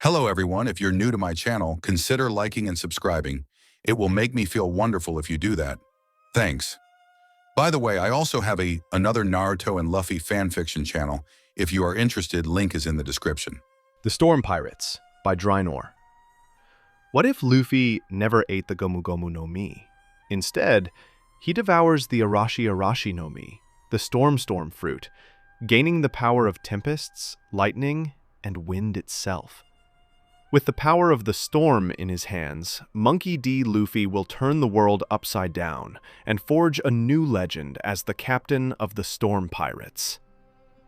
Hello everyone, if you're new to my channel, consider liking and subscribing. It will make me feel wonderful if you do that. Thanks. By the way, I also have another Naruto and Luffy fanfiction channel. If you are interested, link is in the description. The Storm Pirates by Drinor. What if Luffy never ate the Gomu Gomu no Mi? Instead, he devours the Arashi Arashi no Mi, the Storm fruit, gaining the power of tempests, lightning, and wind itself. With the power of the storm in his hands, Monkey D. Luffy will turn the world upside down and forge a new legend as the captain of the Storm Pirates.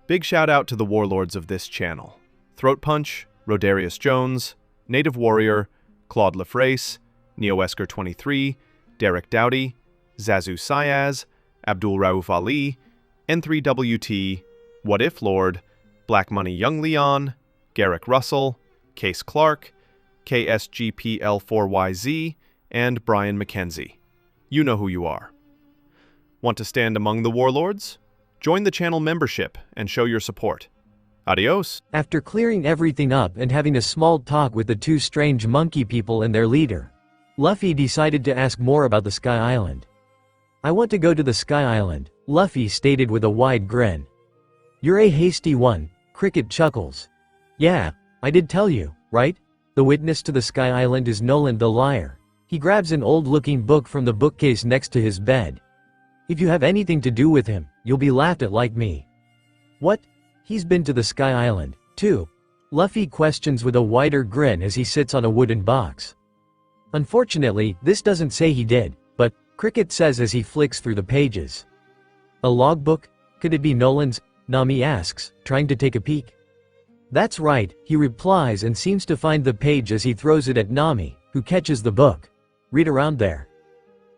Big shout out to the warlords of this channel: Throat Punch, Rodarius Jones, Native Warrior, Claude Lefrace, Neo-Esker 23, Derek Dowdy, Zazu Syaz, Abdul Rauf Ali, N3WT, What If Lord, Black Money Young Leon, Garrick Russell, Case Clark, KSGPL4YZ, and Brian McKenzie. You know who you are. Want to stand among the warlords? Join the channel membership and show your support. Adios. After clearing everything up and having a small talk with the two strange monkey people and their leader, Luffy decided to ask more about the Sky Island. "I want to go to the Sky Island," Luffy stated with a wide grin. "You're a hasty one," Cricket chuckles. "Yeah, I did tell you, right? The witness to the Sky Island is Noland the liar." He grabs an old-looking book from the bookcase next to his bed. "If you have anything to do with him, you'll be laughed at like me." "What? He's been to the Sky Island, too?" Luffy questions with a wider grin as he sits on a wooden box. "Unfortunately, this doesn't say he did, but," Cricket says as he flicks through the pages. "A logbook? Could it be Noland's?" Nami asks, trying to take a peek. "That's right," he replies and seems to find the page as he throws it at Nami, who catches the book. "Read around there."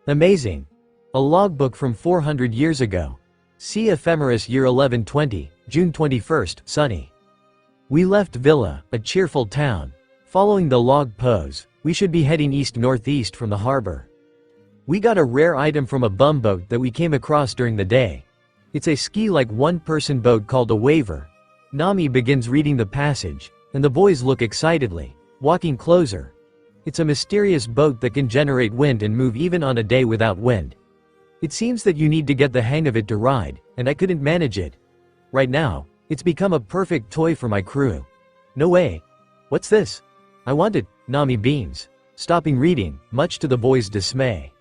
"Amazing. A logbook from 400 years ago. See Ephemeris year 1120, June 21st, sunny. We left Villa, a cheerful town. Following the log pose, we should be heading east-northeast from the harbor. We got a rare item from a bumboat that we came across during the day. It's a ski-like one-person boat called a waver." Nami begins reading the passage, and the boys look excitedly, walking closer. "It's a mysterious boat that can generate wind and move even on a day without wind. It seems that you need to get the hang of it to ride, and I couldn't manage it. Right now, it's become a perfect toy for my crew." "No way. What's this?" "I want it," Nami beams, stopping reading, much to the boys' dismay.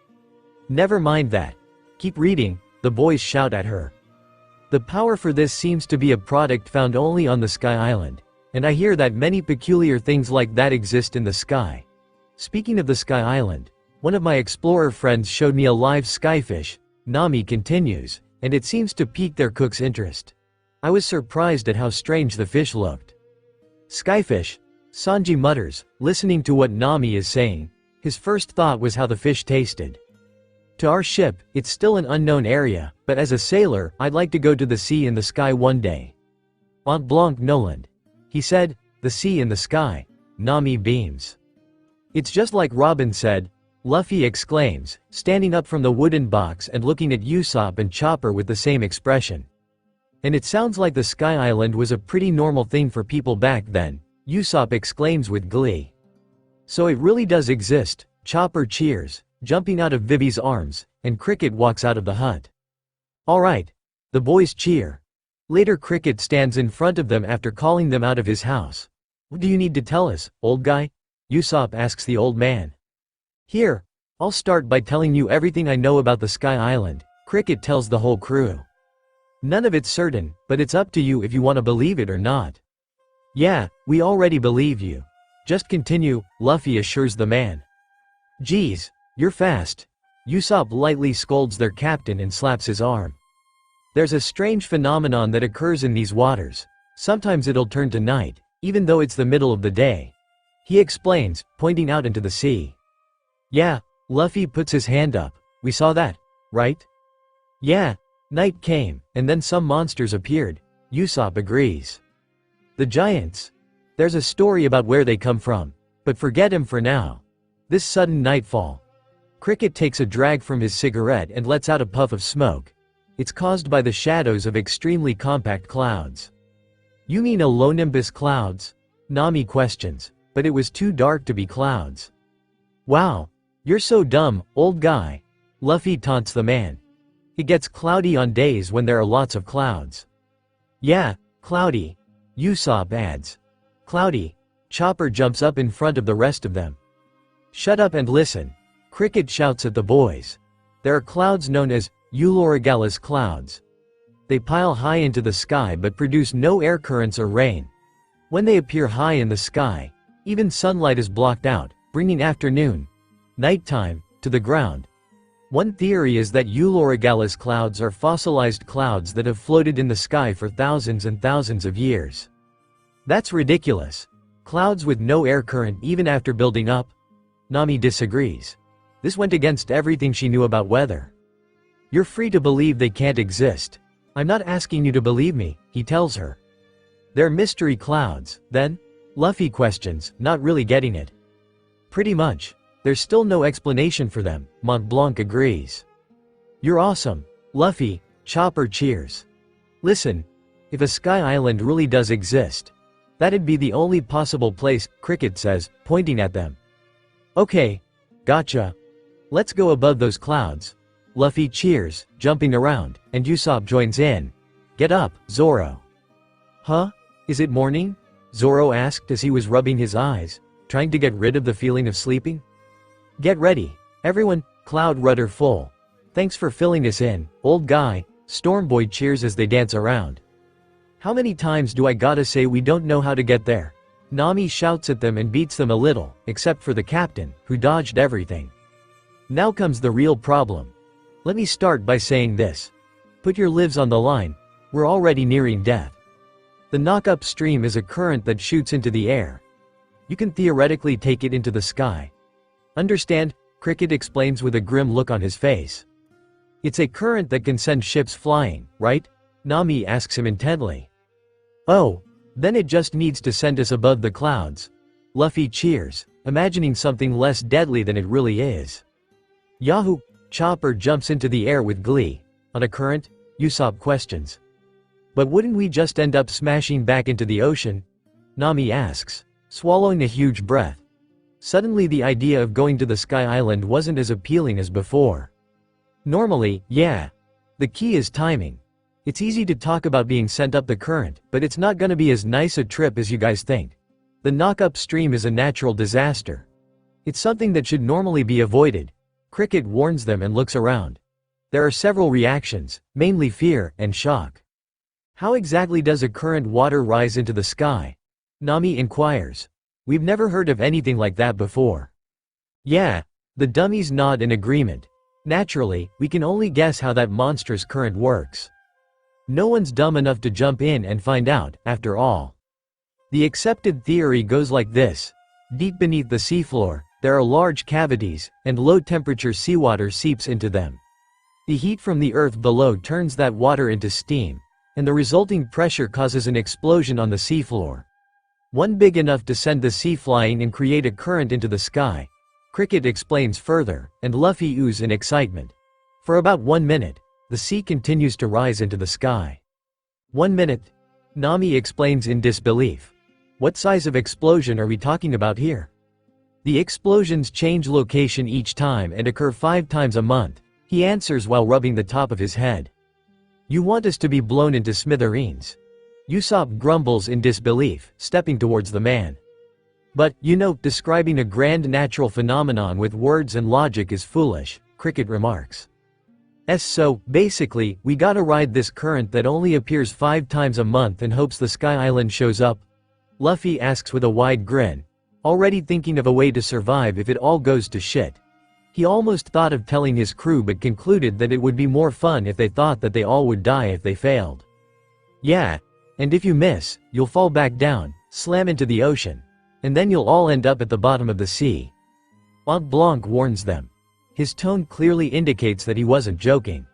"Never mind that. Keep reading," the boys shout at her. "The power for this seems to be a product found only on the Sky Island, and I hear that many peculiar things like that exist in the sky. Speaking of the Sky Island, one of my explorer friends showed me a live skyfish," Nami continues, "and it seems to pique their cook's interest. I was surprised at how strange the fish looked." "Skyfish?" Sanji mutters, listening to what Nami is saying. His first thought was how the fish tasted. "To our ship, it's still an unknown area, but as a sailor, I'd like to go to the sea in the sky one day." "Mont Blanc Noland." He said, "The sea in the sky." Nami beams. "It's just like Robin said," Luffy exclaims, standing up from the wooden box and looking at Usopp and Chopper with the same expression. "And it sounds like the Sky Island was a pretty normal thing for people back then," Usopp exclaims with glee. "So it really does exist," Chopper cheers, jumping out of Vivi's arms, and Cricket walks out of the hut. "All right." The boys cheer. Later Cricket stands in front of them after calling them out of his house. "What do you need to tell us, old guy?" Usopp asks the old man. "Here, I'll start by telling you everything I know about the Sky Island," Cricket tells the whole crew. "None of it's certain, but it's up to you if you want to believe it or not." "Yeah, we already believe you. Just continue," Luffy assures the man. "Geez, you're fast." Usopp lightly scolds their captain and slaps his arm. "There's a strange phenomenon that occurs in these waters. Sometimes it'll turn to night, even though it's the middle of the day," he explains, pointing out into the sea. "Yeah," Luffy puts his hand up. "We saw that, right?" "Yeah, night came, and then some monsters appeared," Usopp agrees. "The giants? There's a story about where they come from, but forget him for now. This sudden nightfall." Cricket takes a drag from his cigarette and lets out a puff of smoke. "It's caused by the shadows of extremely compact clouds." "You mean a low nimbus clouds?" Nami questions. but it was too dark to be clouds. Wow, you're so dumb, old guy. Luffy taunts the man. It gets cloudy on days when there are lots of clouds. Yeah, cloudy. Usopp adds. Cloudy. Chopper jumps up in front of the rest of them. Shut up and listen. Cricket shouts at the boys. There are clouds known as Uloragalis clouds. They pile high into the sky but produce no air currents or rain. When they appear high in the sky, even sunlight is blocked out, bringing afternoon, nighttime, to the ground. One theory is that Uloragalis clouds are fossilized clouds that have floated in the sky for thousands and thousands of years. That's ridiculous. Clouds with no air current even after building up? Nami disagrees. This went against everything she knew about weather. You're free to believe they can't exist. I'm not asking you to believe me, he tells her. They're mystery clouds, then? Luffy questions, not really getting it. Pretty much. There's still no explanation for them, Mont Blanc agrees. You're awesome, Luffy. Chopper cheers. Listen, if a sky island really does exist, that'd be the only possible place, Cricket says, pointing at them. Okay. Gotcha. Let's go above those clouds. Luffy cheers, jumping around, and Usopp joins in. Get up, Zoro. Huh? Is it morning? Zoro asked as he was rubbing his eyes, trying to get rid of the feeling of sleeping. Get ready, everyone, Cloud Rudder full. Thanks for filling us in, old guy. Stormboy cheers as they dance around. How many times do I gotta say we don't know how to get there? Nami shouts at them and beats them a little, except for the captain, who dodged everything. Now comes the real problem. Let me start by saying this. Put your lives on the line. We're already nearing death. The knockup stream is a current that shoots into the air. You can theoretically take it into the sky. Understand? Cricket explains with a grim look on his face. It's a current that can send ships flying, right? Nami asks him intently. Oh, then it just needs to send us above the clouds. Luffy cheers, imagining something less deadly than it really is. Yahoo! Chopper jumps into the air with glee. On a current? Usopp questions. But wouldn't we just end up smashing back into the ocean? Nami asks, swallowing a huge breath. Suddenly the idea of going to the Sky Island wasn't as appealing as before. Normally, yeah. The key is timing. It's easy to talk about being sent up the current, but it's not gonna be as nice a trip as you guys think. The knockup stream is a natural disaster. It's something that should normally be avoided. Cricket warns them and looks around. There are several reactions, mainly fear and shock. How exactly does a current water rise into the sky? Nami inquires. We've never heard of anything like that before. Yeah, the dummies nod in agreement. Naturally, we can only guess how that monstrous current works. No one's dumb enough to jump in and find out, after all. The accepted theory goes like this. Deep beneath the seafloor, there are large cavities, and low-temperature seawater seeps into them. The heat from the earth below turns that water into steam, and the resulting pressure causes an explosion on the seafloor. One big enough to send the sea flying and create a current into the sky. Cricket explains further, and Luffy oozes in excitement. For about 1 minute, the sea continues to rise into the sky. 1 minute? Nami explains in disbelief. What size of explosion are we talking about here? The explosions change location each time and occur 5 times a month, he answers while rubbing the top of his head. You want us to be blown into smithereens? Usopp grumbles in disbelief, stepping towards the man. But, describing a grand natural phenomenon with words and logic is foolish, Cricket remarks. So, basically, we gotta ride this current that only appears 5 times a month and hopes the Sky Island shows up? Luffy asks with a wide grin, already thinking of a way to survive if it all goes to shit. He almost thought of telling his crew but concluded that it would be more fun if they thought that they all would die if they failed. Yeah. And if you miss, you'll fall back down, slam into the ocean. And then you'll all end up at the bottom of the sea. Mont Blanc warns them. His tone clearly indicates that he wasn't joking.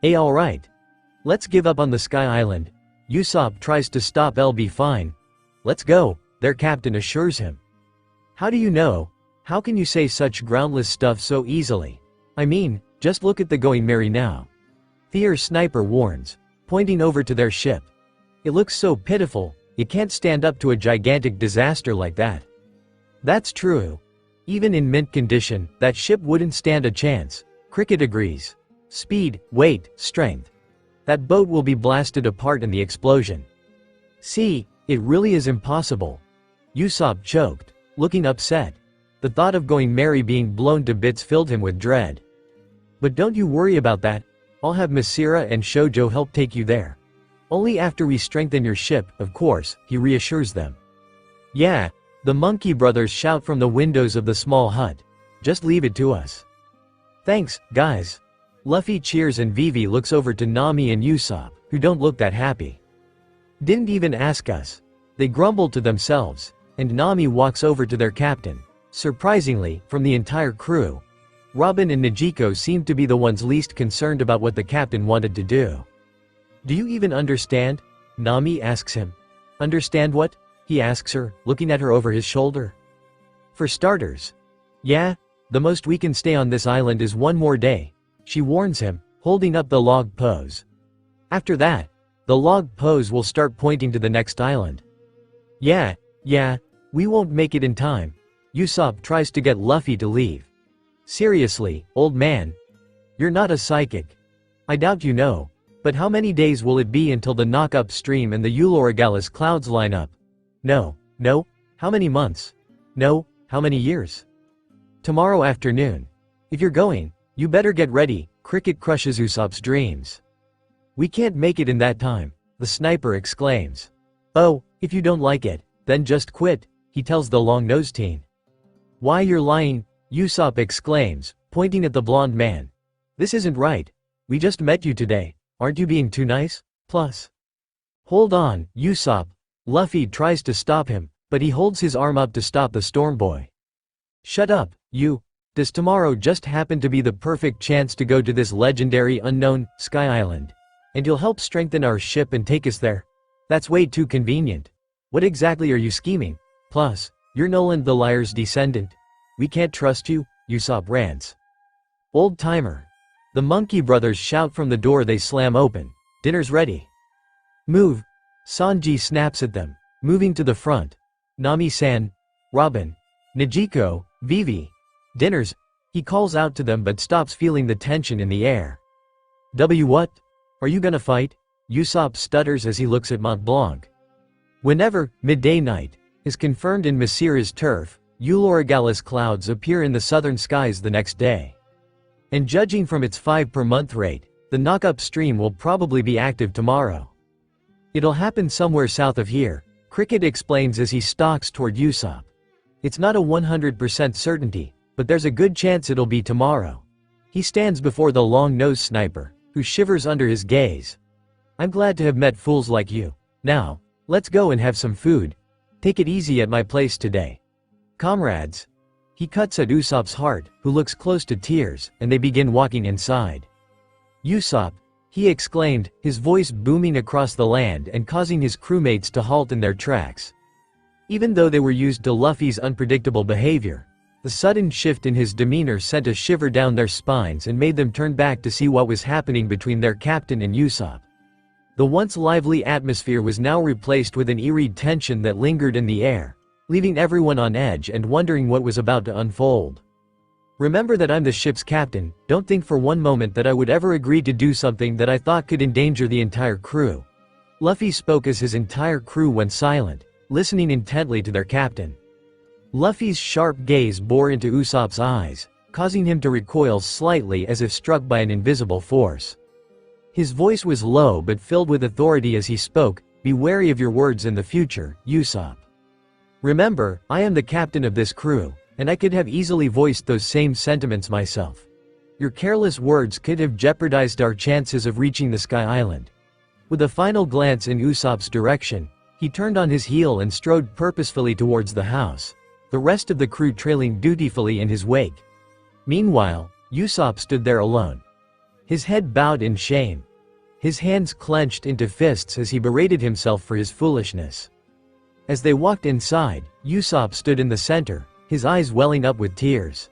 Hey, alright. Let's give up on the Sky Island. Usopp tries to stop LB Fine. Let's go, their captain assures him. How do you know? How can you say such groundless stuff so easily? I mean, just look at the Going Merry now. Thea's sniper warns, pointing over to their ship. It looks so pitiful, it can't stand up to a gigantic disaster like that. That's true. Even in mint condition, that ship wouldn't stand a chance. Cricket agrees. Speed, weight, strength. That boat will be blasted apart in the explosion. See, it really is impossible. Usopp choked, looking upset. The thought of going merry being blown to bits filled him with dread. But don't you worry about that. I'll have Masira and Shoujo help take you there. Only after we strengthen your ship, of course, he reassures them. Yeah, the monkey brothers shout from the windows of the small hut. Just leave it to us. Thanks, guys. Luffy cheers and Vivi looks over to Nami and Usopp, who don't look that happy. Didn't even ask us. They grumble to themselves, and Nami walks over to their captain. Surprisingly, from the entire crew, Robin and Nejiko seem to be the ones least concerned about what the captain wanted to do. Do you even understand? Nami asks him. Understand what? He asks her, looking at her over his shoulder. For starters. Yeah, the most we can stay on this island is one more day, she warns him, holding up the log pose. After that, the log pose will start pointing to the next island. Yeah, we won't make it in time. Usopp tries to get Luffy to leave. Seriously, old man. You're not a psychic. I doubt you know, but how many days will it be until the knockup stream and the Euloragalis clouds line up? No, how many months? No, how many years? Tomorrow afternoon. If you're going, you better get ready. Cricket crushes Usopp's dreams. We can't make it in that time, the sniper exclaims. Oh, if you don't like it, then just quit, he tells the long-nosed teen. Why, you're lying, Usopp exclaims, pointing at the blonde man. This isn't right. We just met you today. Aren't you being too nice? Plus. Hold on, Usopp. Luffy tries to stop him, but he holds his arm up to stop the storm boy. Shut up, you. Does tomorrow just happen to be the perfect chance to go to this legendary unknown, Sky Island? And you'll help strengthen our ship and take us there? That's way too convenient. What exactly are you scheming? Plus, you're Noland the Liar's descendant. We can't trust you, Usopp rants. Old timer. The monkey brothers shout from the door they slam open. Dinner's ready. Move. Sanji snaps at them, moving to the front. Nami-san, Robin, Nejiko, Vivi. Dinner's. He calls out to them but stops feeling the tension in the air. What? Are you gonna fight? Usopp stutters as he looks at Mont Blanc. Whenever midday night is confirmed in Masira's turf, Euloragalis clouds appear in the southern skies the next day. And judging from its 5 per month rate, the knockup stream will probably be active tomorrow. It'll happen somewhere south of here, Cricket explains as he stalks toward Usopp. It's not a 100% certainty, but there's a good chance it'll be tomorrow. He stands before the long-nosed sniper, who shivers under his gaze. I'm glad to have met fools like you. Now, let's go and have some food. Take it easy at my place today. Comrades. He cuts at Usopp's heart, who looks close to tears, and they begin walking inside. Usopp, he exclaimed, his voice booming across the land and causing his crewmates to halt in their tracks. Even though they were used to Luffy's unpredictable behavior, the sudden shift in his demeanor sent a shiver down their spines and made them turn back to see what was happening between their captain and Usopp. The once lively atmosphere was now replaced with an eerie tension that lingered in the air, leaving everyone on edge and wondering what was about to unfold. Remember that I'm the ship's captain. Don't think for one moment that I would ever agree to do something that I thought could endanger the entire crew. Luffy spoke as his entire crew went silent, listening intently to their captain. Luffy's sharp gaze bore into Usopp's eyes, causing him to recoil slightly as if struck by an invisible force. His voice was low but filled with authority as he spoke. Be wary of your words in the future, Usopp. Remember, I am the captain of this crew, and I could have easily voiced those same sentiments myself. Your careless words could have jeopardized our chances of reaching the Sky Island. With a final glance in Usopp's direction, he turned on his heel and strode purposefully towards the house, the rest of the crew trailing dutifully in his wake. Meanwhile, Usopp stood there alone. His head bowed in shame. His hands clenched into fists as he berated himself for his foolishness. As they walked inside, Usopp stood in the center, his eyes welling up with tears.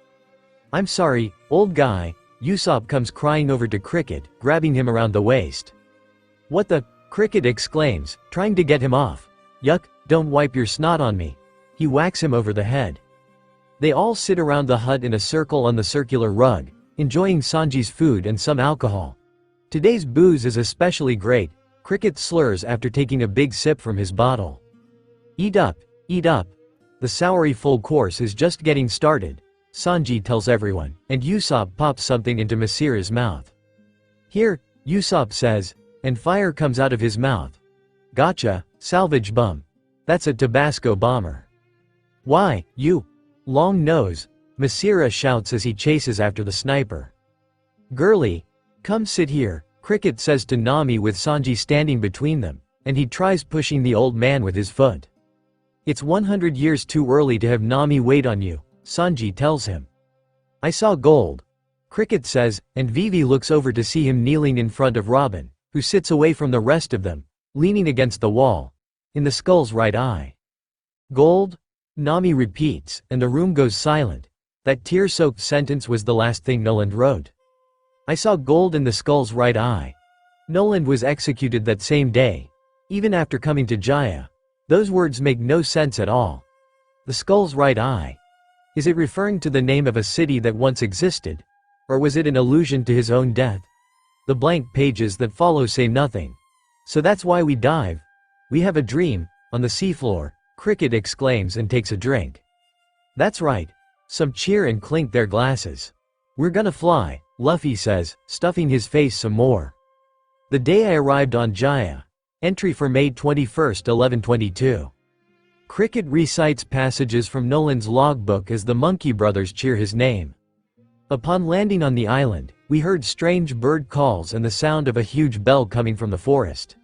I'm sorry, old guy. Usopp comes crying over to Cricket, grabbing him around the waist. What the? Cricket exclaims, trying to get him off. Yuck, don't wipe your snot on me. He whacks him over the head. They all sit around the hut in a circle on the circular rug, enjoying Sanji's food and some alcohol. Today's booze is especially great, Cricket slurs after taking a big sip from his bottle. Eat up, eat up. The soury full course is just getting started, Sanji tells everyone, and Usopp pops something into Masira's mouth. Here, Usopp says, and fire comes out of his mouth. Gotcha, salvage bum. That's a Tabasco bomber. Why, you long nose, Masira shouts as he chases after the sniper. Girly, come sit here, Cricket says to Nami with Sanji standing between them, and he tries pushing the old man with his foot. It's 100 years too early to have Nami wait on you, Sanji tells him. I saw gold, Cricket says, and Vivi looks over to see him kneeling in front of Robin, who sits away from the rest of them, leaning against the wall, in the skull's right eye. Gold? Nami repeats, and the room goes silent. That tear-soaked sentence was the last thing Noland wrote. I saw gold in the skull's right eye. Noland was executed that same day. Even after coming to Jaya. Those words make no sense at all. The skull's right eye. Is it referring to the name of a city that once existed? Or was it an allusion to his own death? The blank pages that follow say nothing. So that's why we dive. We have a dream, on the seafloor, Cricket exclaims and takes a drink. That's right. Some cheer and clink their glasses. We're gonna fly, Luffy says, stuffing his face some more. The day I arrived on Jaya. Entry for May 21, 1122. Cricket recites passages from Noland's logbook as the Monkey Brothers cheer his name. Upon landing on the island, we heard strange bird calls and the sound of a huge bell coming from the forest.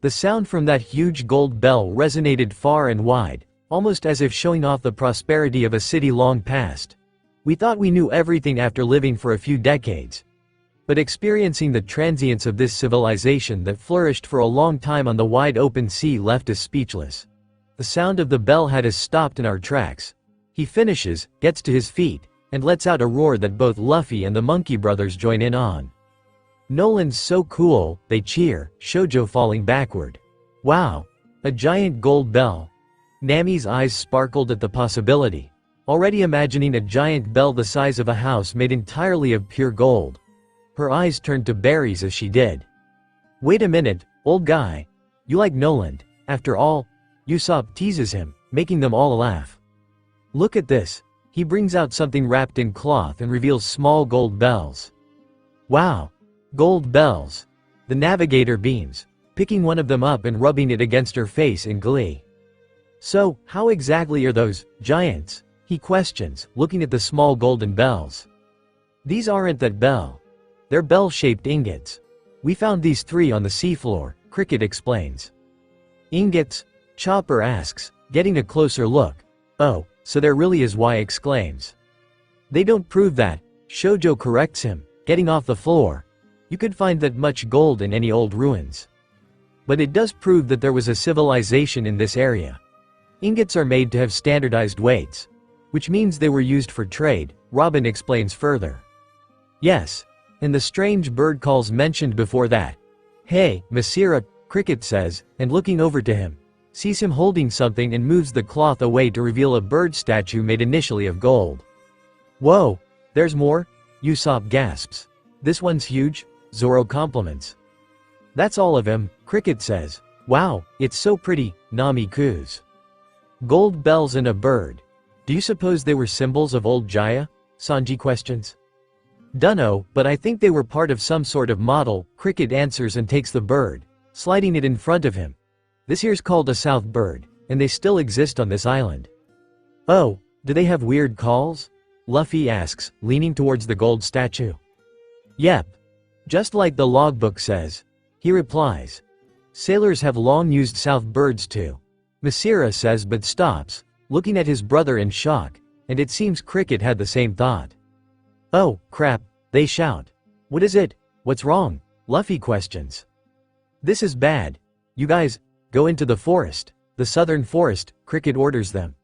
The sound from that huge gold bell resonated far and wide, almost as if showing off the prosperity of a city long past. We thought we knew everything after living for a few decades. But experiencing the transience of this civilization that flourished for a long time on the wide open sea left us speechless. The sound of the bell had us stopped in our tracks. He finishes, gets to his feet, and lets out a roar that both Luffy and the Monkey Brothers join in on. Noland's so cool, they cheer, Shoujo falling backward. Wow! A giant gold bell. Nami's eyes sparkled at the possibility, already imagining a giant bell the size of a house made entirely of pure gold. Her eyes turned to berries as she did. Wait a minute, old guy. You like Noland, after all? Usopp teases him, making them all laugh. Look at this. He brings out something wrapped in cloth and reveals small gold bells. Wow! Gold bells. The navigator beams, picking one of them up and rubbing it against her face in glee. So, how exactly are those giants? He questions, looking at the small golden bells. These aren't that bell. They're bell-shaped ingots. We found these 3 on the seafloor, Cricket explains. Ingots? Chopper asks, getting a closer look. Oh, so there really is, Y exclaims. They don't prove that, Shoujo corrects him, getting off the floor. You could find that much gold in any old ruins. But it does prove that there was a civilization in this area. Ingots are made to have standardized weights, which means they were used for trade, Robin explains further. Yes. And the strange bird calls mentioned before that. Hey, Masira, Cricket says, and looking over to him, sees him holding something and moves the cloth away to reveal a bird statue made initially of gold. Whoa, there's more? Usopp gasps. This one's huge, Zoro compliments. That's all of him, Cricket says. Wow, it's so pretty, Nami coos. Gold bells and a bird. Do you suppose they were symbols of old Jaya? Sanji questions. Dunno, but I think they were part of some sort of model, Cricket answers and takes the bird, sliding it in front of him. This here's called a southbird, and they still exist on this island. Oh, do they have weird calls? Luffy asks, leaning towards the gold statue. Yep. Just like the logbook says. He replies. Sailors have long used southbirds too. Masira says but stops, looking at his brother in shock, and it seems Cricket had the same thought. Oh, crap, they shout. What is it? What's wrong? Luffy questions. This is bad. You guys, go into the forest. The southern forest, Cricket orders them.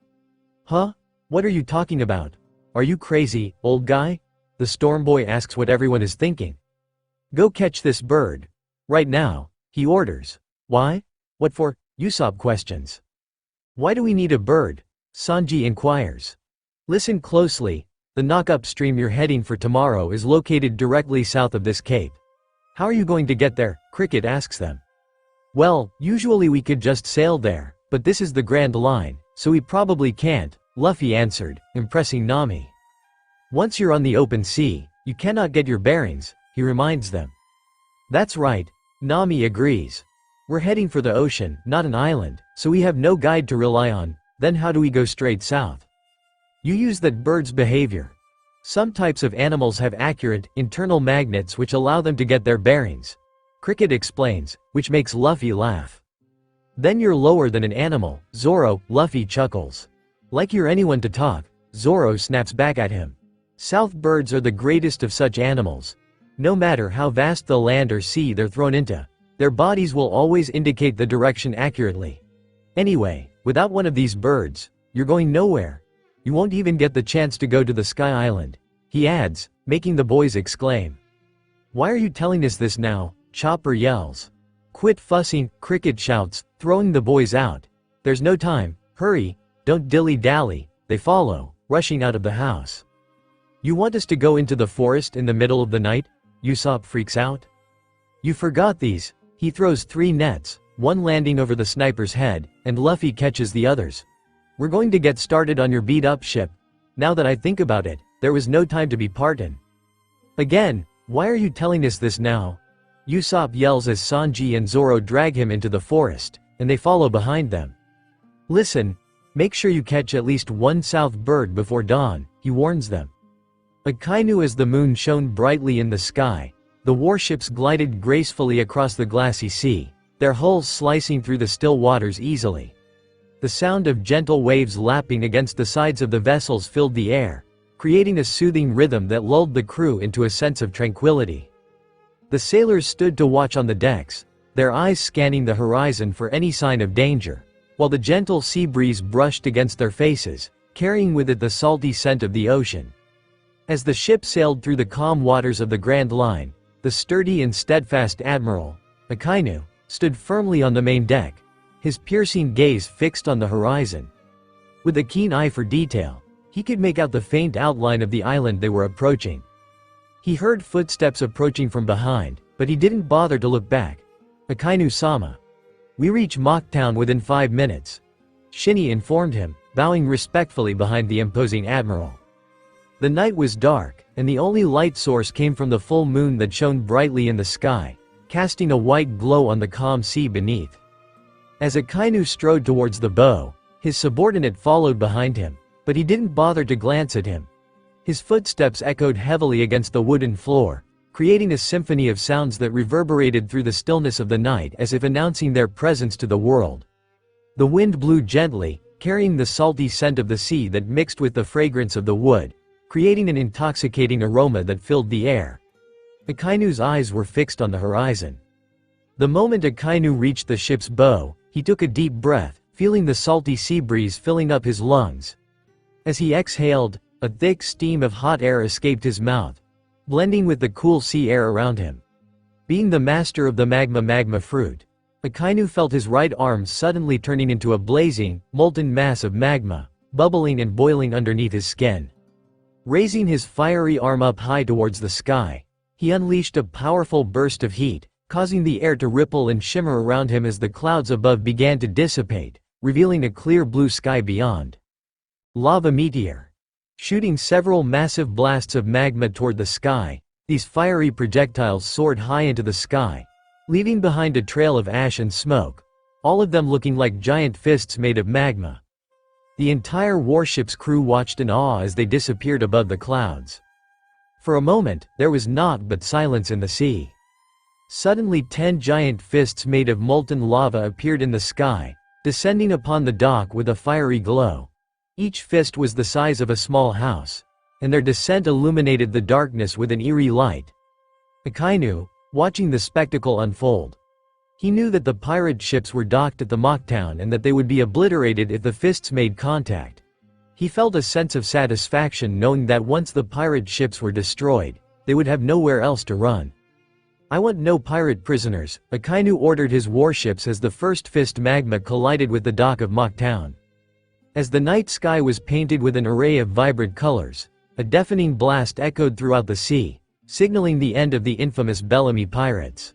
Huh? What are you talking about? Are you crazy, old guy? The storm boy asks what everyone is thinking. Go catch this bird. Right now, he orders. Why? What for? Usopp questions. Why do we need a bird? Sanji inquires. Listen closely, the knockup stream you're heading for tomorrow is located directly south of this cape. How are you going to get there? Cricket asks them. Well, usually we could just sail there, but this is the Grand Line, so we probably can't, Luffy answered, impressing Nami. Once you're on the open sea, you cannot get your bearings, he reminds them. That's right, Nami agrees. We're heading for the ocean, not an island, so we have no guide to rely on. Then how do we go straight south? You use that bird's behavior. Some types of animals have accurate, internal magnets which allow them to get their bearings. Cricket explains, which makes Luffy laugh. Then you're lower than an animal, Zoro, Luffy chuckles. Like you're anyone to talk, Zoro snaps back at him. Southbirds are the greatest of such animals. No matter how vast the land or sea they're thrown into, their bodies will always indicate the direction accurately. Anyway, without one of these birds, you're going nowhere. You won't even get the chance to go to the Sky Island, he adds, making the boys exclaim. Why are you telling us this now? Chopper yells. Quit fussing, Cricket shouts, throwing the boys out. There's no time, hurry, don't dilly-dally, they follow, rushing out of the house. You want us to go into the forest in the middle of the night? Usopp freaks out. You forgot these. He throws 3 nets, one landing over the sniper's head, and Luffy catches the others. We're going to get started on your beat-up ship. Now that I think about it, there was no time to be parted. Again, why are you telling us this now? Usopp yells as Sanji and Zoro drag him into the forest, and they follow behind them. Listen, make sure you catch at least one southbird before dawn, he warns them. Akynu as the moon shone brightly in the sky, the warships glided gracefully across the glassy sea, their hulls slicing through the still waters easily. The sound of gentle waves lapping against the sides of the vessels filled the air, creating a soothing rhythm that lulled the crew into a sense of tranquility. The sailors stood to watch on the decks, their eyes scanning the horizon for any sign of danger, while the gentle sea breeze brushed against their faces, carrying with it the salty scent of the ocean. As the ship sailed through the calm waters of the Grand Line, the sturdy and steadfast Admiral, Akynu, stood firmly on the main deck, his piercing gaze fixed on the horizon. With a keen eye for detail, he could make out the faint outline of the island they were approaching. He heard footsteps approaching from behind, but he didn't bother to look back. Akynu-sama. We reach Mocktown within 5 minutes. Shinny informed him, bowing respectfully behind the imposing admiral. The night was dark, and the only light source came from the full moon that shone brightly in the sky, casting a white glow on the calm sea beneath. As Akynu strode towards the bow, his subordinate followed behind him, but he didn't bother to glance at him. His footsteps echoed heavily against the wooden floor, creating a symphony of sounds that reverberated through the stillness of the night as if announcing their presence to the world. The wind blew gently, carrying the salty scent of the sea that mixed with the fragrance of the wood, creating an intoxicating aroma that filled the air. Akynu's eyes were fixed on the horizon. The moment Akynu reached the ship's bow, he took a deep breath, feeling the salty sea breeze filling up his lungs. As he exhaled, a thick steam of hot air escaped his mouth, blending with the cool sea air around him. Being the master of the magma fruit, Akynu felt his right arm suddenly turning into a blazing, molten mass of magma, bubbling and boiling underneath his skin. Raising his fiery arm up high towards the sky, he unleashed a powerful burst of heat, causing the air to ripple and shimmer around him as the clouds above began to dissipate, revealing a clear blue sky beyond. Lava meteor. Shooting several massive blasts of magma toward the sky, these fiery projectiles soared high into the sky, leaving behind a trail of ash and smoke, all of them looking like giant fists made of magma. The entire warship's crew watched in awe as they disappeared above the clouds. For a moment, there was naught but silence in the sea. Suddenly 10 giant fists made of molten lava appeared in the sky, descending upon the dock with a fiery glow. Each fist was the size of a small house, and their descent illuminated the darkness with an eerie light. Akynu, watching the spectacle unfold. He knew that the pirate ships were docked at the Mocktown and that they would be obliterated if the fists made contact. He felt a sense of satisfaction knowing that once the pirate ships were destroyed, they would have nowhere else to run. I want no pirate prisoners, Akynu ordered his warships as the first fist magma collided with the dock of Mocktown. As the night sky was painted with an array of vibrant colors, a deafening blast echoed throughout the sea, signaling the end of the infamous Bellamy pirates.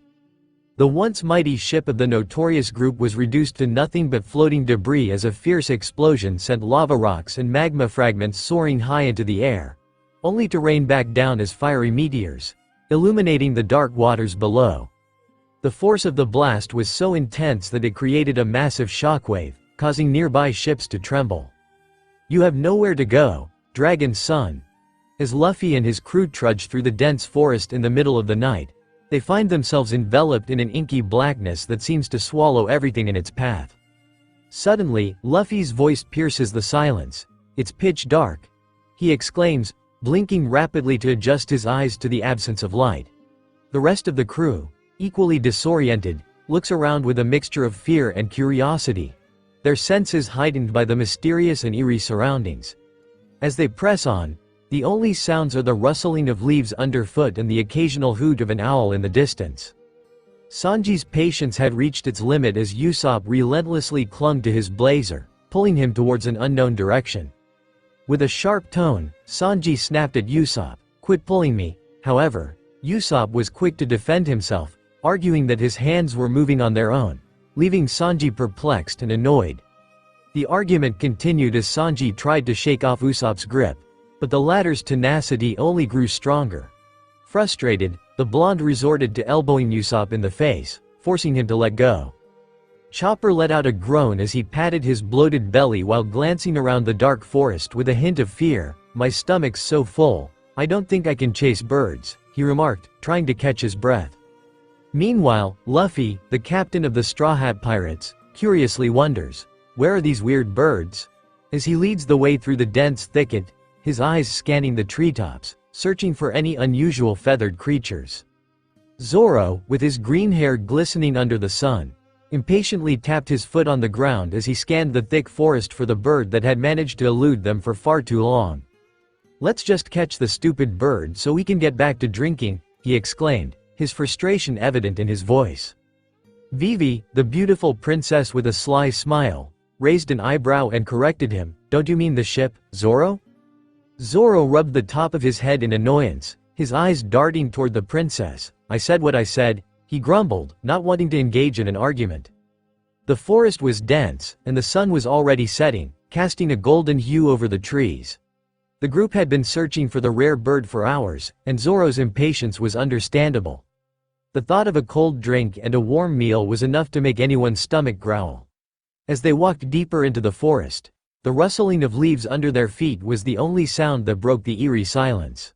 The once mighty ship of the notorious group was reduced to nothing but floating debris as a fierce explosion sent lava rocks and magma fragments soaring high into the air, only to rain back down as fiery meteors, illuminating the dark waters below. The force of the blast was so intense that it created a massive shockwave, causing nearby ships to tremble. "You have nowhere to go, Dragon's son." As Luffy and his crew trudge through the dense forest in the middle of the night, they find themselves enveloped in an inky blackness that seems to swallow everything in its path. Suddenly, Luffy's voice pierces the silence. "It's pitch dark," he exclaims, blinking rapidly to adjust his eyes to the absence of light. The rest of the crew, equally disoriented, looks around with a mixture of fear and curiosity, their senses heightened by the mysterious and eerie surroundings. As they press on, the only sounds are the rustling of leaves underfoot and the occasional hoot of an owl in the distance. Sanji's patience had reached its limit as Usopp relentlessly clung to his blazer, pulling him towards an unknown direction. With a sharp tone, Sanji snapped at Usopp, "Quit pulling me." However, Usopp was quick to defend himself, arguing that his hands were moving on their own, leaving Sanji perplexed and annoyed. The argument continued as Sanji tried to shake off Usopp's grip, but the latter's tenacity only grew stronger. Frustrated, the blonde resorted to elbowing Usopp in the face, forcing him to let go. Chopper let out a groan as he patted his bloated belly while glancing around the dark forest with a hint of fear. "My stomach's so full, I don't think I can chase birds," he remarked, trying to catch his breath. Meanwhile, Luffy, the captain of the Straw Hat Pirates, curiously wonders, "Where are these weird birds?" As he leads the way through the dense thicket, his eyes scanning the treetops, searching for any unusual feathered creatures. Zoro, with his green hair glistening under the sun, impatiently tapped his foot on the ground as he scanned the thick forest for the bird that had managed to elude them for far too long. "Let's just catch the stupid bird so we can get back to drinking," he exclaimed, his frustration evident in his voice. Vivi, the beautiful princess with a sly smile, raised an eyebrow and corrected him, "Don't you mean the ship, Zoro?" Zoro rubbed the top of his head in annoyance, his eyes darting toward the princess. "I said what I said," he grumbled, not wanting to engage in an argument. The forest was dense, and the sun was already setting, casting a golden hue over the trees. The group had been searching for the rare bird for hours, and Zoro's impatience was understandable. The thought of a cold drink and a warm meal was enough to make anyone's stomach growl. As they walked deeper into the forest, the rustling of leaves under their feet was the only sound that broke the eerie silence.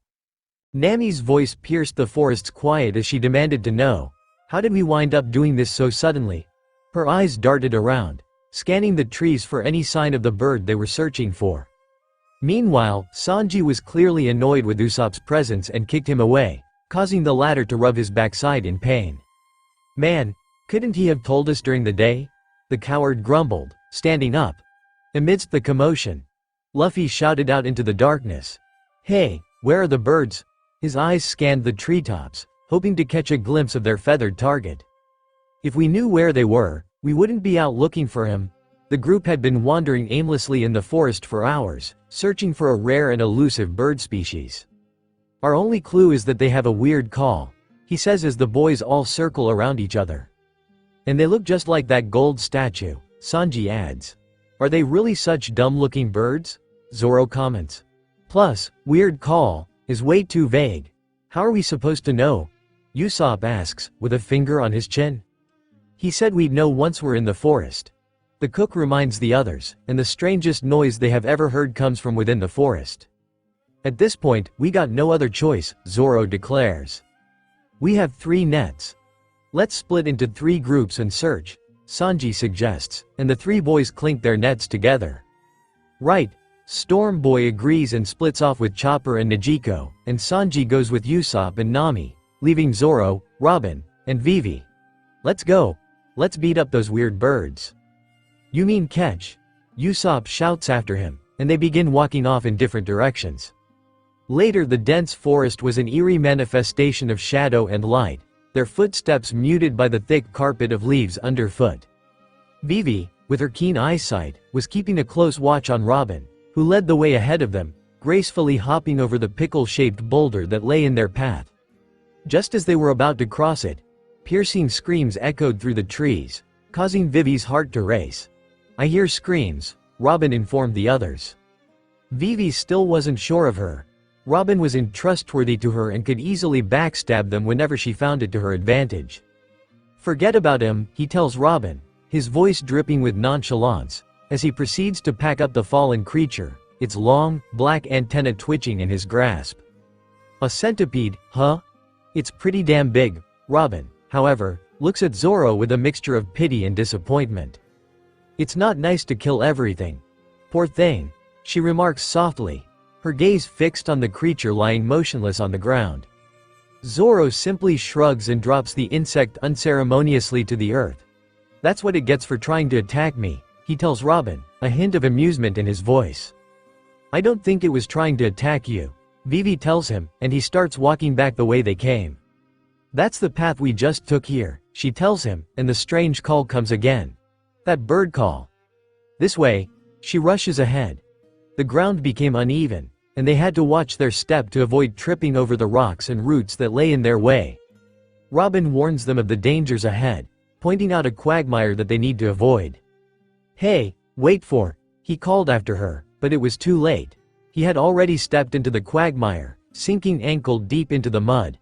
Nami's voice pierced the forest's quiet as she demanded to know, "How did we wind up doing this so suddenly?" Her eyes darted around, scanning the trees for any sign of the bird they were searching for. Meanwhile, Sanji was clearly annoyed with Usopp's presence and kicked him away, causing the latter to rub his backside in pain. "Man, couldn't he have told us during the day?" the coward grumbled, standing up. Amidst the commotion, Luffy shouted out into the darkness, "Hey, where are the birds?" His eyes scanned the treetops, hoping to catch a glimpse of their feathered target. "If we knew where they were, we wouldn't be out looking for him." The group had been wandering aimlessly in the forest for hours, searching for a rare and elusive bird species. "Our only clue is that they have a weird call," he says as the boys all circle around each other. "And they look just like that gold statue," Sanji adds. "Are they really such dumb-looking birds?" Zoro comments. "Plus, weird call is way too vague. How are we supposed to know?" Usopp asks, with a finger on his chin. "He said we'd know once we're in the forest." The cook reminds the others, and the strangest noise they have ever heard comes from within the forest. "At this point, we got no other choice," Zoro declares. "We have 3 nets. Let's split into 3 groups and search," Sanji suggests, and the 3 boys clink their nets together. "Right," Storm Boy agrees and splits off with Chopper and Negico, and Sanji goes with Usopp and Nami, leaving Zoro, Robin, and Vivi. "Let's go. Let's beat up those weird birds." "You mean catch?" Usopp shouts after him, and they begin walking off in different directions. Later, the dense forest was an eerie manifestation of shadow and light, their footsteps muted by the thick carpet of leaves underfoot. Vivi, with her keen eyesight, was keeping a close watch on Robin, who led the way ahead of them, gracefully hopping over the pickle-shaped boulder that lay in their path. Just as they were about to cross it, piercing screams echoed through the trees, causing Vivi's heart to race. "I hear screams," Robin informed the others. Vivi still wasn't sure of her. Robin was untrustworthy to her and could easily backstab them whenever she found it to her advantage. "Forget about him," he tells Robin, his voice dripping with nonchalance, as he proceeds to pack up the fallen creature, its long, black antenna twitching in his grasp. "A centipede, huh? It's pretty damn big." Robin, however, looks at Zoro with a mixture of pity and disappointment. "It's not nice to kill everything. Poor thing," she remarks softly, her gaze fixed on the creature lying motionless on the ground. Zoro simply shrugs and drops the insect unceremoniously to the earth. "That's what it gets for trying to attack me," he tells Robin, a hint of amusement in his voice. "I don't think it was trying to attack you," Vivi tells him, and he starts walking back the way they came. "That's the path we just took here," she tells him, and the strange call comes again. That bird call. "This way." She rushes ahead. The ground became uneven, and they had to watch their step to avoid tripping over the rocks and roots that lay in their way. Robin warns them of the dangers ahead, pointing out a quagmire that they need to avoid. "Hey, wait for," he called after her, but it was too late. He had already stepped into the quagmire, sinking ankle deep into the mud.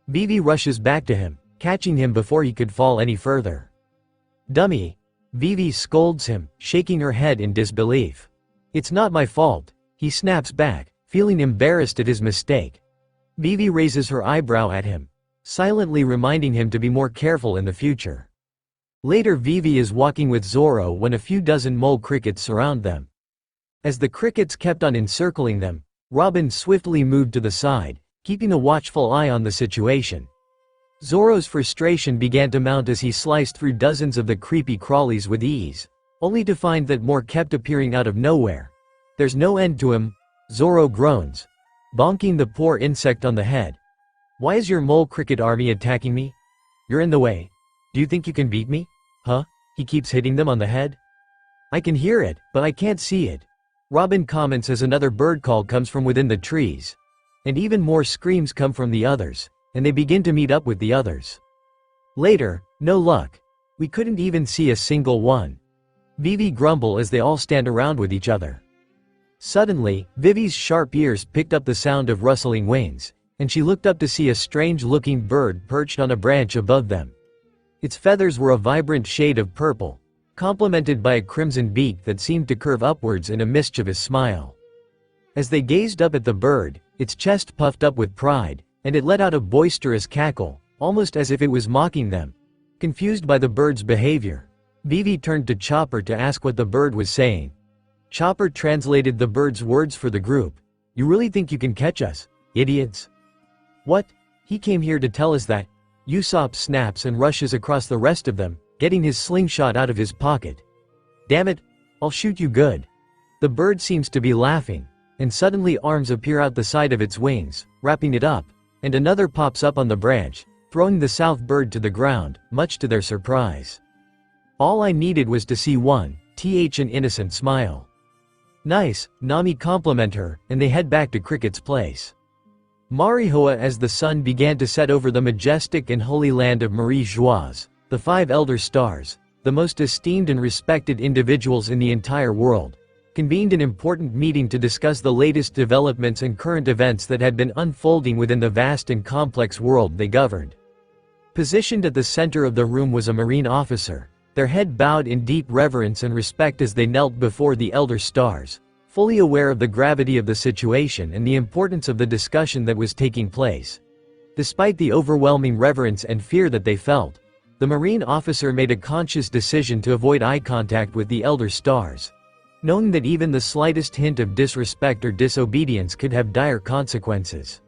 Vivi rushes back to him, catching him before he could fall any further. "Dummy," Vivi scolds him, shaking her head in disbelief. "It's not my fault," he snaps back, feeling embarrassed at his mistake. Vivi raises her eyebrow at him, silently reminding him to be more careful in the future. Later, Vivi is walking with Zoro when a few dozen mole crickets surround them. As the crickets kept on encircling them, Robin swiftly moved to the side, keeping a watchful eye on the situation. Zoro's frustration began to mount as he sliced through dozens of the creepy crawlies with ease, only to find that more kept appearing out of nowhere. "There's no end to him," Zoro groans, bonking the poor insect on the head. "Why is your mole cricket army attacking me? You're in the way. Do you think you can beat me? Huh?" He keeps hitting them on the head. "I can hear it, but I can't see it," Robin comments as another bird call comes from within the trees. And even more screams come from the others, and they begin to meet up with the others. Later, no luck. "We couldn't even see a single one," Vivi grumble as they all stand around with each other. Suddenly, Vivi's sharp ears picked up the sound of rustling wings, and she looked up to see a strange-looking bird perched on a branch above them. Its feathers were a vibrant shade of purple, complemented by a crimson beak that seemed to curve upwards in a mischievous smile. As they gazed up at the bird, its chest puffed up with pride, and it let out a boisterous cackle, almost as if it was mocking them. Confused by the bird's behavior, Vivi turned to Chopper to ask what the bird was saying. Chopper translated the bird's words for the group. "You really think you can catch us, idiots?" "What? He came here to tell us that." Usopp snaps and rushes across the rest of them, getting his slingshot out of his pocket. "Damn it, I'll shoot you good." The bird seems to be laughing, and suddenly arms appear out the side of its wings, wrapping it up, and another pops up on the branch, throwing the southbird to the ground, much to their surprise. "All I needed was to see one, an innocent smile." "Nice," Nami compliment her, and they head back to Cricket's place. Marihoa as the sun began to set over the majestic and holy land of Marie Joieuse, the 5 Elder Stars, the most esteemed and respected individuals in the entire world, convened an important meeting to discuss the latest developments and current events that had been unfolding within the vast and complex world they governed. Positioned at the center of the room was a Marine officer, their head bowed in deep reverence and respect as they knelt before the Elder Stars, fully aware of the gravity of the situation and the importance of the discussion that was taking place. Despite the overwhelming reverence and fear that they felt, the Marine officer made a conscious decision to avoid eye contact with the Elder Stars, knowing that even the slightest hint of disrespect or disobedience could have dire consequences.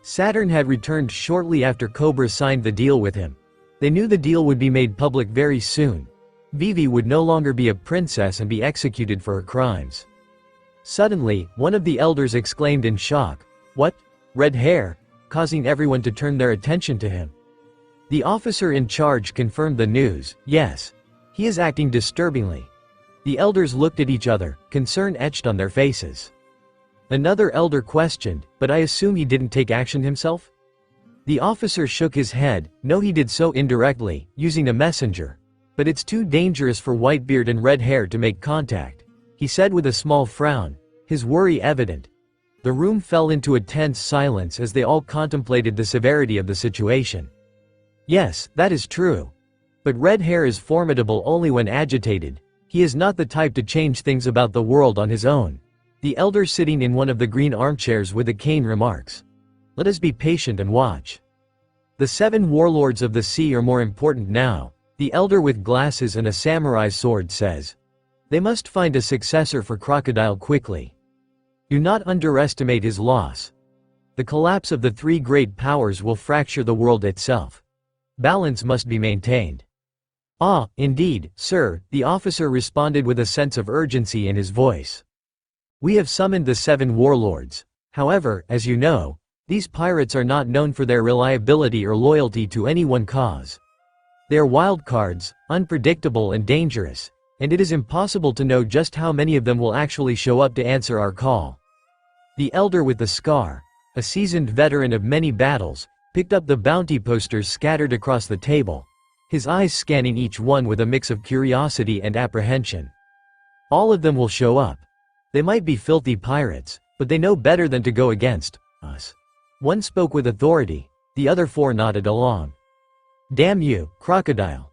Saturn had returned shortly after Cobra signed the deal with him. They knew the deal would be made public very soon. Vivi would no longer be a princess and be executed for her crimes. Suddenly, one of the elders exclaimed in shock, "What? Red hair?" causing everyone to turn their attention to him. The officer in charge confirmed the news. "Yes. He is acting disturbingly. The elders looked at each other, concern etched on their faces. Another elder questioned, but I assume he didn't take action himself? The officer shook his head. No, he did so indirectly, using a messenger. But it's too dangerous for Whitebeard and Red Hair to make contact, he said with a small frown, his worry evident. The room fell into a tense silence as they all contemplated the severity of the situation. Yes, that is true. But Red Hair is formidable only when agitated. He is not the type to change things about the world on his own. The elder sitting in one of the green armchairs with a cane remarks. Let us be patient and watch. The 7 warlords of the sea are more important now, the elder with glasses and a samurai sword says. They must find a successor for Crocodile quickly. Do not underestimate his loss. The collapse of the 3 great powers will fracture the world itself. Balance must be maintained. Ah, indeed, sir, the officer responded with a sense of urgency in his voice. We have summoned the 7 warlords. However, as you know, these pirates are not known for their reliability or loyalty to any one cause. They are wildcards, unpredictable and dangerous, and it is impossible to know just how many of them will actually show up to answer our call. The elder with the scar, a seasoned veteran of many battles, picked up the bounty posters scattered across the table, his eyes scanning each one with a mix of curiosity and apprehension. All of them will show up. They might be filthy pirates, but they know better than to go against us. One spoke with authority, the other 4 nodded along. Damn you, Crocodile.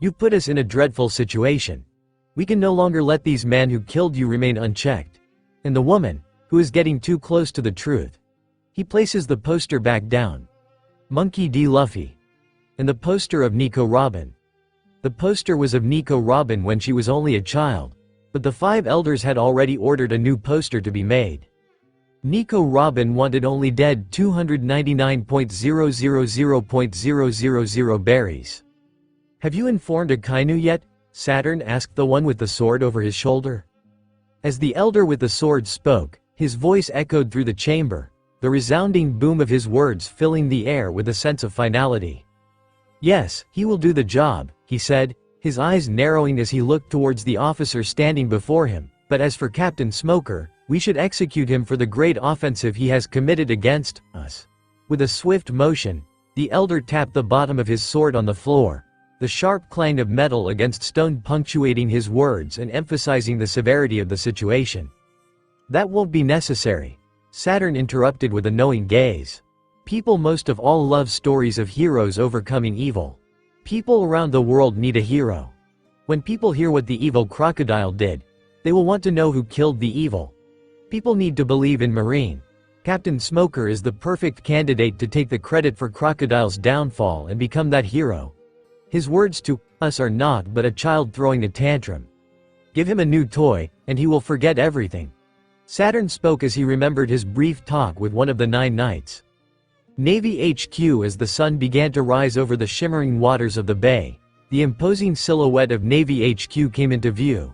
You put us in a dreadful situation. We can no longer let these men who killed you remain unchecked. And the woman, who is getting too close to the truth. He places the poster back down. Monkey D. Luffy. And the poster of Nico Robin. The poster was of Nico Robin when she was only a child, but the 5 elders had already ordered a new poster to be made. Nico Robin wanted only dead 299.000.000 berries. Have you informed Akynu yet? Saturn asked the one with the sword over his shoulder. As the elder with the sword spoke, his voice echoed through the chamber, the resounding boom of his words filling the air with a sense of finality. Yes, he will do the job, he said, his eyes narrowing as he looked towards the officer standing before him, but as for Captain Smoker, we should execute him for the great offensive he has committed against us. With a swift motion, the elder tapped the bottom of his sword on the floor, the sharp clang of metal against stone punctuating his words and emphasizing the severity of the situation. That won't be necessary, Saturn interrupted with a knowing gaze. People most of all love stories of heroes overcoming evil. People around the world need a hero. When people hear what the evil crocodile did, they will want to know who killed the evil. People need to believe in Marine. Captain Smoker is the perfect candidate to take the credit for Crocodile's downfall and become that hero. His words to us are not but a child throwing a tantrum. Give him a new toy, and he will forget everything. Saturn spoke as he remembered his brief talk with one of the 9 knights. Navy HQ. As the sun began to rise over the shimmering waters of the bay, the imposing silhouette of Navy HQ came into view.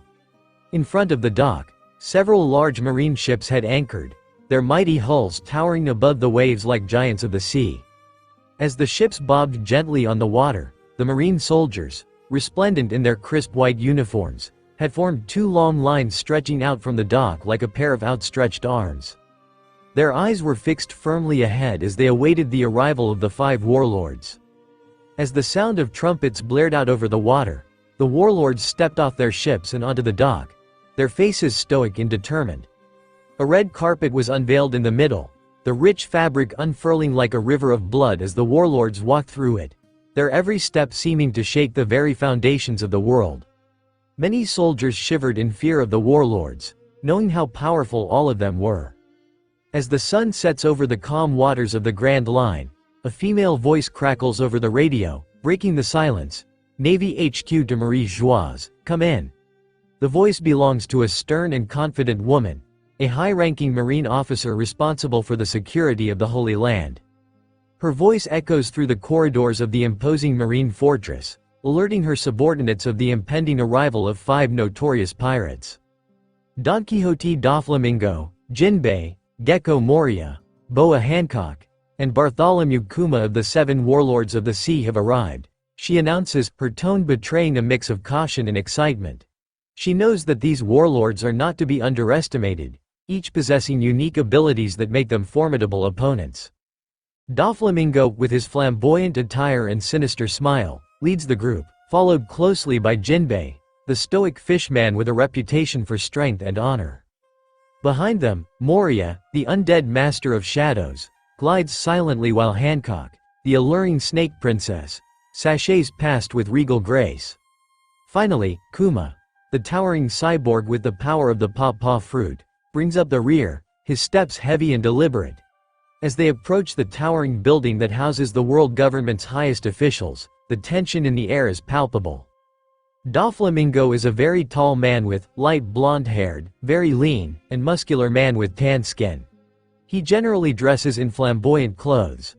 In front of the dock, several large marine ships had anchored, their mighty hulls towering above the waves like giants of the sea. As the ships bobbed gently on the water, the marine soldiers, resplendent in their crisp white uniforms, had formed 2 long lines stretching out from the dock like a pair of outstretched arms. Their eyes were fixed firmly ahead as they awaited the arrival of the 5 warlords. As the sound of trumpets blared out over the water, the warlords stepped off their ships and onto the dock, their faces stoic and determined. A red carpet was unveiled in the middle, the rich fabric unfurling like a river of blood as the warlords walked through it, their every step seeming to shake the very foundations of the world. Many soldiers shivered in fear of the warlords, knowing how powerful all of them were. As the sun sets over the calm waters of the Grand Line, a female voice crackles over the radio, breaking the silence. Navy HQ to Marie Joise, come in. The voice belongs to a stern and confident woman, a high-ranking Marine officer responsible for the security of the Holy Land. Her voice echoes through the corridors of the imposing Marine fortress, alerting her subordinates of the impending arrival of 5 notorious pirates. Don Quixote Doflamingo, Jinbei, Gecko Moria, Boa Hancock, and Bartholomew Kuma of the 7 warlords of the sea have arrived, She announces, her tone betraying a mix of caution and excitement. She knows that these warlords are not to be underestimated, each possessing unique abilities that make them formidable opponents. Doflamingo, with his flamboyant attire and sinister smile, leads the group, followed closely by Jinbei, the stoic fishman with a reputation for strength and honor. Behind them, Moria, the undead master of shadows, glides silently while Hancock, the alluring snake princess, sachets past with regal grace. Finally, Kuma, the towering cyborg with the power of the paw fruit, brings up the rear, his steps heavy and deliberate. As they approach the towering building that houses the world government's highest officials, the tension in the air is palpable. Doflamingo is a very tall man with light blonde-haired, very lean, and muscular man with tan skin. He generally dresses in flamboyant clothes.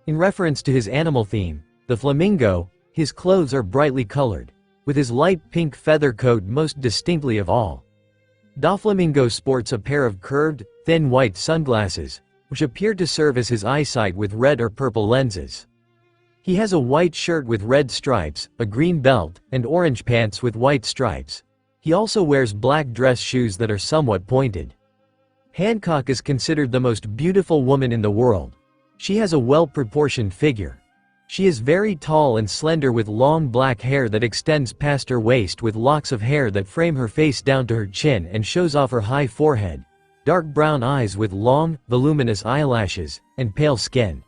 In reference to his animal theme, the flamingo, his clothes are brightly colored, with his light pink feather coat most distinctly of all. Doflamingo sports a pair of curved, thin white sunglasses, which appear to serve as his eyesight with red or purple lenses. He has a white shirt with red stripes, a green belt, and orange pants with white stripes. He also wears black dress shoes that are somewhat pointed. Hancock is considered the most beautiful woman in the world. She has a well-proportioned figure. She is very tall and slender with long black hair that extends past her waist with locks of hair that frame her face down to her chin and shows off her high forehead, dark brown eyes with long, voluminous eyelashes, and pale skin.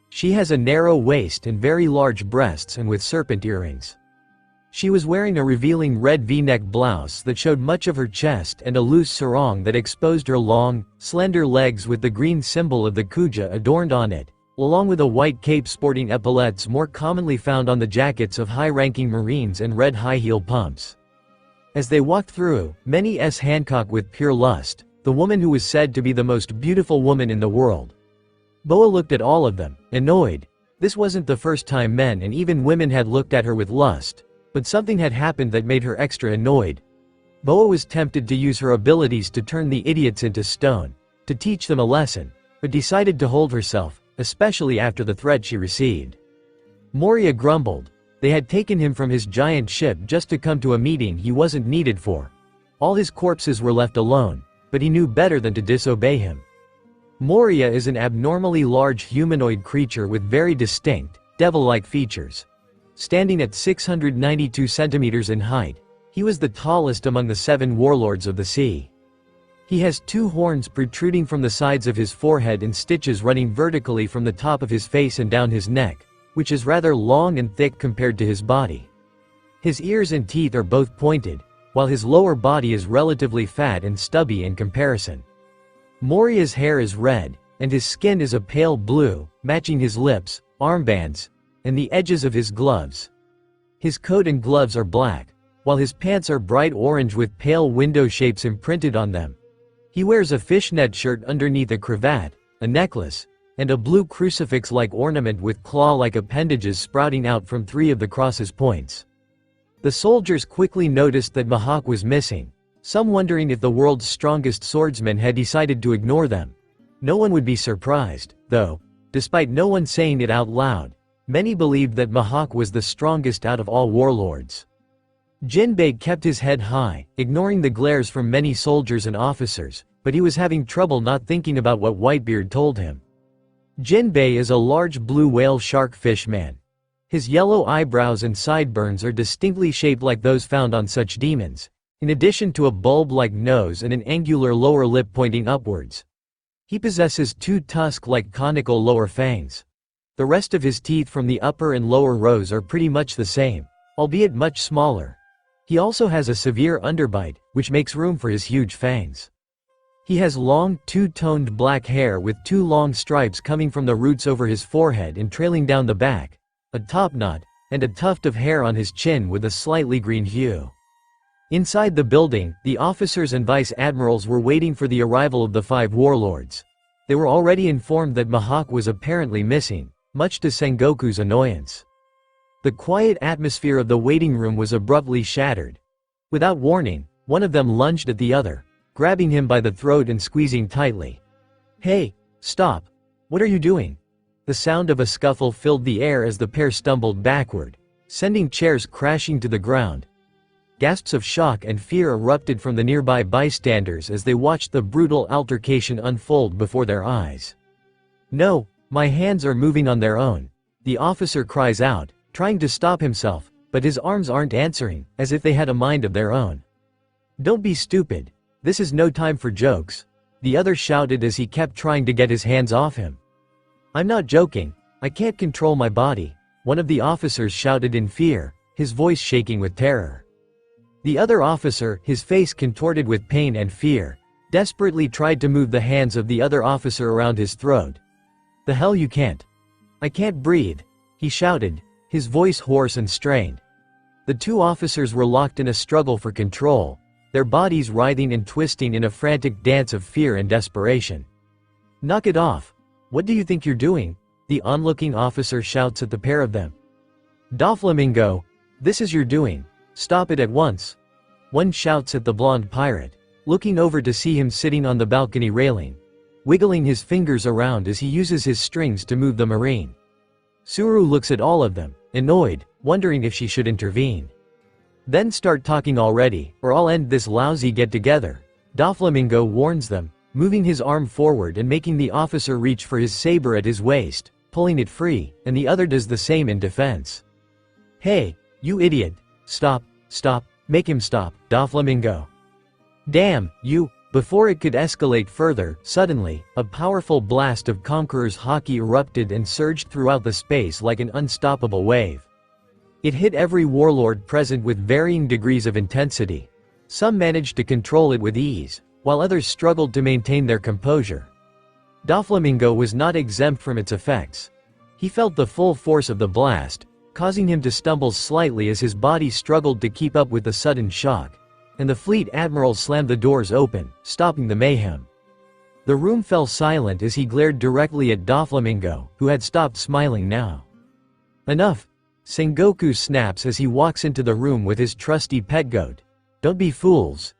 She has a narrow waist and very large breasts and with serpent earrings. She was wearing a revealing red V-neck blouse that showed much of her chest and a loose sarong that exposed her long, slender legs with the green symbol of the Kuja adorned on it, along with a white cape sporting epaulettes more commonly found on the jackets of high-ranking Marines and red high-heel pumps. As they walked through, many s Hancock with pure lust, the woman who was said to be the most beautiful woman in the world. Boa looked at all of them, annoyed. This wasn't the first time men and even women had looked at her with lust, but something had happened that made her extra annoyed. Boa was tempted to use her abilities to turn the idiots into stone, to teach them a lesson, but decided to hold herself, especially after the threat she received. Moria grumbled. They had taken him from his giant ship just to come to a meeting he wasn't needed for. All his corpses were left alone, but he knew better than to disobey him. Moria is an abnormally large humanoid creature with very distinct, devil-like features. Standing at 692 centimeters in height, he was the tallest among the 7 warlords of the sea. He has 2 horns protruding from the sides of his forehead and stitches running vertically from the top of his face and down his neck, which is rather long and thick compared to his body. His ears and teeth are both pointed, while his lower body is relatively fat and stubby in comparison. Moria's hair is red, and his skin is a pale blue, matching his lips, armbands, and the edges of his gloves. His coat and gloves are black, while his pants are bright orange with pale window shapes imprinted on them. He wears a fishnet shirt underneath a cravat, a necklace, and a blue crucifix-like ornament with claw-like appendages sprouting out from 3 of the cross's points. The soldiers quickly noticed that Mahawk was missing, some wondering if the world's strongest swordsman had decided to ignore them. No one would be surprised, though, despite no one saying it out loud. Many believed that Mahawk was the strongest out of all warlords. Jinbei kept his head high, ignoring the glares from many soldiers and officers, but he was having trouble not thinking about what Whitebeard told him. Jinbei is a large blue whale shark fish man. His yellow eyebrows and sideburns are distinctly shaped like those found on such demons, in addition to a bulb-like nose and an angular lower lip pointing upwards. He possesses 2 tusk-like conical lower fangs. The rest of his teeth from the upper and lower rows are pretty much the same, albeit much smaller. He also has a severe underbite, which makes room for his huge fangs. He has long, 2-toned black hair with 2 long stripes coming from the roots over his forehead and trailing down the back, a topknot, and a tuft of hair on his chin with a slightly green hue. Inside the building, the officers and vice-admirals were waiting for the arrival of the 5 warlords. They were already informed that Mahawk was apparently missing, much to Sengoku's annoyance. The quiet atmosphere of the waiting room was abruptly shattered. Without warning, one of them lunged at the other, grabbing him by the throat and squeezing tightly. "Hey, stop! What are you doing?" The sound of a scuffle filled the air as the pair stumbled backward. sending chairs crashing to the ground. Gasps of shock and fear erupted from the nearby bystanders as they watched the brutal altercation unfold before their eyes. "No, my hands are moving on their own," the officer cries out, trying to stop himself, but his arms aren't answering, as if they had a mind of their own. "Don't be stupid. This is no time for jokes," the other shouted as he kept trying to get his hands off him. "I'm not joking. I can't control my body," one of the officers shouted in fear, his voice shaking with terror. The other officer, his face contorted with pain and fear, desperately tried to move the hands of the other officer around his throat. "The hell you can't. I can't breathe," he shouted, his voice hoarse and strained. The two officers were locked in a struggle for control, their bodies writhing and twisting in a frantic dance of fear and desperation. "Knock it off. What do you think you're doing?" the onlooking officer shouts at the pair of them. "Doflamingo, this is your doing. Stop it at once," one shouts at the blonde pirate, looking over to see him sitting on the balcony railing, wiggling his fingers around as he uses his strings to move the marine. Suru looks at all of them, annoyed, wondering if she should intervene. "Then start talking already, or I'll end this lousy get-together," Doflamingo warns them, moving his arm forward and making the officer reach for his saber at his waist, pulling it free, and the other does the same in defense. "Hey, you idiot. Stop, stop, make him stop, Doflamingo. Damn, you." Before it could escalate further, suddenly, a powerful blast of Conqueror's haki erupted and surged throughout the space like an unstoppable wave. It hit every warlord present with varying degrees of intensity. Some managed to control it with ease, while others struggled to maintain their composure. Doflamingo was not exempt from its effects. He felt the full force of the blast, causing him to stumble slightly as his body struggled to keep up with the sudden shock, and the fleet admiral slammed the doors open, stopping the mayhem. The room fell silent as he glared directly at Doflamingo, who had stopped smiling now. "Enough," Sengoku snaps as he walks into the room with his trusty pet goat. "Don't be fools.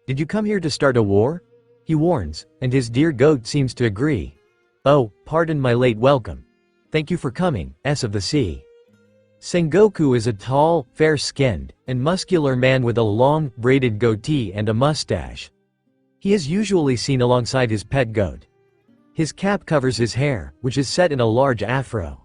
Did you come here to start a war?" he warns, and his dear goat seems to agree. "Oh, pardon my late welcome. Thank you for coming, S of the Sea." Sengoku is a tall, fair-skinned, and muscular man with a long, braided goatee and a mustache. He is usually seen alongside his pet goat. His cap covers his hair, which is set in a large afro.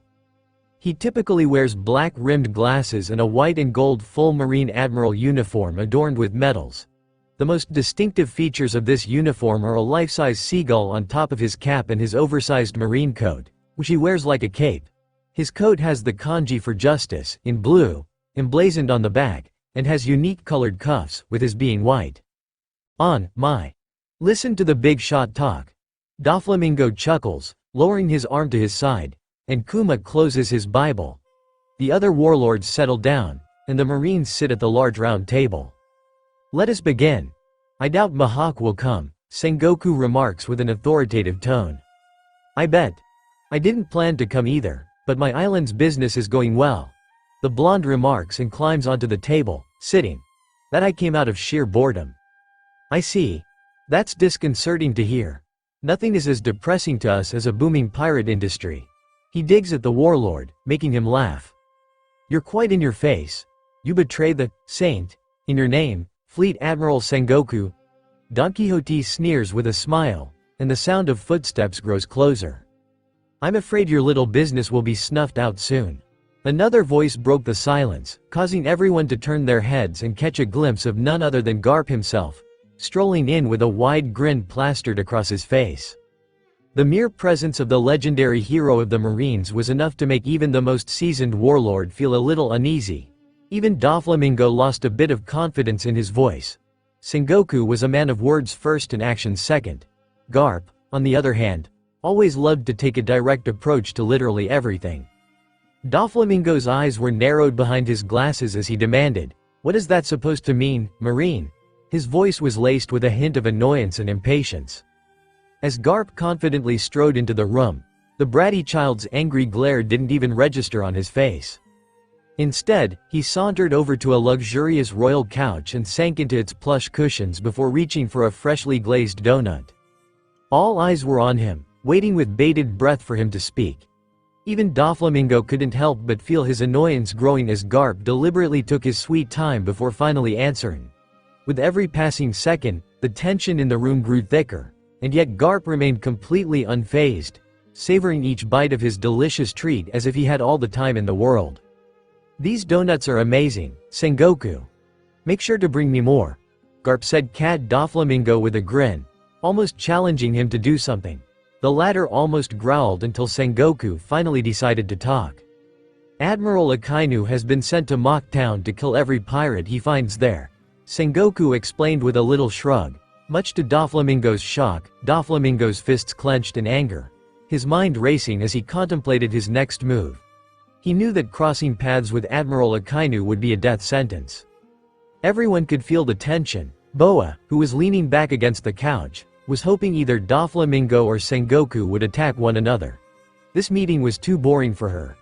He typically wears black-rimmed glasses and a white and gold full Marine Admiral uniform adorned with medals. The most distinctive features of this uniform are a life-size seagull on top of his cap and his oversized marine coat, which he wears like a cape. His coat has the kanji for justice, in blue, emblazoned on the back, and has unique colored cuffs, with his being white. "On, my. Listen to the big shot talk." Doflamingo chuckles, lowering his arm to his side, and Kuma closes his Bible. The other warlords settle down, and the Marines sit at the large round table. "Let us begin. I doubt Mihawk will come," Sengoku remarks with an authoritative tone. "I bet. I didn't plan to come either. But my island's business is going well," the blonde remarks and climbs onto the table, sitting. "That I came out of sheer boredom." "I see. That's disconcerting to hear. Nothing is as depressing to us as a booming pirate industry." He digs at the warlord, making him laugh. "You're quite in your face. You betray the saint in your name, Fleet Admiral Sengoku." Don Quixote sneers with a smile, and the sound of footsteps grows closer. "I'm afraid your little business will be snuffed out soon." Another voice broke the silence, causing everyone to turn their heads and catch a glimpse of none other than Garp himself, strolling in with a wide grin plastered across his face. The mere presence of the legendary hero of the Marines was enough to make even the most seasoned warlord feel a little uneasy. Even Doflamingo lost a bit of confidence in his voice. Sengoku was a man of words first and actions second. Garp, on the other hand, always loved to take a direct approach to literally everything. Doflamingo's eyes were narrowed behind his glasses as he demanded, "What is that supposed to mean, Marine?" His voice was laced with a hint of annoyance and impatience. As Garp confidently strode into the room, the bratty child's angry glare didn't even register on his face. Instead, he sauntered over to a luxurious royal couch and sank into its plush cushions before reaching for a freshly glazed donut. All eyes were on him, waiting with bated breath for him to speak. Even Doflamingo couldn't help but feel his annoyance growing as Garp deliberately took his sweet time before finally answering. With every passing second, the tension in the room grew thicker, and yet Garp remained completely unfazed, savoring each bite of his delicious treat as if he had all the time in the world. "These donuts are amazing, Sengoku. Make sure to bring me more," Garp said Cat Doflamingo with a grin, almost challenging him to do something. The latter almost growled until Sengoku finally decided to talk. "Admiral Akynu has been sent to Mocktown to kill every pirate he finds there," Sengoku explained with a little shrug. Much to Doflamingo's shock, Doflamingo's fists clenched in anger, his mind racing as he contemplated his next move. He knew that crossing paths with Admiral Akynu would be a death sentence. Everyone could feel the tension. Boa, who was leaning back against the couch, was hoping either Doflamingo or Sengoku would attack one another. This meeting was too boring for her.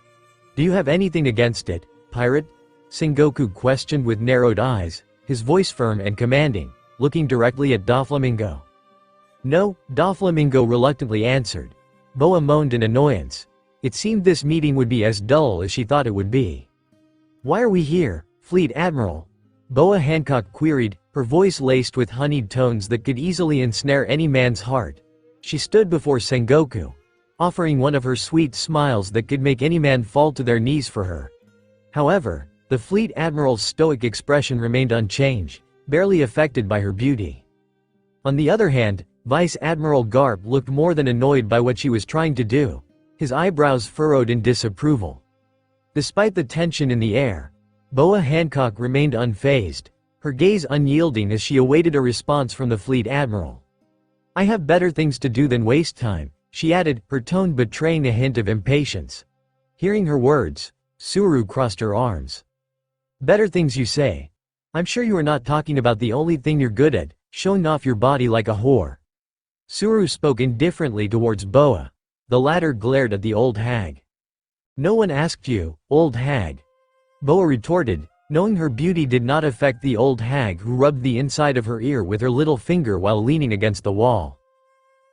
"Do you have anything against it, pirate?" Sengoku questioned with narrowed eyes, his voice firm and commanding, looking directly at Doflamingo. "No," Doflamingo reluctantly answered. Boa moaned in annoyance. It seemed this meeting would be as dull as she thought it would be. "Why are we here, Fleet Admiral?" Boa Hancock queried, her voice laced with honeyed tones that could easily ensnare any man's heart. She stood before Sengoku, offering one of her sweet smiles that could make any man fall to their knees for her. However, the Fleet Admiral's stoic expression remained unchanged, barely affected by her beauty. On the other hand, Vice Admiral Garp looked more than annoyed by what she was trying to do, his eyebrows furrowed in disapproval. Despite the tension in the air, Boa Hancock remained unfazed, her gaze unyielding as she awaited a response from the Fleet Admiral. "I have better things to do than waste time," she added, her tone betraying a hint of impatience. Hearing her words, Suru crossed her arms. "Better things you say. I'm sure you are not talking about the only thing you're good at, showing off your body like a whore." Suru spoke indifferently towards Boa. The latter glared at the old hag. "No one asked you, old hag," Boa retorted, knowing her beauty did not affect the old hag who rubbed the inside of her ear with her little finger while leaning against the wall.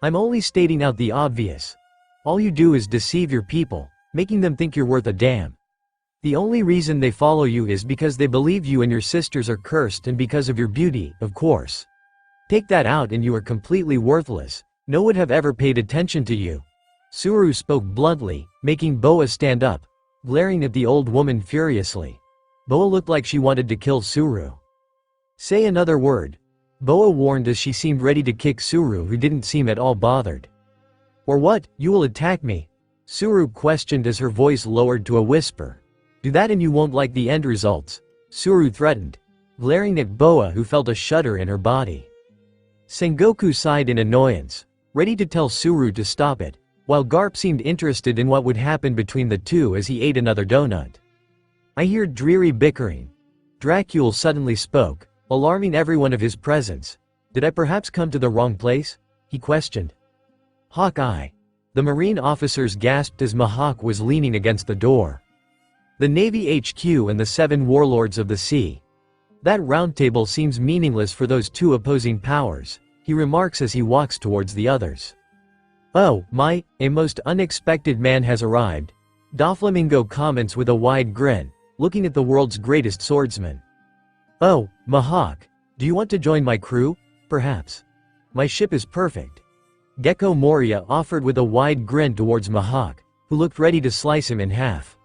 "I'm only stating out the obvious. All you do is deceive your people, making them think you're worth a damn. The only reason they follow you is because they believe you and your sisters are cursed and because of your beauty, of course. Take that out and you are completely worthless. No one would have ever paid attention to you." Suru spoke bluntly, making Boa stand up, glaring at the old woman furiously. Boa looked like she wanted to kill Suru. "Say another word," Boa warned as she seemed ready to kick Suru, who didn't seem at all bothered. "Or what, you will attack me?" Suru questioned as her voice lowered to a whisper. "Do that and you won't like the end results," Suru threatened, glaring at Boa, who felt a shudder in her body. Sengoku sighed in annoyance, ready to tell Suru to stop it, while Garp seemed interested in what would happen between the two as he ate another donut. "I hear dreary bickering." Dracule suddenly spoke, alarming everyone of his presence. "Did I perhaps come to the wrong place?" he questioned. "Hawkeye." The Marine officers gasped as Mahawk was leaning against the door. "The Navy HQ and the 7 warlords of the sea. That roundtable seems meaningless for those two opposing powers," he remarks as he walks towards the others. "Oh, my, a most unexpected man has arrived," Doflamingo comments with a wide grin, looking at the world's greatest swordsman. "Oh, Mahawk, do you want to join my crew, perhaps? My ship is perfect." Gecko Moria offered with a wide grin towards Mahawk, who looked ready to slice him in half.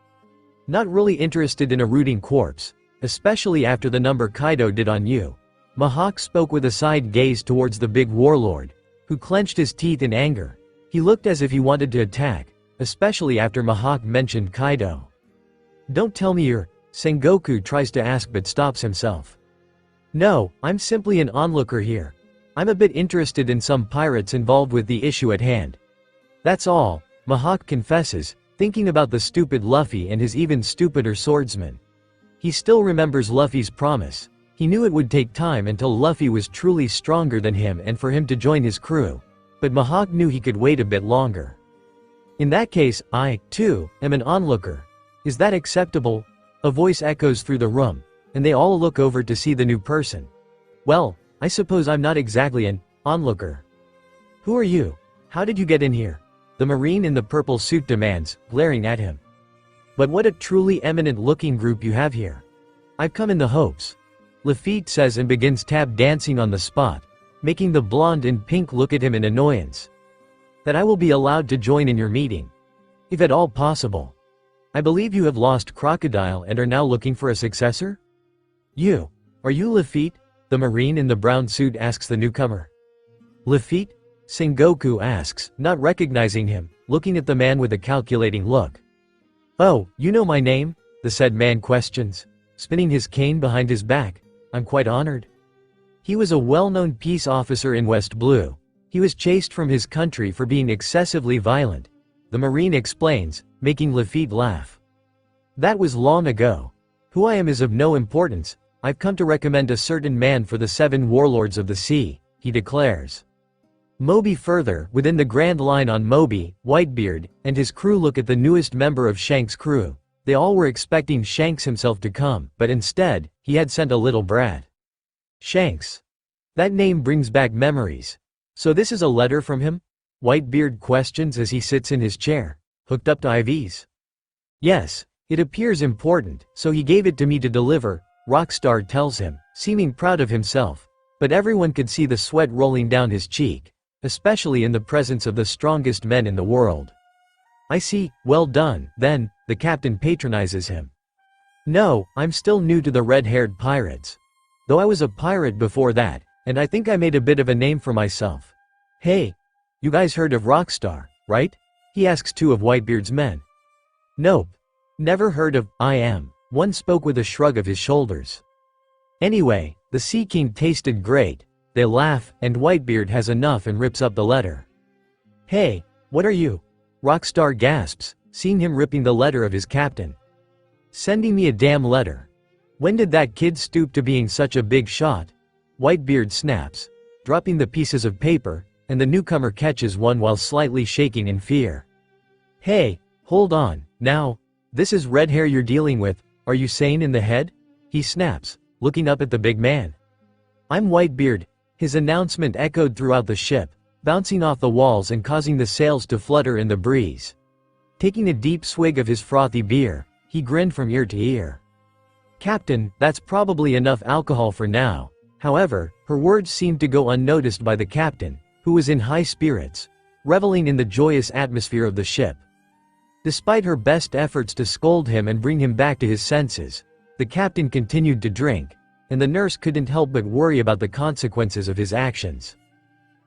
Not really interested in a rooting corpse, especially after the number Kaido did on you, Mahawk spoke with a side gaze towards the big warlord, who clenched his teeth in anger. He looked as if he wanted to attack, especially after Mahawk mentioned Kaido. "Don't tell me you're..." Sengoku tries to ask but stops himself. "No, I'm simply an onlooker here. I'm a bit interested in some pirates involved with the issue at hand. That's all," Mahawk confesses, thinking about the stupid Luffy and his even stupider swordsman. He still remembers Luffy's promise. He knew it would take time until Luffy was truly stronger than him and for him to join his crew, but Mahawk knew he could wait a bit longer. "In that case, I, too, am an onlooker. Is that acceptable?" A voice echoes through the room, and they all look over to see the new person. "Well, I suppose I'm not exactly an onlooker." "Who are you? How did you get in here?" the marine in the purple suit demands, glaring at him. But what a truly eminent-looking group you have here. I've come in the hopes. Luffy says and begins tap dancing on the spot, making the blonde in pink look at him in annoyance. That I will be allowed to join in your meeting. If at all possible. I believe you have lost Crocodile and are now looking for a successor? Are you Luffy? The marine in the brown suit asks the newcomer. Luffy? Sengoku asks, not recognizing him, looking at the man with a calculating look. Oh, you know my name? The said man questions, spinning his cane behind his back. I'm quite honored. He was a well-known peace officer in West Blue. He was chased from his country for being excessively violent. The marine explains, making Luffy laugh. That was long ago. Who I am is of no importance. I've come to recommend a certain man for the 7 warlords of the sea, he declares. Moby further, within the Grand Line on Moby, Whitebeard, and his crew look at the newest member of Shanks' crew. They all were expecting Shanks himself to come, but instead, he had sent a little brat. Shanks. That name brings back memories. So this is a letter from him? Whitebeard questions as he sits in his chair, hooked up to IVs. Yes, it appears important, so he gave it to me to deliver, Rockstar tells him, seeming proud of himself. But everyone could see the sweat rolling down his cheek, especially in the presence of the strongest men in the world. I see, well done, then, the captain patronizes him. No, I'm still new to the red-haired pirates. Though I was a pirate before that, and I think I made a bit of a name for myself. Hey, you guys heard of Rockstar, right? He asks 2 of Whitebeard's men. Nope. Never heard of, I am. One spoke with a shrug of his shoulders. Anyway, the Sea King tasted great. They laugh, and Whitebeard has enough and rips up the letter. Hey, what are you? Rockstar gasps, seeing him ripping the letter of his captain. Sending me a damn letter. When did that kid stoop to being such a big shot? Whitebeard snaps, dropping the pieces of paper, and the newcomer catches one while slightly shaking in fear. Hey, hold on, now, this is red hair you're dealing with, are you sane in the head? He snaps, looking up at the big man. I'm Whitebeard. His announcement echoed throughout the ship, bouncing off the walls and causing the sails to flutter in the breeze. Taking a deep swig of his frothy beer, he grinned from ear to ear. Captain, that's probably enough alcohol for now. However, her words seemed to go unnoticed by the captain, who was in high spirits, reveling in the joyous atmosphere of the ship. Despite her best efforts to scold him and bring him back to his senses, the captain continued to drink, and the nurse couldn't help but worry about the consequences of his actions.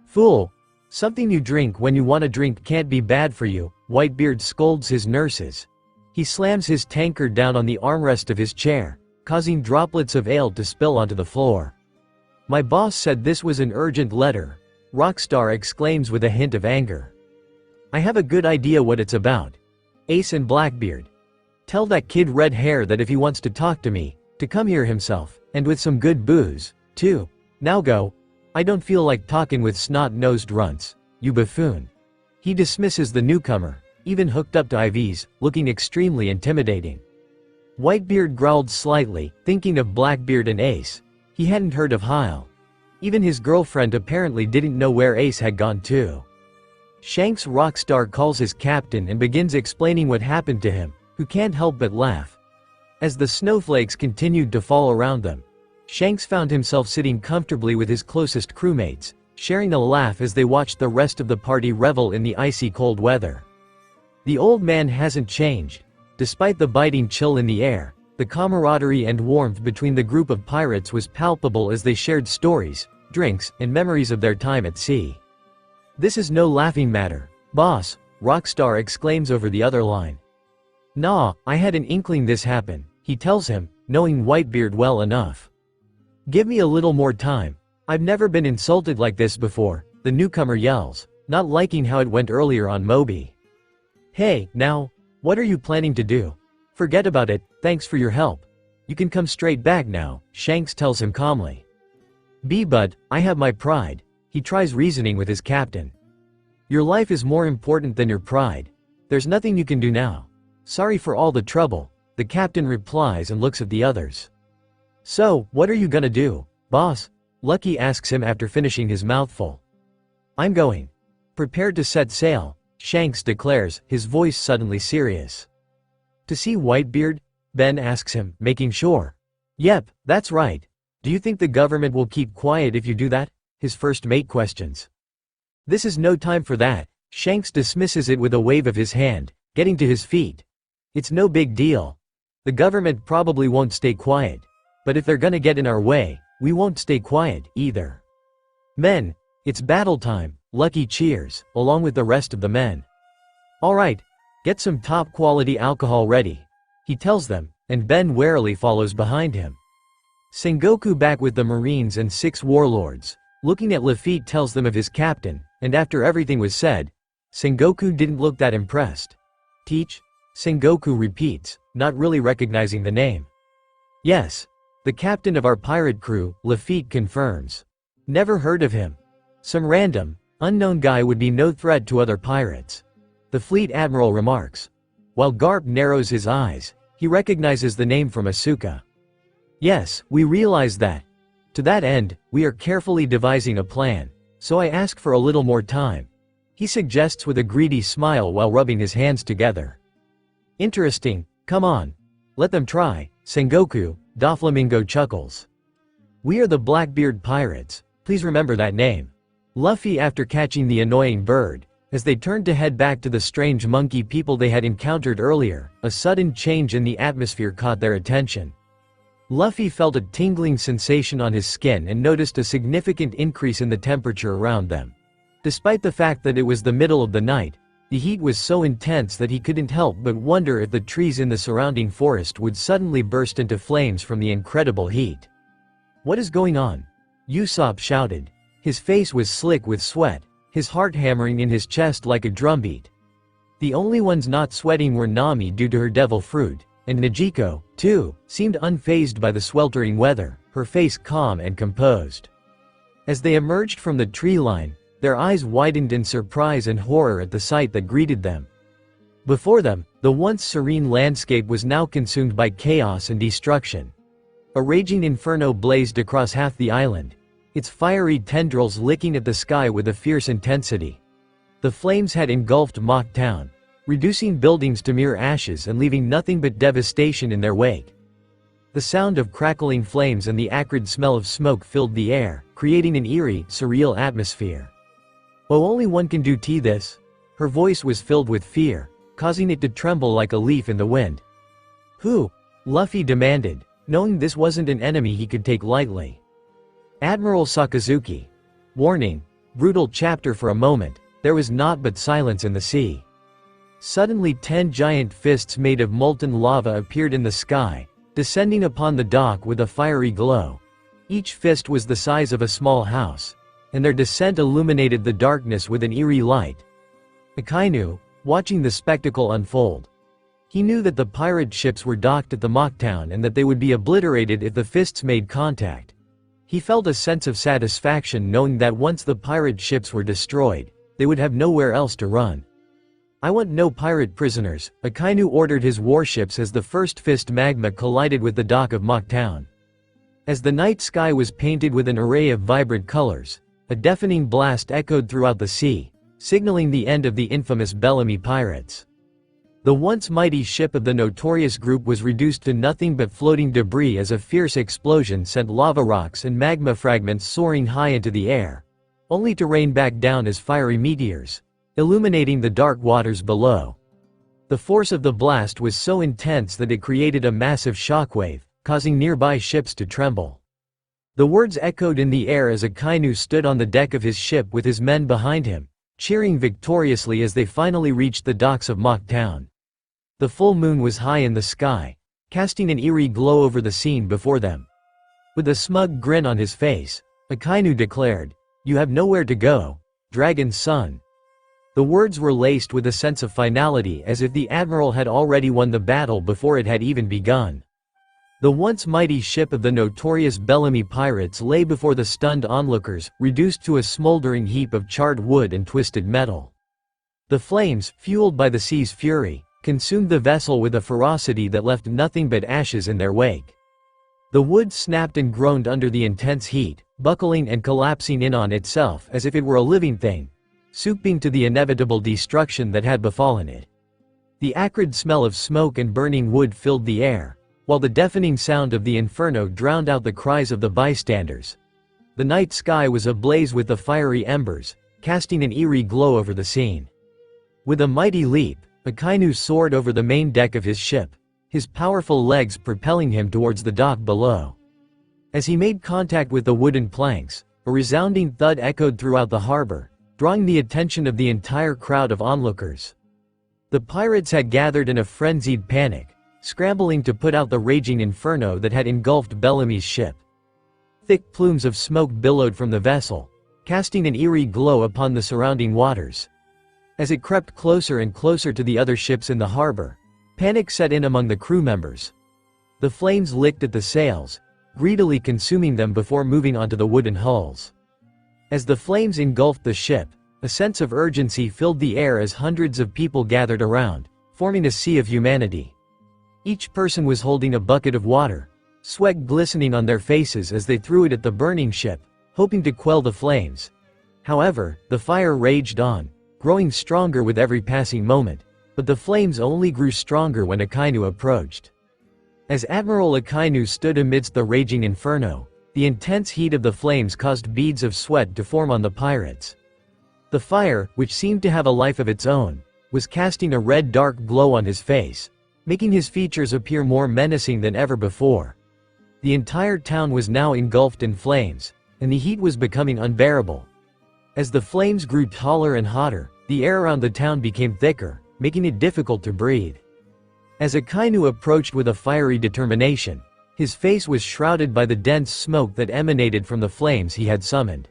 Fool! Something you drink when you want to drink can't be bad for you, Whitebeard scolds his nurses. He slams his tankard down on the armrest of his chair, causing droplets of ale to spill onto the floor. My boss said this was an urgent letter, Rockstar exclaims with a hint of anger. I have a good idea what it's about. Ace and Blackbeard. Tell that kid red hair that if he wants to talk to me, to come here himself, and with some good booze, too. Now go. I don't feel like talking with snot-nosed runts, you buffoon. He dismisses the newcomer, even hooked up to IVs, looking extremely intimidating. Whitebeard growled slightly, thinking of Blackbeard and Ace. He hadn't heard of Heil. Even his girlfriend apparently didn't know where Ace had gone to. Shanks Rockstar calls his captain and begins explaining what happened to him, who can't help but laugh. As the snowflakes continued to fall around them, Shanks found himself sitting comfortably with his closest crewmates, sharing a laugh as they watched the rest of the party revel in the icy cold weather. The old man hasn't changed. Despite the biting chill in the air, the camaraderie and warmth between the group of pirates was palpable as they shared stories, drinks, and memories of their time at sea. This is no laughing matter, boss, Rockstar exclaims over the other line. Nah, I had an inkling this happened, he tells him, knowing Whitebeard well enough. Give me a little more time. I've never been insulted like this before, the newcomer yells, not liking how it went earlier on Moby. Hey, now, what are you planning to do? Forget about it, thanks for your help. You can come straight back now, Shanks tells him calmly. But I have my pride, he tries reasoning with his captain. Your life is more important than your pride. There's nothing you can do now. Sorry for all the trouble, the captain replies and looks at the others. So, what are you gonna do, boss? Lucky asks him after finishing his mouthful. I'm going. Prepared to set sail, Shanks declares, his voice suddenly serious. To see Whitebeard? Ben asks him, making sure. Yep, that's right. Do you think the government will keep quiet if you do that? His first mate questions. This is no time for that. Shanks dismisses it with a wave of his hand, getting to his feet. It's no big deal. The government probably won't stay quiet. But if they're gonna get in our way, we won't stay quiet, either. Men, it's battle time, Lucky cheers, along with the rest of the men. Alright, get some top quality alcohol ready, he tells them, and Ben warily follows behind him. Sengoku back with the Marines and 6 warlords, looking at Luffy tells them of his captain, and after everything was said, Sengoku didn't look that impressed. Teach? Sengoku repeats, not really recognizing the name. Yes. The captain of our pirate crew, Luffy confirms. Never heard of him. Some random, unknown guy would be no threat to other pirates. The fleet admiral remarks. While Garp narrows his eyes, he recognizes the name from Asuka. Yes, we realize that. To that end, we are carefully devising a plan, so I ask for a little more time. He suggests with a greedy smile while rubbing his hands together. Interesting, come on. Let them try, Sengoku, Doflamingo chuckles. We are the Blackbeard Pirates, please remember that name. Luffy after catching the annoying bird, as they turned to head back to the strange monkey people they had encountered earlier, a sudden change in the atmosphere caught their attention. Luffy felt a tingling sensation on his skin and noticed a significant increase in the temperature around them. Despite the fact that it was the middle of the night, the heat was so intense that he couldn't help but wonder if the trees in the surrounding forest would suddenly burst into flames from the incredible heat. What is going on? Usopp shouted. His face was slick with sweat, his heart hammering in his chest like a drumbeat. The only ones not sweating were Nami due to her devil fruit, and Najiko, too, seemed unfazed by the sweltering weather, her face calm and composed. As they emerged from the tree line, their eyes widened in surprise and horror at the sight that greeted them. Before them, the once serene landscape was now consumed by chaos and destruction. A raging inferno blazed across half the island, its fiery tendrils licking at the sky with a fierce intensity. The flames had engulfed Mocktown, reducing buildings to mere ashes and leaving nothing but devastation in their wake. The sound of crackling flames and the acrid smell of smoke filled the air, creating an eerie, surreal atmosphere. Oh, only one can do this. Her voice was filled with fear, causing it to tremble like a leaf in the wind. Who? Luffy demanded, knowing this wasn't an enemy he could take lightly. Admiral Sakazuki. Warning. Brutal chapter. For a moment, there was naught but silence in the sea. Suddenly 10 giant fists made of molten lava appeared in the sky, descending upon the dock with a fiery glow. Each fist was the size of a small house, and their descent illuminated the darkness with an eerie light. Akinu, watching the spectacle unfold. He knew that the pirate ships were docked at the Mocktown and that they would be obliterated if the fists made contact. He felt a sense of satisfaction knowing that once the pirate ships were destroyed, they would have nowhere else to run. I want no pirate prisoners, Akynu ordered his warships as the first fist magma collided with the dock of Mocktown. As the night sky was painted with an array of vibrant colors, a deafening blast echoed throughout the sea, signaling the end of the infamous Bellamy pirates. The once mighty ship of the notorious group was reduced to nothing but floating debris as a fierce explosion sent lava rocks and magma fragments soaring high into the air, only to rain back down as fiery meteors, illuminating the dark waters below. The force of the blast was so intense that it created a massive shockwave, causing nearby ships to tremble. The words echoed in the air as Akynu stood on the deck of his ship with his men behind him, cheering victoriously as they finally reached the docks of Mocktown. The full moon was high in the sky, casting an eerie glow over the scene before them. With a smug grin on his face, Akynu declared, "You have nowhere to go, Dragon's son." The words were laced with a sense of finality as if the admiral had already won the battle before it had even begun. The once mighty ship of the notorious Bellamy pirates lay before the stunned onlookers, reduced to a smoldering heap of charred wood and twisted metal. The flames, fueled by the sea's fury, consumed the vessel with a ferocity that left nothing but ashes in their wake. The wood snapped and groaned under the intense heat, buckling and collapsing in on itself as if it were a living thing, stooping to the inevitable destruction that had befallen it. The acrid smell of smoke and burning wood filled the air, while the deafening sound of the inferno drowned out the cries of the bystanders. The night sky was ablaze with the fiery embers, casting an eerie glow over the scene. With a mighty leap, Akynu soared over the main deck of his ship, his powerful legs propelling him towards the dock below. As he made contact with the wooden planks, a resounding thud echoed throughout the harbor, drawing the attention of the entire crowd of onlookers. The pirates had gathered in a frenzied panic, scrambling to put out the raging inferno that had engulfed Bellamy's ship. Thick plumes of smoke billowed from the vessel, casting an eerie glow upon the surrounding waters. As it crept closer and closer to the other ships in the harbor, panic set in among the crew members. The flames licked at the sails, greedily consuming them before moving onto the wooden hulls. As the flames engulfed the ship, a sense of urgency filled the air as hundreds of people gathered around, forming a sea of humanity. Each person was holding a bucket of water, sweat glistening on their faces as they threw it at the burning ship, hoping to quell the flames. However, the fire raged on, growing stronger with every passing moment, but the flames only grew stronger when Akynu approached. As Admiral Akynu stood amidst the raging inferno, the intense heat of the flames caused beads of sweat to form on the pirates. The fire, which seemed to have a life of its own, was casting a red dark glow on his face, making his features appear more menacing than ever before. The entire town was now engulfed in flames, and the heat was becoming unbearable. As the flames grew taller and hotter, the air around the town became thicker, making it difficult to breathe. As Akynu approached with a fiery determination, his face was shrouded by the dense smoke that emanated from the flames he had summoned.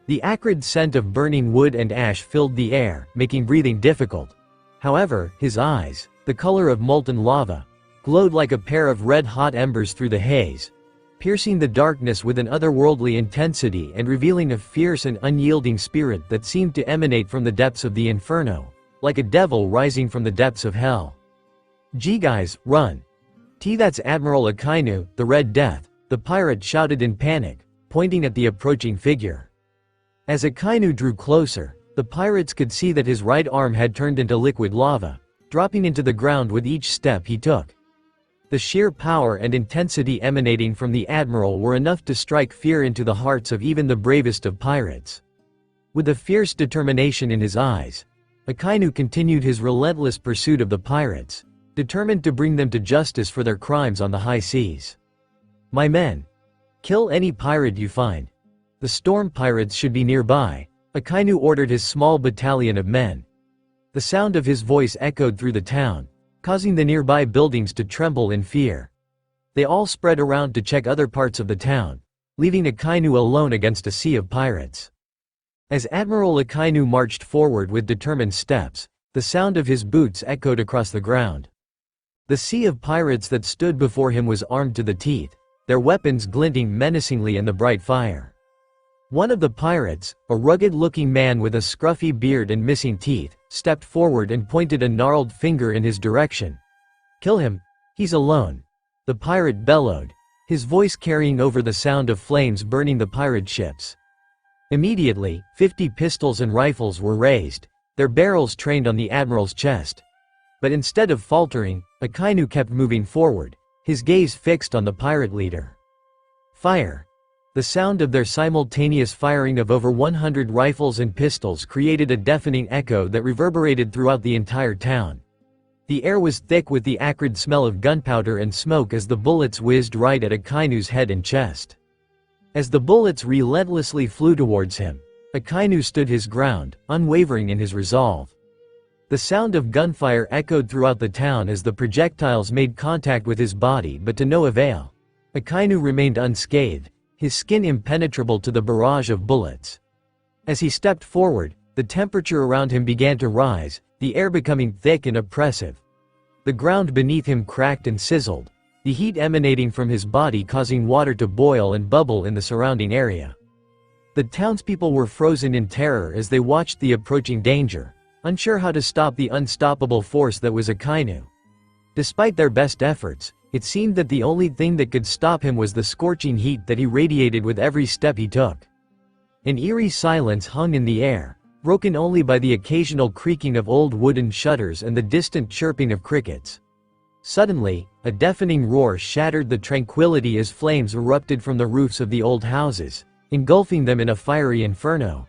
The acrid scent of burning wood and ash filled the air, making breathing difficult. However, his eyes, the color of molten lava, glowed like a pair of red-hot embers through the haze, piercing the darkness with an otherworldly intensity and revealing a fierce and unyielding spirit that seemed to emanate from the depths of the inferno, like a devil rising from the depths of hell. "Gee guys, run! That's Admiral Akynu, the Red Death," the pirate shouted in panic, pointing at the approaching figure. As Akynu drew closer, the pirates could see that his right arm had turned into liquid lava, dropping into the ground with each step he took. The sheer power and intensity emanating from the admiral were enough to strike fear into the hearts of even the bravest of pirates. With a fierce determination in his eyes, Akynu continued his relentless pursuit of the pirates, determined to bring them to justice for their crimes on the high seas. "My men, kill any pirate you find. The storm pirates should be nearby," Akynu ordered his small battalion of men. The sound of his voice echoed through the town, causing the nearby buildings to tremble in fear. They all spread around to check other parts of the town, leaving Akynu alone against a sea of pirates. As Admiral Akynu marched forward with determined steps, the sound of his boots echoed across the ground. The sea of pirates that stood before him was armed to the teeth, their weapons glinting menacingly in the bright fire. One of the pirates, a rugged-looking man with a scruffy beard and missing teeth, stepped forward and pointed a gnarled finger in his direction. "Kill him, he's alone," the pirate bellowed, his voice carrying over the sound of flames burning the pirate ships. Immediately, 50 pistols and rifles were raised, their barrels trained on the admiral's chest. But instead of faltering, Akynu kept moving forward, his gaze fixed on the pirate leader. Fire! The sound of their simultaneous firing of over 100 rifles and pistols created a deafening echo that reverberated throughout the entire town. The air was thick with the acrid smell of gunpowder and smoke as the bullets whizzed right at Akynu's head and chest. As the bullets relentlessly flew towards him, Akynu stood his ground, unwavering in his resolve. The sound of gunfire echoed throughout the town as the projectiles made contact with his body, but to no avail. Akynu remained unscathed, his skin impenetrable to the barrage of bullets. As he stepped forward, the temperature around him began to rise, the air becoming thick and oppressive. The ground beneath him cracked and sizzled, the heat emanating from his body causing water to boil and bubble in the surrounding area. The townspeople were frozen in terror as they watched the approaching danger, unsure how to stop the unstoppable force that was Akynu. Despite their best efforts, it seemed that the only thing that could stop him was the scorching heat that he radiated with every step he took. An eerie silence hung in the air, broken only by the occasional creaking of old wooden shutters and the distant chirping of crickets. Suddenly, a deafening roar shattered the tranquility as flames erupted from the roofs of the old houses, engulfing them in a fiery inferno.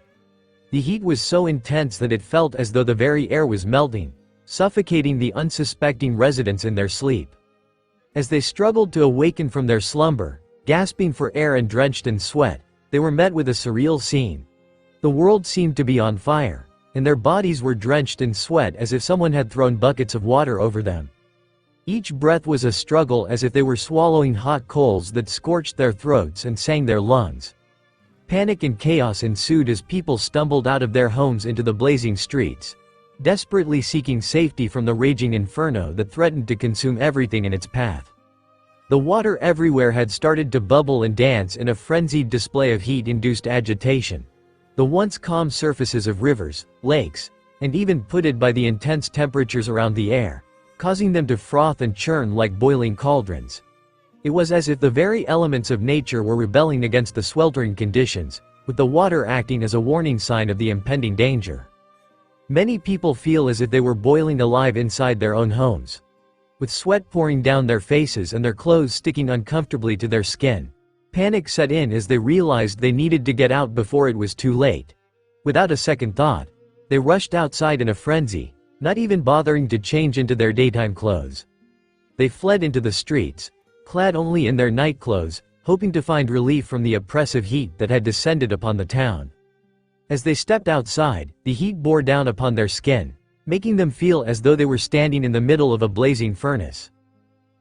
The heat was so intense that it felt as though the very air was melting, suffocating the unsuspecting residents in their sleep. As they struggled to awaken from their slumber, gasping for air and drenched in sweat, they were met with a surreal scene. The world seemed to be on fire, and their bodies were drenched in sweat as if someone had thrown buckets of water over them. Each breath was a struggle, as if they were swallowing hot coals that scorched their throats and sang their lungs. Panic and chaos ensued as people stumbled out of their homes into the blazing streets, desperately seeking safety from the raging inferno that threatened to consume everything in its path. The water everywhere had started to bubble and dance in a frenzied display of heat-induced agitation. The once calm surfaces of rivers, lakes, and even putted by the intense temperatures around the air, causing them to froth and churn like boiling cauldrons. It was as if the very elements of nature were rebelling against the sweltering conditions, with the water acting as a warning sign of the impending danger. Many people feel as if they were boiling alive inside their own homes. With sweat pouring down their faces and their clothes sticking uncomfortably to their skin, panic set in as they realized they needed to get out before it was too late. Without a second thought, they rushed outside in a frenzy, not even bothering to change into their daytime clothes. They fled into the streets, clad only in their night clothes, hoping to find relief from the oppressive heat that had descended upon the town. As they stepped outside, the heat bore down upon their skin, making them feel as though they were standing in the middle of a blazing furnace.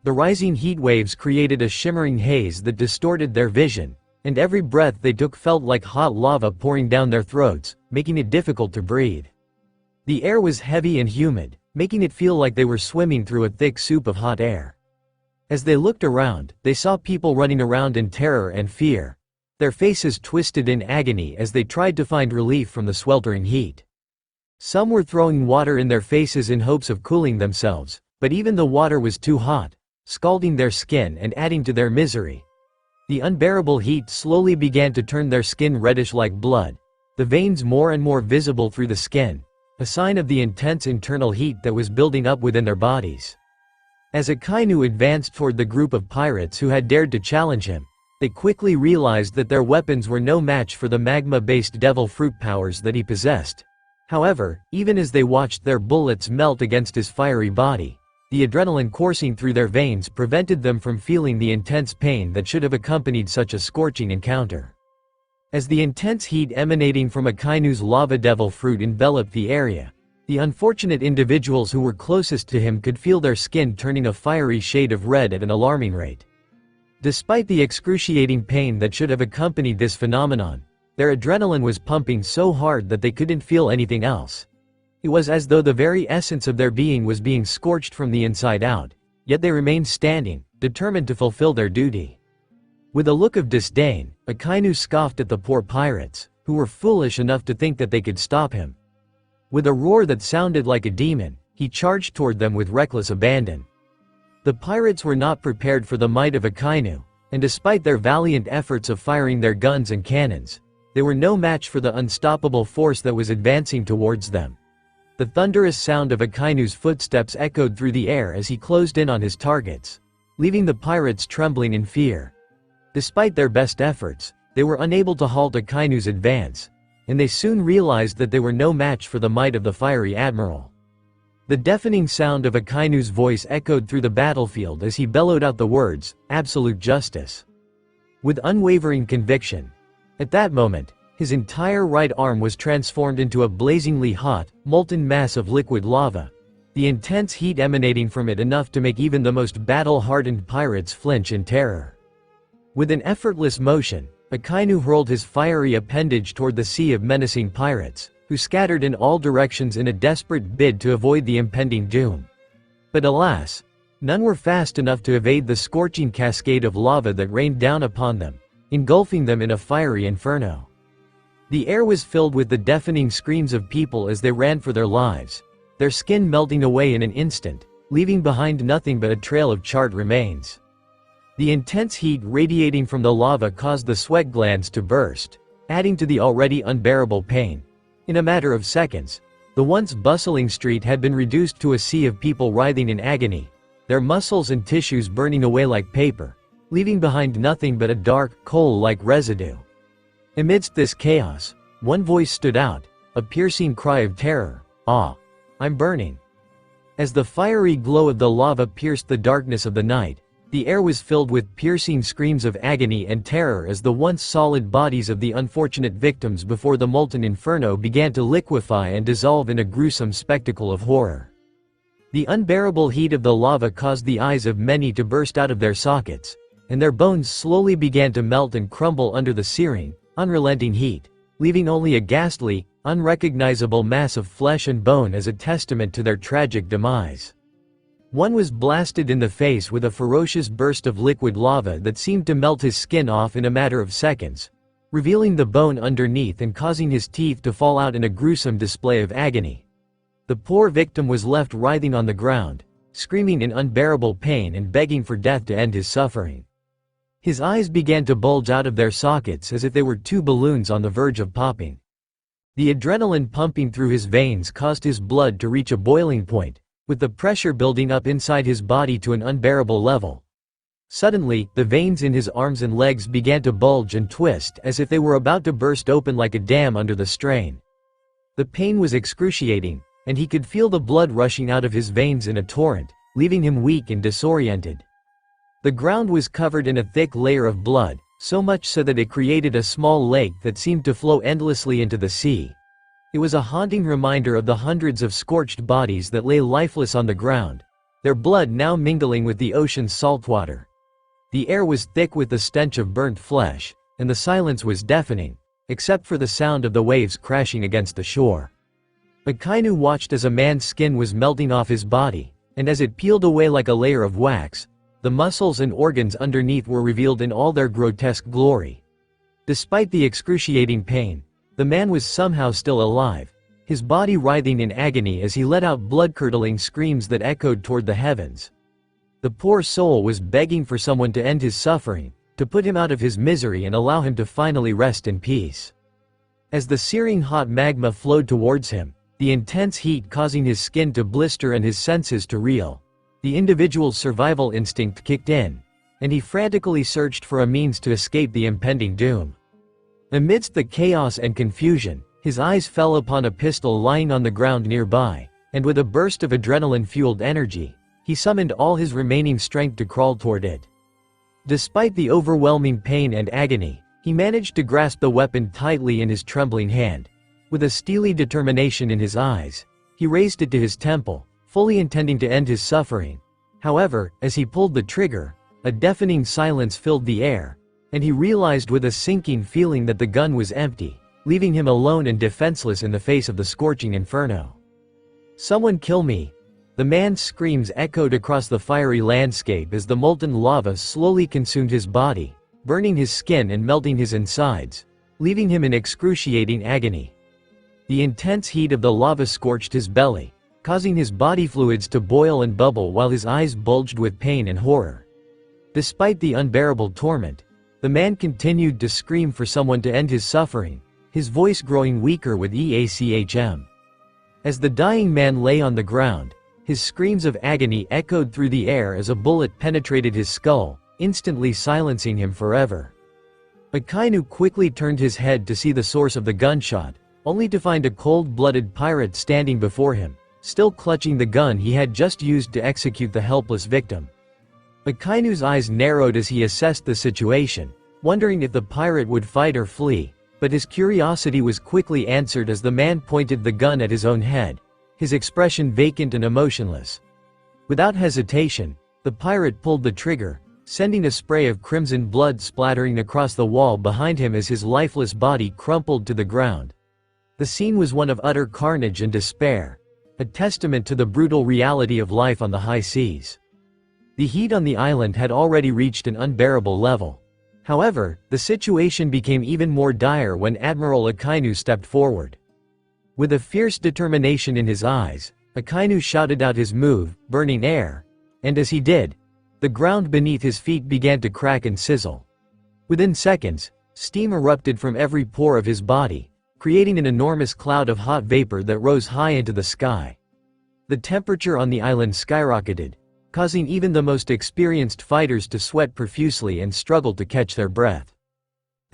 The rising heat waves created a shimmering haze that distorted their vision, and every breath they took felt like hot lava pouring down their throats, making it difficult to breathe. The air was heavy and humid, making it feel like they were swimming through a thick soup of hot air. As they looked around, they saw people running around in terror and fear, their faces twisted in agony as they tried to find relief from the sweltering heat. Some were throwing water in their faces in hopes of cooling themselves, but even the water was too hot, scalding their skin and adding to their misery. The unbearable heat slowly began to turn their skin reddish like blood, the veins more and more visible through the skin, a sign of the intense internal heat that was building up within their bodies. As Akinu advanced toward the group of pirates who had dared to challenge him, they quickly realized that their weapons were no match for the magma-based devil fruit powers that he possessed. However, even as they watched their bullets melt against his fiery body, the adrenaline coursing through their veins prevented them from feeling the intense pain that should have accompanied such a scorching encounter. As the intense heat emanating from Akinu's lava devil fruit enveloped the area, the unfortunate individuals who were closest to him could feel their skin turning a fiery shade of red at an alarming rate. Despite the excruciating pain that should have accompanied this phenomenon, their adrenaline was pumping so hard that they couldn't feel anything else. It was as though the very essence of their being was being scorched from the inside out, yet they remained standing, determined to fulfill their duty. With a look of disdain, Akynu scoffed at the poor pirates, who were foolish enough to think that they could stop him. With a roar that sounded like a demon, he charged toward them with reckless abandon. The pirates were not prepared for the might of Akynu, and despite their valiant efforts of firing their guns and cannons, they were no match for the unstoppable force that was advancing towards them. The thunderous sound of Akynu's footsteps echoed through the air as he closed in on his targets, leaving the pirates trembling in fear. Despite their best efforts, they were unable to halt Akynu's advance, and they soon realized that they were no match for the might of the fiery admiral. The deafening sound of Akynu's voice echoed through the battlefield as he bellowed out the words, "Absolute justice." With unwavering conviction. At that moment, his entire right arm was transformed into a blazingly hot, molten mass of liquid lava, the intense heat emanating from it enough to make even the most battle-hardened pirates flinch in terror. With an effortless motion, Akynu hurled his fiery appendage toward the sea of menacing pirates, who scattered in all directions in a desperate bid to avoid the impending doom. But alas, none were fast enough to evade the scorching cascade of lava that rained down upon them, engulfing them in a fiery inferno. The air was filled with the deafening screams of people as they ran for their lives, their skin melting away in an instant, leaving behind nothing but a trail of charred remains. The intense heat radiating from the lava caused the sweat glands to burst, adding to the already unbearable pain. In a matter of seconds, the once bustling street had been reduced to a sea of people writhing in agony, their muscles and tissues burning away like paper, leaving behind nothing but a dark, coal-like residue. Amidst this chaos, one voice stood out, a piercing cry of terror. "Ah! I'm burning." As the fiery glow of the lava pierced the darkness of the night, the air was filled with piercing screams of agony and terror as the once solid bodies of the unfortunate victims before the molten inferno began to liquefy and dissolve in a gruesome spectacle of horror. The unbearable heat of the lava caused the eyes of many to burst out of their sockets, and their bones slowly began to melt and crumble under the searing, unrelenting heat, leaving only a ghastly, unrecognizable mass of flesh and bone as a testament to their tragic demise. One was blasted in the face with a ferocious burst of liquid lava that seemed to melt his skin off in a matter of seconds, revealing the bone underneath and causing his teeth to fall out in a gruesome display of agony. The poor victim was left writhing on the ground, screaming in unbearable pain and begging for death to end his suffering. His eyes began to bulge out of their sockets as if they were two balloons on the verge of popping. The adrenaline pumping through his veins caused his blood to reach a boiling point, with the pressure building up inside his body to an unbearable level. Suddenly, the veins in his arms and legs began to bulge and twist as if they were about to burst open like a dam under the strain. The pain was excruciating, and he could feel the blood rushing out of his veins in a torrent, leaving him weak and disoriented. The ground was covered in a thick layer of blood, so much so that it created a small lake that seemed to flow endlessly into the sea. It was a haunting reminder of the hundreds of scorched bodies that lay lifeless on the ground, their blood now mingling with the ocean's saltwater. The air was thick with the stench of burnt flesh, and the silence was deafening, except for the sound of the waves crashing against the shore. Akinu watched as a man's skin was melting off his body, and as it peeled away like a layer of wax, the muscles and organs underneath were revealed in all their grotesque glory. Despite the excruciating pain, the man was somehow still alive, his body writhing in agony as he let out blood-curdling screams that echoed toward the heavens. The poor soul was begging for someone to end his suffering, to put him out of his misery and allow him to finally rest in peace. As the searing hot magma flowed towards him, the intense heat causing his skin to blister and his senses to reel, the individual's survival instinct kicked in, and he frantically searched for a means to escape the impending doom. Amidst the chaos and confusion, his eyes fell upon a pistol lying on the ground nearby, and with a burst of adrenaline-fueled energy, he summoned all his remaining strength to crawl toward it. Despite the overwhelming pain and agony, he managed to grasp the weapon tightly in his trembling hand. With a steely determination in his eyes, he raised it to his temple, fully intending to end his suffering. However, as he pulled the trigger, a deafening silence filled the air, and he realized with a sinking feeling that the gun was empty, leaving him alone and defenseless in the face of the scorching inferno. "Someone kill me!" The man's screams echoed across the fiery landscape as the molten lava slowly consumed his body, burning his skin and melting his insides, leaving him in excruciating agony. The intense heat of the lava scorched his belly, causing his body fluids to boil and bubble while his eyes bulged with pain and horror. Despite the unbearable torment, the man continued to scream for someone to end his suffering, his voice growing weaker with EACHM. As the dying man lay on the ground, his screams of agony echoed through the air as a bullet penetrated his skull, instantly silencing him forever. Akynu quickly turned his head to see the source of the gunshot, only to find a cold-blooded pirate standing before him, still clutching the gun he had just used to execute the helpless victim. Akynu's eyes narrowed as he assessed the situation, wondering if the pirate would fight or flee, but his curiosity was quickly answered as the man pointed the gun at his own head, his expression vacant and emotionless. Without hesitation, the pirate pulled the trigger, sending a spray of crimson blood splattering across the wall behind him as his lifeless body crumpled to the ground. The scene was one of utter carnage and despair, a testament to the brutal reality of life on the high seas. The heat on the island had already reached an unbearable level. However, the situation became even more dire when Admiral Akynu stepped forward. With a fierce determination in his eyes, Akynu shouted out his move, burning air, and as he did, the ground beneath his feet began to crack and sizzle. Within seconds, steam erupted from every pore of his body, creating an enormous cloud of hot vapor that rose high into the sky. The temperature on the island skyrocketed, causing even the most experienced fighters to sweat profusely and struggle to catch their breath.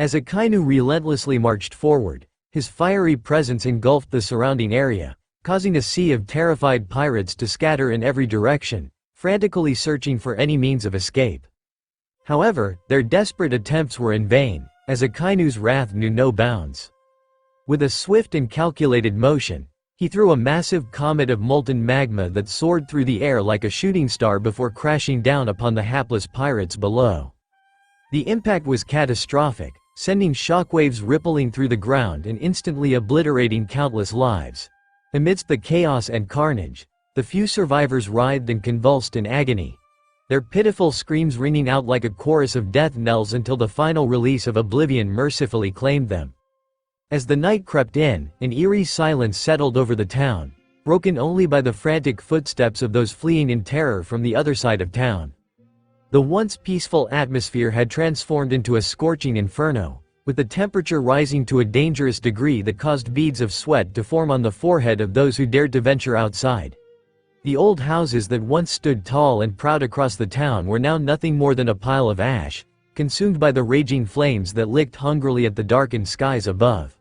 As Akynu relentlessly marched forward, his fiery presence engulfed the surrounding area, causing a sea of terrified pirates to scatter in every direction, frantically searching for any means of escape. However, their desperate attempts were in vain, as Akynu's wrath knew no bounds. With a swift and calculated motion, he threw a massive comet of molten magma that soared through the air like a shooting star before crashing down upon the hapless pirates below. The impact was catastrophic, sending shockwaves rippling through the ground and instantly obliterating countless lives. Amidst the chaos and carnage, the few survivors writhed and convulsed in agony, their pitiful screams ringing out like a chorus of death knells until the final release of oblivion mercifully claimed them. As the night crept in, an eerie silence settled over the town, broken only by the frantic footsteps of those fleeing in terror from the other side of town. The once peaceful atmosphere had transformed into a scorching inferno, with the temperature rising to a dangerous degree that caused beads of sweat to form on the forehead of those who dared to venture outside. The old houses that once stood tall and proud across the town were now nothing more than a pile of ash, consumed by the raging flames that licked hungrily at the darkened skies above.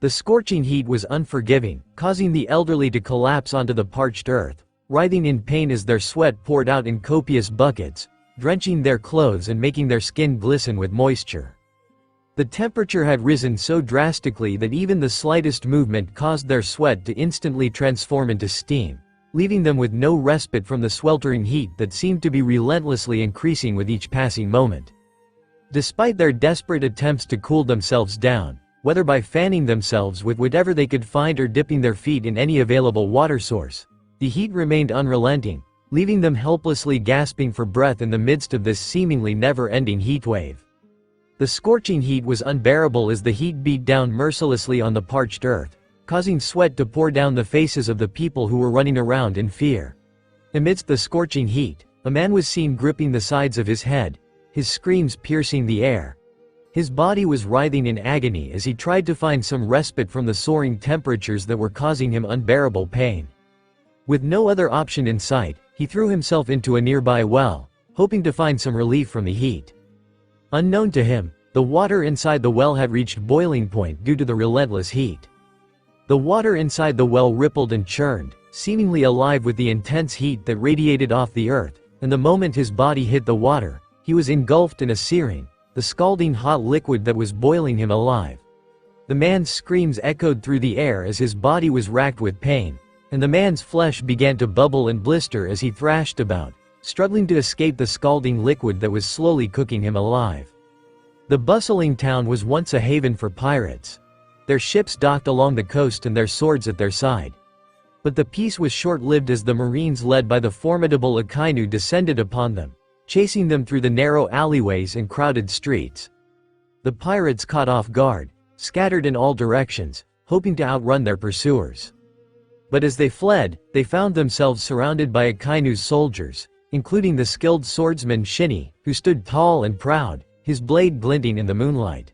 The scorching heat was unforgiving, causing the elderly to collapse onto the parched earth, writhing in pain as their sweat poured out in copious buckets, drenching their clothes and making their skin glisten with moisture. The temperature had risen so drastically that even the slightest movement caused their sweat to instantly transform into steam, leaving them with no respite from the sweltering heat that seemed to be relentlessly increasing with each passing moment. Despite their desperate attempts to cool themselves down, whether by fanning themselves with whatever they could find or dipping their feet in any available water source, the heat remained unrelenting, leaving them helplessly gasping for breath in the midst of this seemingly never-ending heatwave. The scorching heat was unbearable as the heat beat down mercilessly on the parched earth, causing sweat to pour down the faces of the people who were running around in fear. Amidst the scorching heat, a man was seen gripping the sides of his head, his screams piercing the air. His body was writhing in agony as he tried to find some respite from the soaring temperatures that were causing him unbearable pain. With no other option in sight, he threw himself into a nearby well, hoping to find some relief from the heat. Unknown to him, the water inside the well had reached boiling point due to the relentless heat. The water inside the well rippled and churned, seemingly alive with the intense heat that radiated off the earth, and the moment his body hit the water, he was engulfed in a searing, the scalding hot liquid that was boiling him alive. The man's screams echoed through the air as his body was racked with pain, and the man's flesh began to bubble and blister as he thrashed about, struggling to escape the scalding liquid that was slowly cooking him alive. The bustling town was once a haven for pirates. Their ships docked along the coast and their swords at their side. But the peace was short-lived as the Marines led by the formidable Akynu descended upon them, chasing them through the narrow alleyways and crowded streets. The pirates caught off guard, scattered in all directions, hoping to outrun their pursuers. But as they fled, they found themselves surrounded by Akynu's soldiers, including the skilled swordsman Shinny, who stood tall and proud, his blade glinting in the moonlight.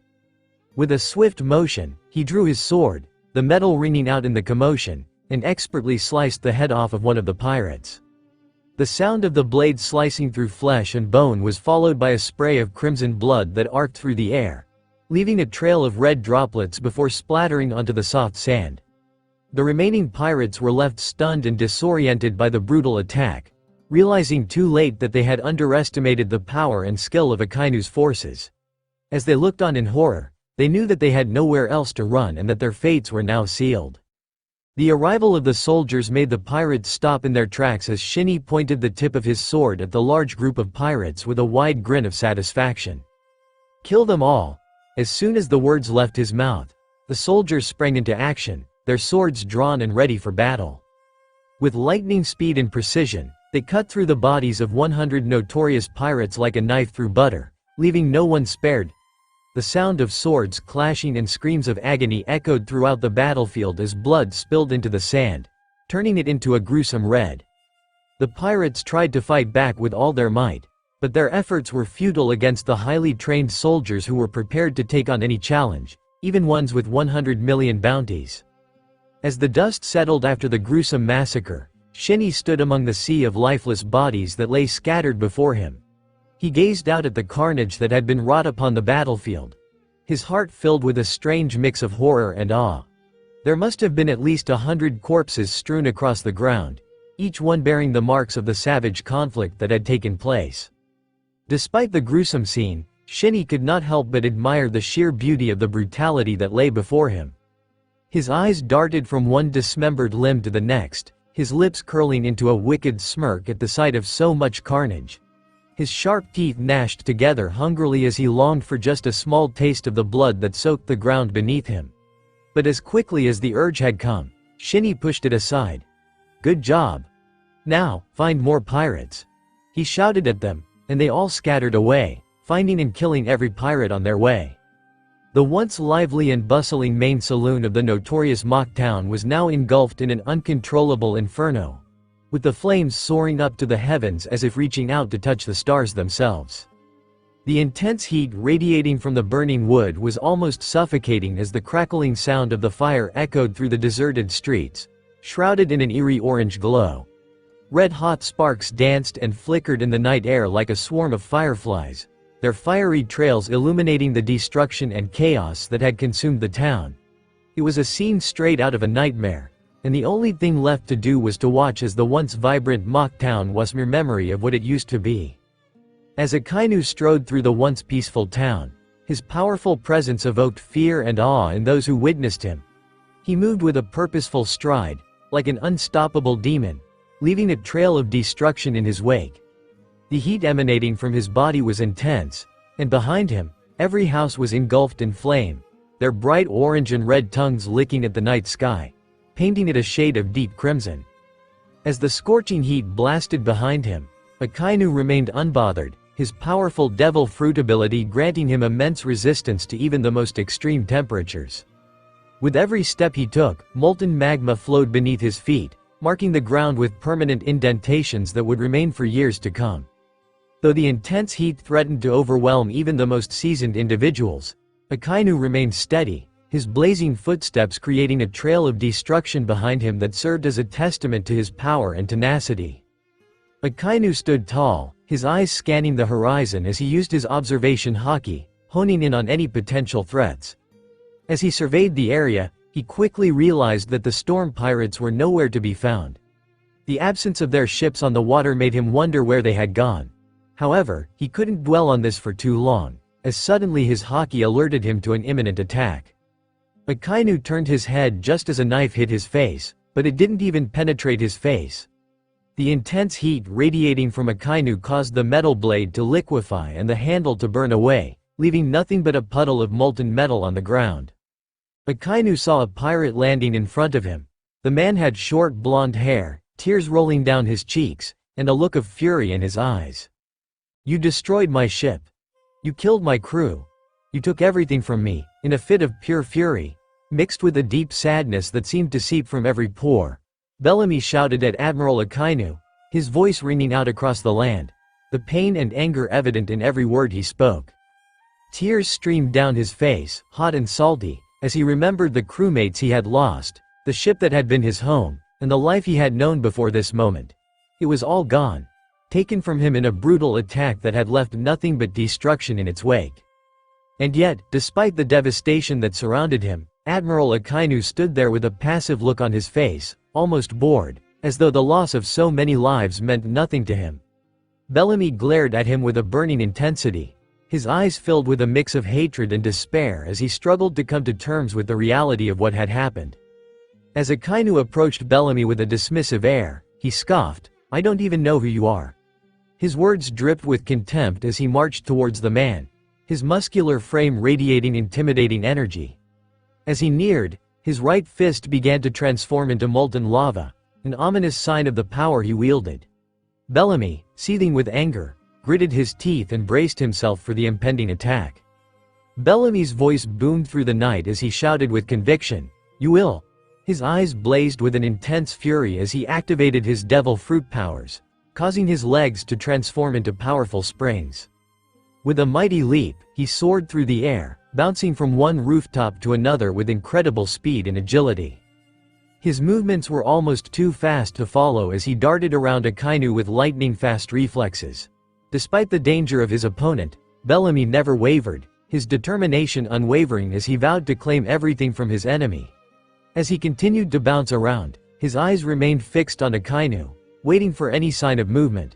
With a swift motion, he drew his sword, the metal ringing out in the commotion, and expertly sliced the head off of one of the pirates. The sound of the blade slicing through flesh and bone was followed by a spray of crimson blood that arced through the air, leaving a trail of red droplets before splattering onto the soft sand. The remaining pirates were left stunned and disoriented by the brutal attack, realizing too late that they had underestimated the power and skill of Akynu's forces. As they looked on in horror, they knew that they had nowhere else to run and that their fates were now sealed. The arrival of the soldiers made the pirates stop in their tracks as Shinny pointed the tip of his sword at the large group of pirates with a wide grin of satisfaction. "Kill them all." As soon as the words left his mouth, the soldiers sprang into action, their swords drawn and ready for battle. With lightning speed and precision, they cut through the bodies of 100 notorious pirates like a knife through butter, leaving no one spared. The sound of swords clashing and screams of agony echoed throughout the battlefield as blood spilled into the sand, turning it into a gruesome red. The pirates tried to fight back with all their might, but their efforts were futile against the highly trained soldiers who were prepared to take on any challenge, even ones with 100 million bounties. As the dust settled after the gruesome massacre, Shinny stood among the sea of lifeless bodies that lay scattered before him. He gazed out at the carnage that had been wrought upon the battlefield, his heart filled with a strange mix of horror and awe. There must have been at least 100 corpses strewn across the ground, each one bearing the marks of the savage conflict that had taken place. Despite the gruesome scene, Shinny could not help but admire the sheer beauty of the brutality that lay before him. His eyes darted from one dismembered limb to the next, his lips curling into a wicked smirk at the sight of so much carnage. His sharp teeth gnashed together hungrily as he longed for just a small taste of the blood that soaked the ground beneath him. But as quickly as the urge had come, Shinny pushed it aside. "Good job. Now, find more pirates," he shouted at them, and they all scattered away, finding and killing every pirate on their way. The once lively and bustling main saloon of the notorious Mocktown was now engulfed in an uncontrollable inferno, with the flames soaring up to the heavens as if reaching out to touch the stars themselves. The intense heat radiating from the burning wood was almost suffocating as the crackling sound of the fire echoed through the deserted streets, shrouded in an eerie orange glow. Red-hot sparks danced and flickered in the night air like a swarm of fireflies, their fiery trails illuminating the destruction and chaos that had consumed the town. It was a scene straight out of a nightmare, and the only thing left to do was to watch as the once vibrant Mocktown was mere memory of what it used to be. As Akynu strode through the once peaceful town, his powerful presence evoked fear and awe in those who witnessed him. He moved with a purposeful stride, like an unstoppable demon, leaving a trail of destruction in his wake. The heat emanating from his body was intense, and behind him, every house was engulfed in flame, their bright orange and red tongues licking at the night sky, painting it a shade of deep crimson. As the scorching heat blasted behind him, Akynu remained unbothered, his powerful devil fruit ability granting him immense resistance to even the most extreme temperatures. With every step he took, molten magma flowed beneath his feet, marking the ground with permanent indentations that would remain for years to come. Though the intense heat threatened to overwhelm even the most seasoned individuals, Akynu remained steady, his blazing footsteps creating a trail of destruction behind him that served as a testament to his power and tenacity. Akynu stood tall, his eyes scanning the horizon as he used his observation haki, honing in on any potential threats. As he surveyed the area, he quickly realized that the storm pirates were nowhere to be found. The absence of their ships on the water made him wonder where they had gone. However, he couldn't dwell on this for too long, as suddenly his haki alerted him to an imminent attack. Akynu turned his head just as a knife hit his face, but it didn't even penetrate his face. The intense heat radiating from Akynu caused the metal blade to liquefy and the handle to burn away, leaving nothing but a puddle of molten metal on the ground. Akynu saw a pirate landing in front of him. The man had short blonde hair, tears rolling down his cheeks, and a look of fury in his eyes. "You destroyed my ship. You killed my crew. You took everything from me," in a fit of pure fury, mixed with a deep sadness that seemed to seep from every pore. Bellamy shouted at Admiral Akynu, his voice ringing out across the land, the pain and anger evident in every word he spoke. Tears streamed down his face, hot and salty, as he remembered the crewmates he had lost, the ship that had been his home, and the life he had known before this moment. It was all gone, taken from him in a brutal attack that had left nothing but destruction in its wake. And yet, despite the devastation that surrounded him, Admiral Akynu stood there with a passive look on his face, almost bored, as though the loss of so many lives meant nothing to him. Bellamy glared at him with a burning intensity, his eyes filled with a mix of hatred and despair as he struggled to come to terms with the reality of what had happened. As Akynu approached Bellamy with a dismissive air, he scoffed, "I don't even know who you are." His words dripped with contempt as he marched towards the man, his muscular frame radiating intimidating energy. As he neared, his right fist began to transform into molten lava, an ominous sign of the power he wielded. Bellamy, seething with anger, gritted his teeth and braced himself for the impending attack. Bellamy's voice boomed through the night as he shouted with conviction, "You will." His eyes blazed with an intense fury as he activated his devil fruit powers, causing his legs to transform into powerful springs. With a mighty leap, he soared through the air, bouncing from one rooftop to another with incredible speed and agility. His movements were almost too fast to follow as he darted around Akynu with lightning-fast reflexes. Despite the danger of his opponent, Bellamy never wavered, his determination unwavering as he vowed to claim everything from his enemy. As he continued to bounce around, his eyes remained fixed on Akynu, waiting for any sign of movement.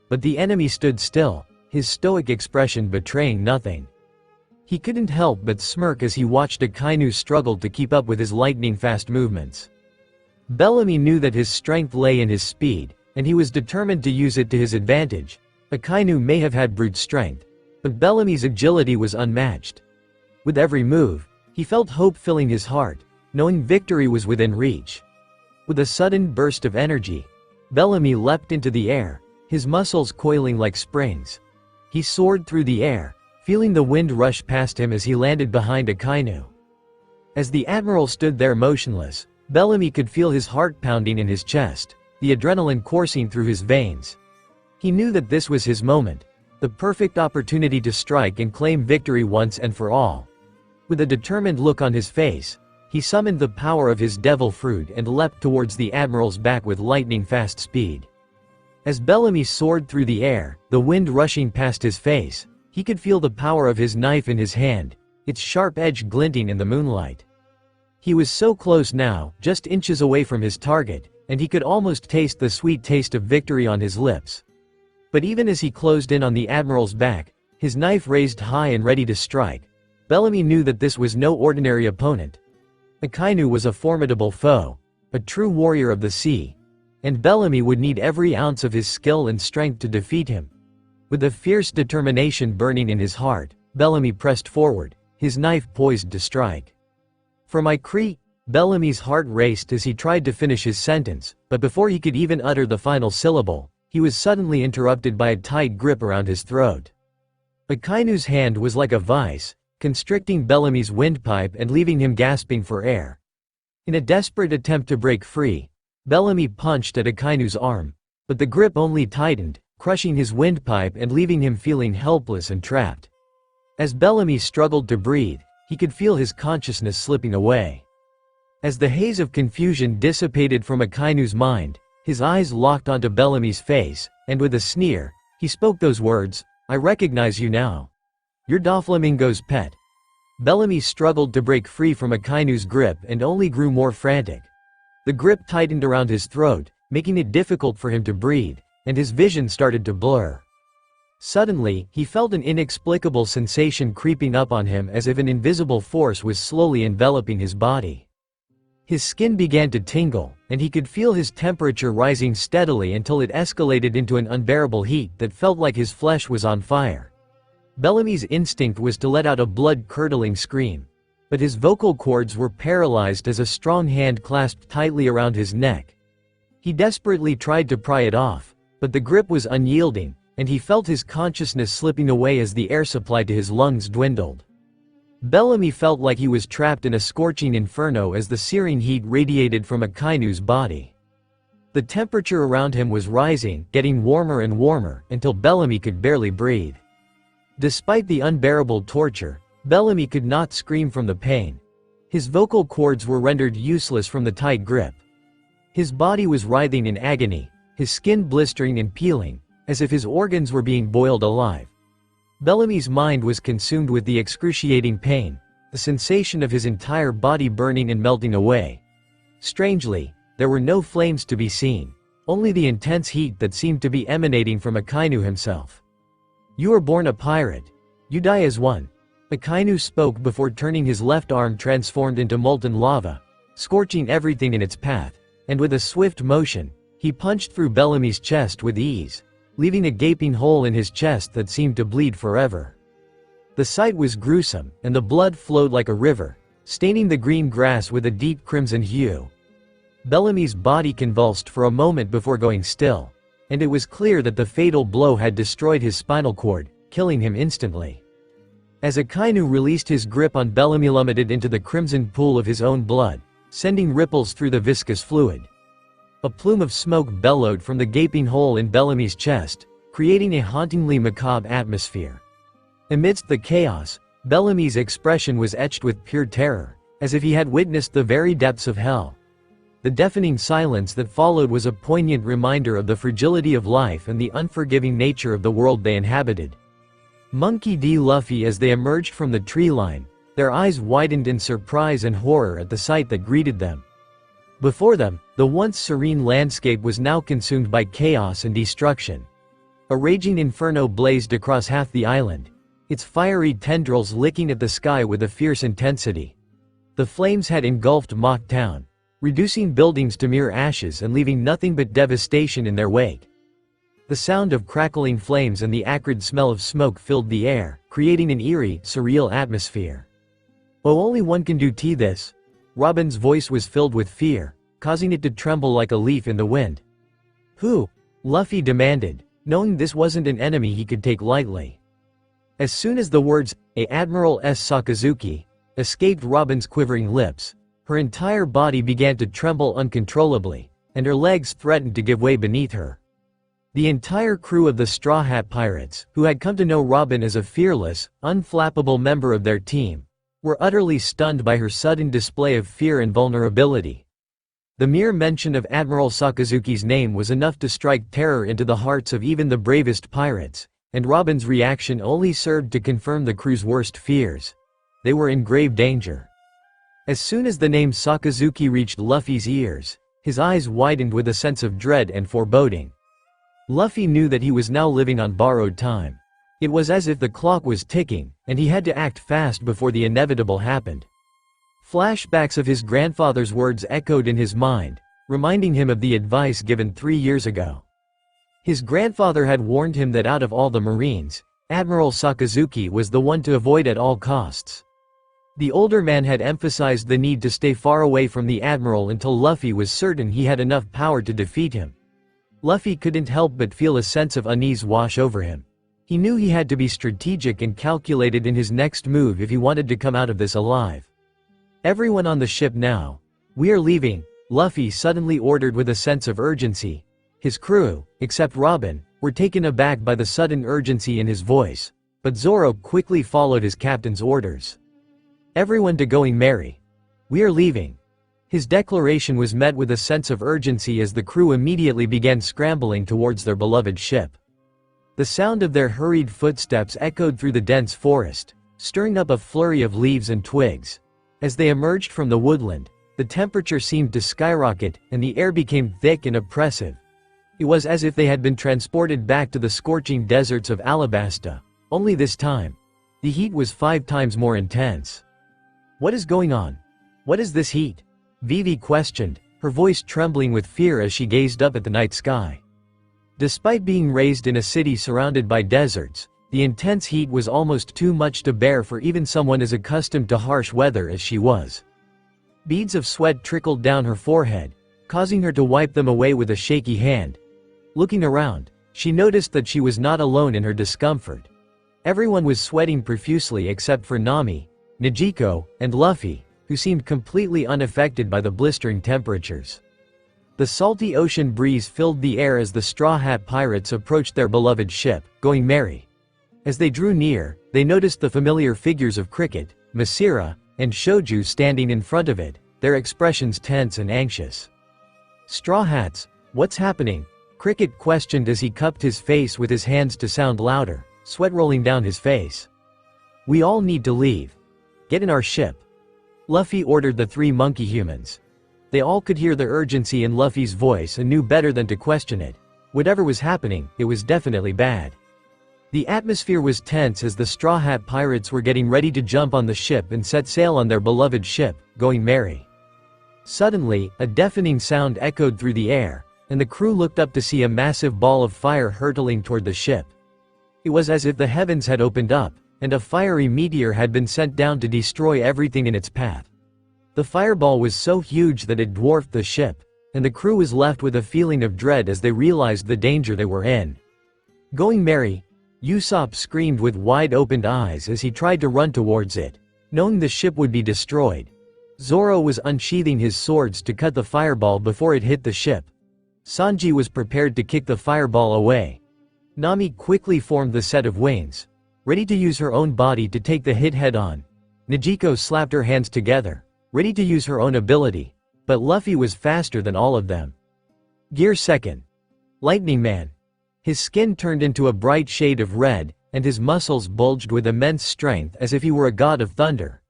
But the enemy stood still, his stoic expression betraying nothing. He couldn't help but smirk as he watched Akynu struggle to keep up with his lightning-fast movements. Bellamy knew that his strength lay in his speed, and he was determined to use it to his advantage. Akynu may have had brute strength, but Bellamy's agility was unmatched. With every move, he felt hope filling his heart, knowing victory was within reach. With a sudden burst of energy, Bellamy leapt into the air, his muscles coiling like springs. He soared through the air, feeling the wind rush past him as he landed behind Akynu. As the admiral stood there motionless, Bellamy could feel his heart pounding in his chest, the adrenaline coursing through his veins. He knew that this was his moment, the perfect opportunity to strike and claim victory once and for all. With a determined look on his face, he summoned the power of his devil fruit and leapt towards the admiral's back with lightning-fast speed. As Bellamy soared through the air, the wind rushing past his face, he could feel the power of his knife in his hand, its sharp edge glinting in the moonlight. He was so close now, just inches away from his target, and he could almost taste the sweet taste of victory on his lips. But even as he closed in on the admiral's back, his knife raised high and ready to strike, Bellamy knew that this was no ordinary opponent. Akynu was a formidable foe, a true warrior of the sea, and Bellamy would need every ounce of his skill and strength to defeat him. With a fierce determination burning in his heart, Bellamy pressed forward, his knife poised to strike. For my Cree, Bellamy's heart raced as he tried to finish his sentence, but before he could even utter the final syllable, he was suddenly interrupted by a tight grip around his throat. Akynu's hand was like a vice, constricting Bellamy's windpipe and leaving him gasping for air. In a desperate attempt to break free, Bellamy punched at Akynu's arm, but the grip only tightened, crushing his windpipe and leaving him feeling helpless and trapped. As Bellamy struggled to breathe, he could feel his consciousness slipping away. As the haze of confusion dissipated from Akynu's mind, his eyes locked onto Bellamy's face, and with a sneer, he spoke those words, "I recognize you now. You're Doflamingo's pet." Bellamy struggled to break free from Akynu's grip and only grew more frantic. The grip tightened around his throat, making it difficult for him to breathe, and his vision started to blur. Suddenly, he felt an inexplicable sensation creeping up on him as if an invisible force was slowly enveloping his body. His skin began to tingle, and he could feel his temperature rising steadily until it escalated into an unbearable heat that felt like his flesh was on fire. Bellamy's instinct was to let out a blood-curdling scream, but his vocal cords were paralyzed as a strong hand clasped tightly around his neck. He desperately tried to pry it off, but the grip was unyielding, and he felt his consciousness slipping away as the air supply to his lungs dwindled. Bellamy felt like he was trapped in a scorching inferno as the searing heat radiated from Akynu's body. The temperature around him was rising, getting warmer and warmer, until Bellamy could barely breathe. Despite the unbearable torture, Bellamy could not scream from the pain. His vocal cords were rendered useless from the tight grip. His body was writhing in agony, his skin blistering and peeling, as if his organs were being boiled alive. Bellamy's mind was consumed with the excruciating pain, the sensation of his entire body burning and melting away. Strangely, there were no flames to be seen, only the intense heat that seemed to be emanating from Akynu himself. "You were born a pirate. You die as one." Akynu spoke before turning his left arm transformed into molten lava, scorching everything in its path, and with a swift motion, he punched through Bellamy's chest with ease, leaving a gaping hole in his chest that seemed to bleed forever. The sight was gruesome, and the blood flowed like a river, staining the green grass with a deep crimson hue. Bellamy's body convulsed for a moment before going still, and it was clear that the fatal blow had destroyed his spinal cord, killing him instantly. As Akynu released his grip on Bellamy, plummeted into the crimson pool of his own blood, sending ripples through the viscous fluid. A plume of smoke bellowed from the gaping hole in Bellamy's chest, creating a hauntingly macabre atmosphere. Amidst the chaos, Bellamy's expression was etched with pure terror, as if he had witnessed the very depths of hell. The deafening silence that followed was a poignant reminder of the fragility of life and the unforgiving nature of the world they inhabited. Monkey D. Luffy as they emerged from the tree line, their eyes widened in surprise and horror at the sight that greeted them. Before them, the once serene landscape was now consumed by chaos and destruction. A raging inferno blazed across half the island, its fiery tendrils licking at the sky with a fierce intensity. The flames had engulfed Mocktown, reducing buildings to mere ashes and leaving nothing but devastation in their wake. The sound of crackling flames and the acrid smell of smoke filled the air, creating an eerie, surreal atmosphere. "Oh, only one can do this." Robin's voice was filled with fear, causing it to tremble like a leaf in the wind. "Who?" Luffy demanded, knowing this wasn't an enemy he could take lightly. As soon as the words, "Admiral S. Sakazuki," escaped Robin's quivering lips, her entire body began to tremble uncontrollably, and her legs threatened to give way beneath her. The entire crew of the Straw Hat Pirates, who had come to know Robin as a fearless, unflappable member of their team, were utterly stunned by her sudden display of fear and vulnerability. The mere mention of Admiral Sakazuki's name was enough to strike terror into the hearts of even the bravest pirates, and Robin's reaction only served to confirm the crew's worst fears. They were in grave danger. As soon as the name Sakazuki reached Luffy's ears, his eyes widened with a sense of dread and foreboding. Luffy knew that he was now living on borrowed time. It was as if the clock was ticking, and he had to act fast before the inevitable happened. Flashbacks of his grandfather's words echoed in his mind, reminding him of the advice given 3 years ago. His grandfather had warned him that out of all the Marines, Admiral Sakazuki was the one to avoid at all costs. The older man had emphasized the need to stay far away from the Admiral until Luffy was certain he had enough power to defeat him. Luffy couldn't help but feel a sense of unease wash over him. He knew he had to be strategic and calculated in his next move if he wanted to come out of this alive. "Everyone on the ship now. We are leaving," Luffy suddenly ordered with a sense of urgency. His crew, except Robin, were taken aback by the sudden urgency in his voice, but Zoro quickly followed his captain's orders. "Everyone to Going Merry. We are leaving." His declaration was met with a sense of urgency as the crew immediately began scrambling towards their beloved ship. The sound of their hurried footsteps echoed through the dense forest, stirring up a flurry of leaves and twigs. As they emerged from the woodland, the temperature seemed to skyrocket, and the air became thick and oppressive. It was as if they had been transported back to the scorching deserts of Alabasta, only this time, the heat was 5 times more intense. "What is going on? What is this heat?" Vivi questioned, her voice trembling with fear as she gazed up at the night sky. Despite being raised in a city surrounded by deserts, the intense heat was almost too much to bear for even someone as accustomed to harsh weather as she was. Beads of sweat trickled down her forehead, causing her to wipe them away with a shaky hand. Looking around, she noticed that she was not alone in her discomfort. Everyone was sweating profusely except for Nami, Nijiko, and Luffy, who seemed completely unaffected by the blistering temperatures. The salty ocean breeze filled the air as the Straw Hat Pirates approached their beloved ship, Going Merry. As they drew near, they noticed the familiar figures of Cricket, Masira, and Shoju standing in front of it, their expressions tense and anxious. "Straw Hats, what's happening?" Cricket questioned as he cupped his face with his hands to sound louder, sweat rolling down his face. "We all need to leave. Get in our ship." Luffy ordered the 3 monkey humans. They all could hear the urgency in Luffy's voice and knew better than to question it. Whatever was happening, it was definitely bad. The atmosphere was tense as the Straw Hat Pirates were getting ready to jump on the ship and set sail on their beloved ship, Going Merry. Suddenly, a deafening sound echoed through the air, and the crew looked up to see a massive ball of fire hurtling toward the ship. It was as if the heavens had opened up, and a fiery meteor had been sent down to destroy everything in its path. The fireball was so huge that it dwarfed the ship, and the crew was left with a feeling of dread as they realized the danger they were in. "Going Merry," Usopp screamed with wide-opened eyes as he tried to run towards it, knowing the ship would be destroyed. Zoro was unsheathing his swords to cut the fireball before it hit the ship. Sanji was prepared to kick the fireball away. Nami quickly formed the set of wings. ready to use her own body to take the hit head-on. Nezuko slapped her hands together, ready to use her own ability, but Luffy was faster than all of them. Gear 2. Lightning Man. His skin turned into a bright shade of red, and his muscles bulged with immense strength as if he were a god of thunder.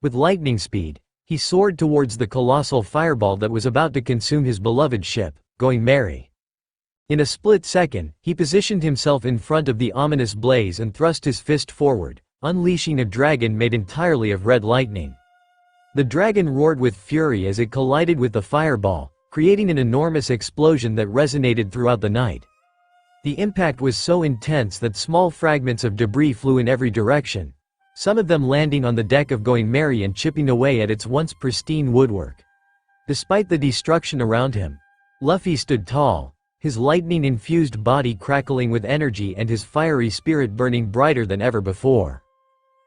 With lightning speed, he soared towards the colossal fireball that was about to consume his beloved ship, going merry. In a split second, he positioned himself in front of the ominous blaze and thrust his fist forward, unleashing a dragon made entirely of red lightning. The dragon roared with fury as it collided with the fireball, creating an enormous explosion that resonated throughout the night. The impact was so intense that small fragments of debris flew in every direction, some of them landing on the deck of Going Merry and chipping away at its once pristine woodwork. Despite the destruction around him, Luffy stood tall, his lightning-infused body crackling with energy and his fiery spirit burning brighter than ever before.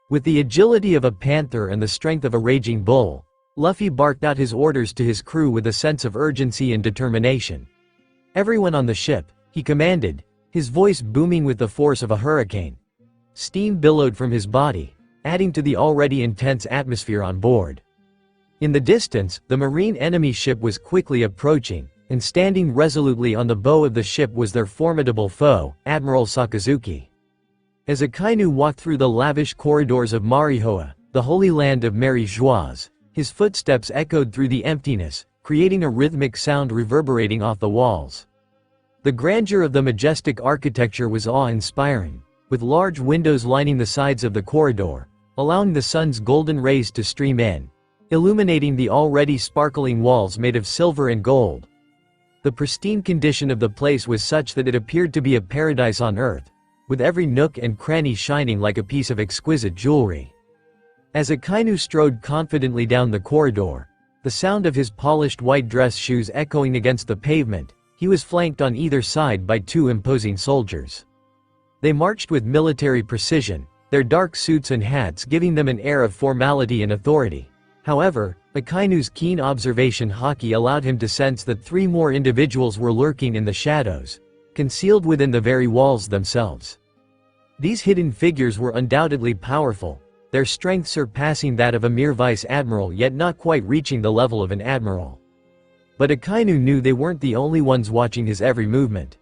With the agility of a panther and the strength of a raging bull, Luffy barked out his orders to his crew with a sense of urgency and determination. "Everyone on the ship," he commanded, his voice booming with the force of a hurricane. Steam billowed from his body, adding to the already intense atmosphere on board. In the distance, the marine enemy ship was quickly approaching, and standing resolutely on the bow of the ship was their formidable foe, Admiral Sakazuki. As Akynu walked through the lavish corridors of Marihoa, the holy land of merry joies, his footsteps echoed through the emptiness, creating a rhythmic sound reverberating off the walls. The grandeur of the majestic architecture was awe-inspiring, with large windows lining the sides of the corridor, allowing the sun's golden rays to stream in, illuminating the already sparkling walls made of silver and gold. The pristine condition of the place was such that it appeared to be a paradise on earth, with every nook and cranny shining like a piece of exquisite jewelry. As Akynu strode confidently down the corridor, the sound of his polished white dress shoes echoing against the pavement, he was flanked on either side by two imposing soldiers. They marched with military precision, their dark suits and hats giving them an air of formality and authority. However, Akynu's keen observation haki allowed him to sense that three more individuals were lurking in the shadows, concealed within the very walls themselves. These hidden figures were undoubtedly powerful, their strength surpassing that of a mere vice-admiral yet not quite reaching the level of an admiral. But Akynu knew they weren't the only ones watching his every movement.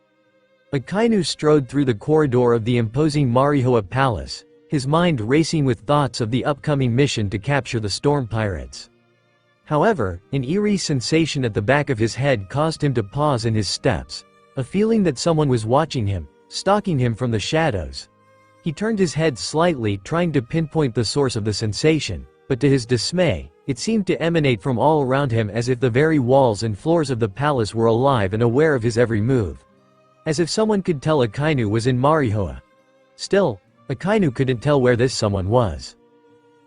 Akynu strode through the corridor of the imposing Marihoa Palace, his mind racing with thoughts of the upcoming mission to capture the storm pirates. However, an eerie sensation at the back of his head caused him to pause in his steps, a feeling that someone was watching him, stalking him from the shadows. He turned his head slightly, trying to pinpoint the source of the sensation, but to his dismay, it seemed to emanate from all around him as if the very walls and floors of the palace were alive and aware of his every move. As if someone could tell Akynu was in Marihoa. Still, Akynu couldn't tell where this someone was.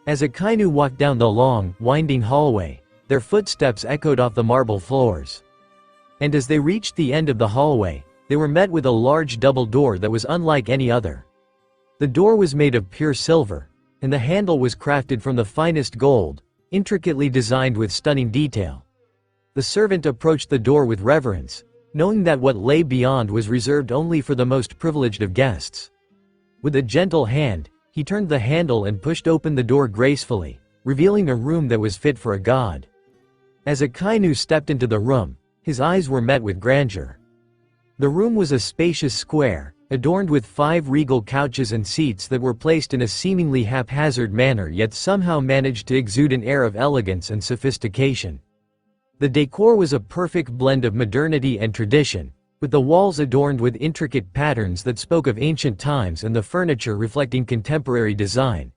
As Akynu walked down the long, winding hallway, their footsteps echoed off the marble floors. And as they reached the end of the hallway, they were met with a large double door that was unlike any other. The door was made of pure silver, and the handle was crafted from the finest gold, intricately designed with stunning detail. The servant approached the door with reverence, knowing that what lay beyond was reserved only for the most privileged of guests. With a gentle hand, he turned the handle and pushed open the door gracefully, revealing a room that was fit for a god. As Akynu stepped into the room, his eyes were met with grandeur. The room was a spacious square, adorned with 5 regal couches and seats that were placed in a seemingly haphazard manner yet somehow managed to exude an air of elegance and sophistication. The decor was a perfect blend of modernity and tradition, with the walls adorned with intricate patterns that spoke of ancient times and the furniture reflecting contemporary design.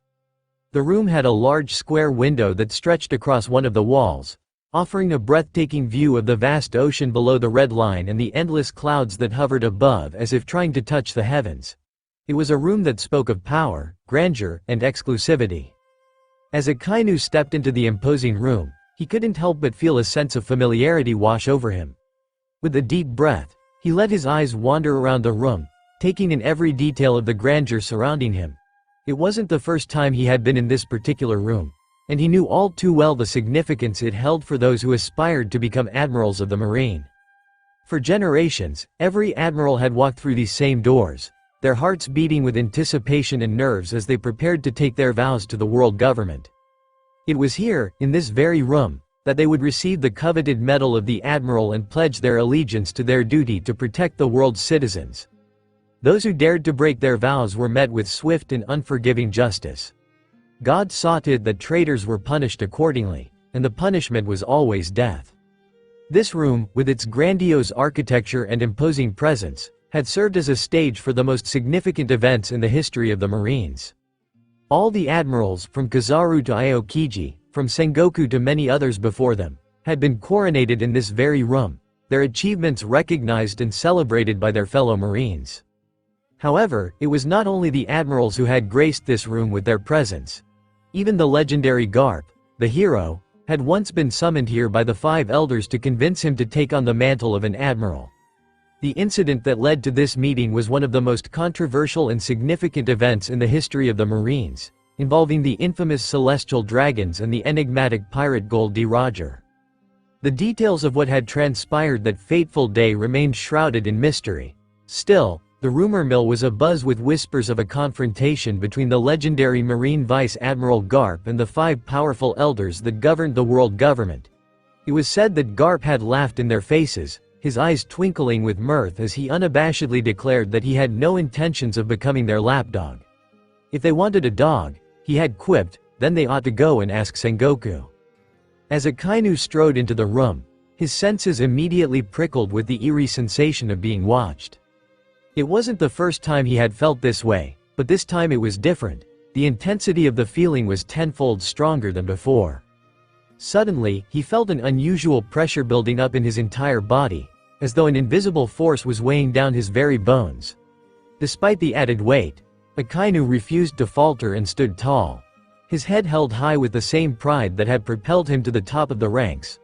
The room had a large square window that stretched across one of the walls, offering a breathtaking view of the vast ocean below the red line and the endless clouds that hovered above as if trying to touch the heavens. It was a room that spoke of power, grandeur, and exclusivity. As Akynu stepped into the imposing room, he couldn't help but feel a sense of familiarity wash over him. With a deep breath, he let his eyes wander around the room, taking in every detail of the grandeur surrounding him. It wasn't the first time he had been in this particular room, and he knew all too well the significance it held for those who aspired to become admirals of the marine. For generations, every admiral had walked through these same doors, their hearts beating with anticipation and nerves as they prepared to take their vows to the world government. It was here, in this very room, that they would receive the coveted medal of the Admiral and pledge their allegiance to their duty to protect the world's citizens. Those who dared to break their vows were met with swift and unforgiving justice. God saw to it that traitors were punished accordingly, and the punishment was always death. This room, with its grandiose architecture and imposing presence, had served as a stage for the most significant events in the history of the Marines. All the admirals, from Kizaru to Aokiji, from Sengoku to many others before them, had been coronated in this very room, their achievements recognized and celebrated by their fellow Marines. However, it was not only the admirals who had graced this room with their presence. Even the legendary Garp, the hero, had once been summoned here by the 5 elders to convince him to take on the mantle of an admiral. The incident that led to this meeting was one of the most controversial and significant events in the history of the Marines, involving the infamous Celestial Dragons and the enigmatic pirate Gold D. Roger. The details of what had transpired that fateful day remained shrouded in mystery. Still, the rumor mill was abuzz with whispers of a confrontation between the legendary Marine Vice Admiral Garp and the 5 powerful elders that governed the world government. It was said that Garp had laughed in their faces, his eyes twinkling with mirth as he unabashedly declared that he had no intentions of becoming their lapdog. If they wanted a dog, he had quipped, then they ought to go and ask Sengoku. As Akynu strode into the room, his senses immediately prickled with the eerie sensation of being watched. It wasn't the first time he had felt this way, but this time it was different. The intensity of the feeling was tenfold stronger than before. Suddenly, he felt an unusual pressure building up in his entire body, as though an invisible force was weighing down his very bones. Despite the added weight, Akynu refused to falter and stood tall, his head held high with the same pride that had propelled him to the top of the ranks.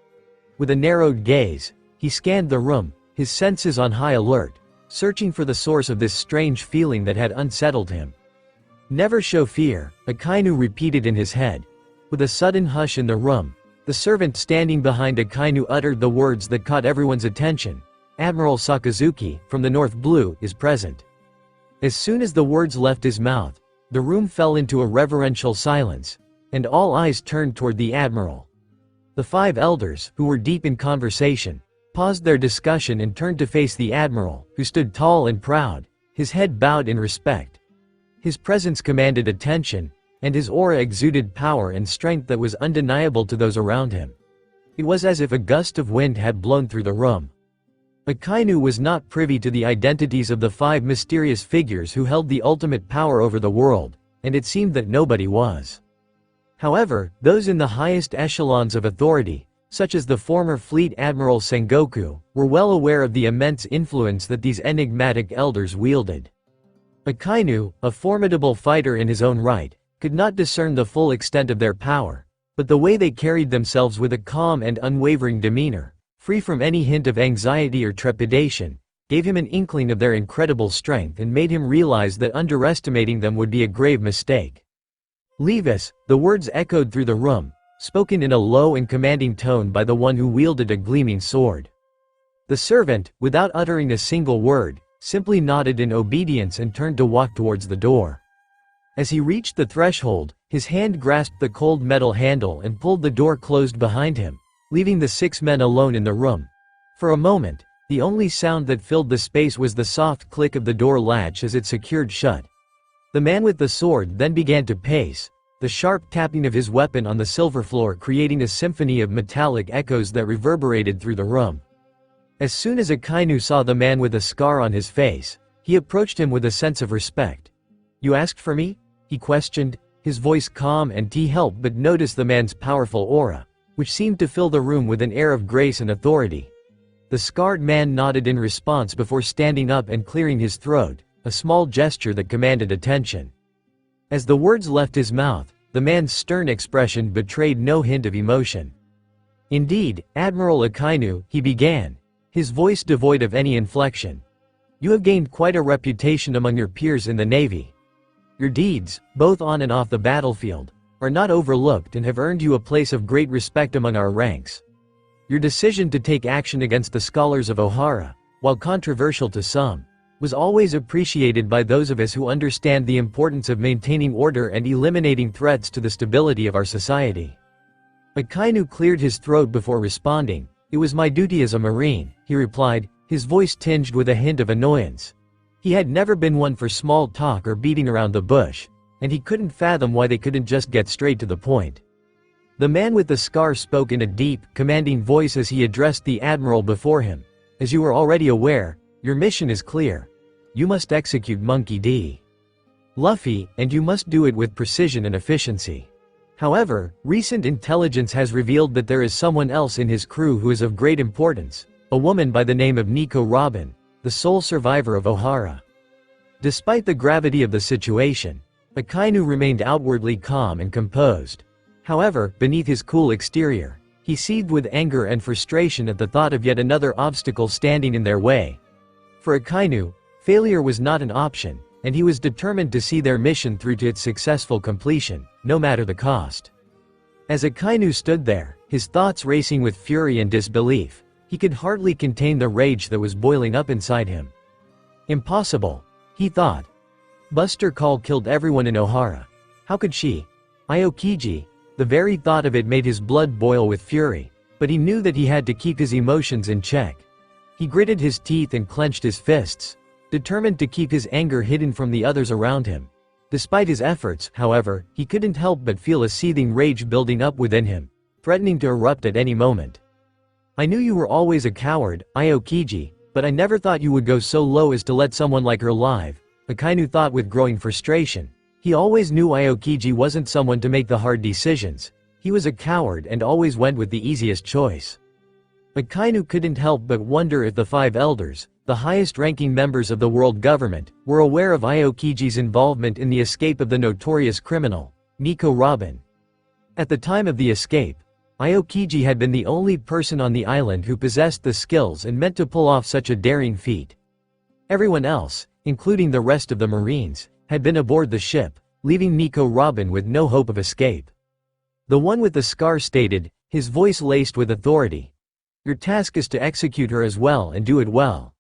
With a narrowed gaze, he scanned the room, his senses on high alert, searching for the source of this strange feeling that had unsettled him. "Never show fear," Akynu repeated in his head. With a sudden hush in the room, the servant standing behind Akynu uttered the words that caught everyone's attention. "Admiral Sakazuki, from the North Blue, is present." As soon as the words left his mouth, the room fell into a reverential silence, and all eyes turned toward the admiral. The 5 elders, who were deep in conversation, paused their discussion and turned to face the admiral, who stood tall and proud, his head bowed in respect. His presence commanded attention, and his aura exuded power and strength that was undeniable to those around him. It was as if a gust of wind had blown through the room. Akynu was not privy to the identities of the 5 mysterious figures who held the ultimate power over the world, and it seemed that nobody was. However, those in the highest echelons of authority, such as the former Fleet Admiral Sengoku, were well aware of the immense influence that these enigmatic elders wielded. Akynu, a formidable fighter in his own right, could not discern the full extent of their power, but the way they carried themselves with a calm and unwavering demeanor, free from any hint of anxiety or trepidation, gave him an inkling of their incredible strength and made him realize that underestimating them would be a grave mistake. "Leave us," the words echoed through the room, spoken in a low and commanding tone by the one who wielded a gleaming sword. The servant, without uttering a single word, simply nodded in obedience and turned to walk towards the door. As he reached the threshold, his hand grasped the cold metal handle and pulled the door closed behind him, leaving the 6 men alone in the room. For a moment, the only sound that filled the space was the soft click of the door latch as it secured shut. The man with the sword then began to pace, the sharp tapping of his weapon on the silver floor creating a symphony of metallic echoes that reverberated through the room. As soon as Akynu saw the man with a scar on his face, he approached him with a sense of respect. "You asked for me?" he questioned, his voice calm, and he helped but notice the man's powerful aura, which seemed to fill the room with an air of grace and authority. The scarred man nodded in response before standing up and clearing his throat, a small gesture that commanded attention. As the words left his mouth, the man's stern expression betrayed no hint of emotion. "Indeed, Admiral Akynu," he began, his voice devoid of any inflection. "You have gained quite a reputation among your peers in the Navy. Your deeds, both on and off the battlefield, are not overlooked and have earned you a place of great respect among our ranks. Your decision to take action against the scholars of Ohara, while controversial to some, was always appreciated by those of us who understand the importance of maintaining order and eliminating threats to the stability of our society. Akinu cleared his throat before responding. "It was my duty as a Marine," he replied, his voice tinged with a hint of annoyance. He had never been one for small talk or beating around the bush, and he couldn't fathom why they couldn't just get straight to the point. The man with the scar spoke in a deep, commanding voice as he addressed the admiral before him. "As you are already aware, your mission is clear. You must execute Monkey D. Luffy, and you must do it with precision and efficiency. However, recent intelligence has revealed that there is someone else in his crew who is of great importance, a woman by the name of Nico Robin, the sole survivor of Ohara." Despite the gravity of the situation, Akynu remained outwardly calm and composed. However, beneath his cool exterior, he seethed with anger and frustration at the thought of yet another obstacle standing in their way. For Akynu, failure was not an option, and he was determined to see their mission through to its successful completion, no matter the cost. As Akynu stood there, his thoughts racing with fury and disbelief, he could hardly contain the rage that was boiling up inside him. Impossible, he thought. Buster Call killed everyone in Ohara. How could she? Aokiji? The very thought of it made his blood boil with fury, but he knew that he had to keep his emotions in check. He gritted his teeth and clenched his fists, determined to keep his anger hidden from the others around him. Despite his efforts, however, he couldn't help but feel a seething rage building up within him, threatening to erupt at any moment. "I knew you were always a coward, Aokiji, but I never thought you would go so low as to let someone like her live," Akynu thought with growing frustration. He always knew Aokiji wasn't someone to make the hard decisions. He was a coward and always went with the easiest choice. Akynu couldn't help but wonder if the five elders, the highest-ranking members of the world government, were aware of Aokiji's involvement in the escape of the notorious criminal, Nico Robin. At the time of the escape, Aokiji had been the only person on the island who possessed the skills and meant to pull off such a daring feat. Everyone else, including the rest of the Marines, had been aboard the ship, leaving Nico Robin with no hope of escape. The one with the scar stated, his voice laced with authority, "Your task is to execute her as well and do it well.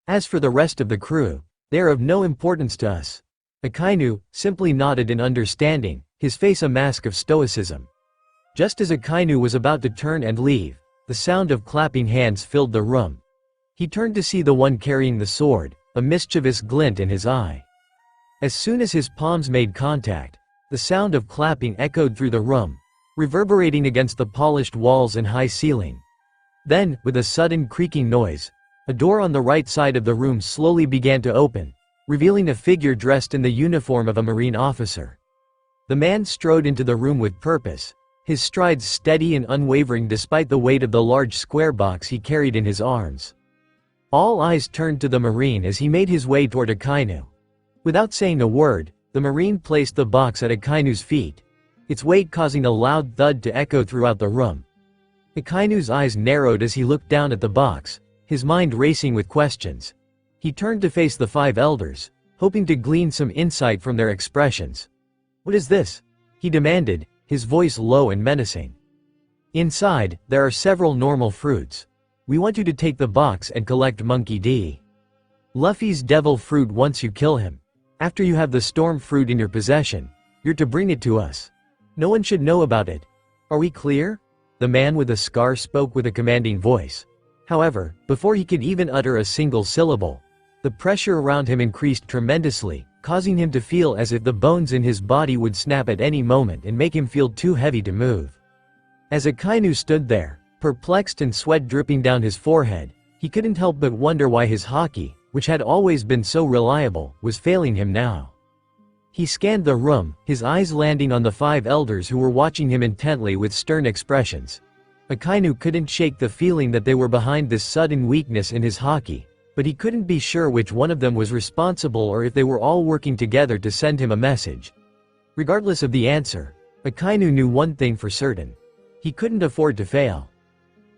As for the rest of the crew, they are of no importance to us." Akynu simply nodded in understanding, his face a mask of stoicism. Just as Akynu was about to turn and leave, the sound of clapping hands filled the room. He turned to see the one carrying the sword, a mischievous glint in his eye. As soon as his palms made contact, the sound of clapping echoed through the room, reverberating against the polished walls and high ceiling. Then, with a sudden creaking noise, a door on the right side of the room slowly began to open, revealing a figure dressed in the uniform of a Marine officer. The man strode into the room with purpose, his strides steady and unwavering despite the weight of the large square box he carried in his arms. All eyes turned to the Marine as he made his way toward Akynu. Without saying a word, the Marine placed the box at Akynu's feet, its weight causing a loud thud to echo throughout the room. Akynu's eyes narrowed as he looked down at the box, his mind racing with questions. He turned to face the five elders, hoping to glean some insight from their expressions. "What is this?" he demanded, his voice low and menacing. "Inside, there are several normal fruits. We want you to take the box and collect Monkey D. Luffy's devil fruit once you kill him. After you have the storm fruit in your possession, you're to bring it to us. No one should know about it. Are we clear?" The man with the scar spoke with a commanding voice. However, before he could even utter a single syllable, the pressure around him increased tremendously, causing him to feel as if the bones in his body would snap at any moment and make him feel too heavy to move. As Akynu stood there, perplexed and sweat dripping down his forehead, he couldn't help but wonder why his haki, which had always been so reliable, was failing him now. He scanned the room, his eyes landing on the five elders who were watching him intently with stern expressions. Akynu couldn't shake the feeling that they were behind this sudden weakness in his haki, but he couldn't be sure which one of them was responsible or if they were all working together to send him a message. Regardless of the answer, Akynu knew one thing for certain. He couldn't afford to fail.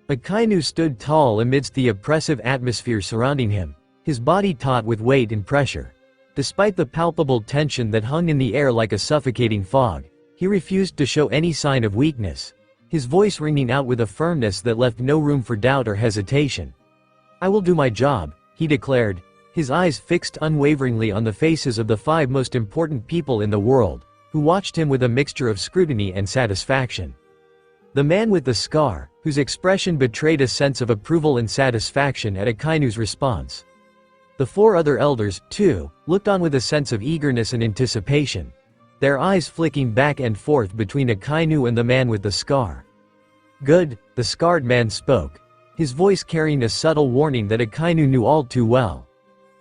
Akynu stood tall amidst the oppressive atmosphere surrounding him, his body taut with weight and pressure. Despite the palpable tension that hung in the air like a suffocating fog, he refused to show any sign of weakness, his voice ringing out with a firmness that left no room for doubt or hesitation. "I will do my job," he declared, his eyes fixed unwaveringly on the faces of the 5 most important people in the world, who watched him with a mixture of scrutiny and satisfaction. The man with the scar, whose expression betrayed a sense of approval and satisfaction at Akynu's response. The 4 other elders, too, looked on with a sense of eagerness and anticipation, their eyes flicking back and forth between Akynu and the man with the scar. "Good," the scarred man spoke, his voice carrying a subtle warning that Akynu knew all too well.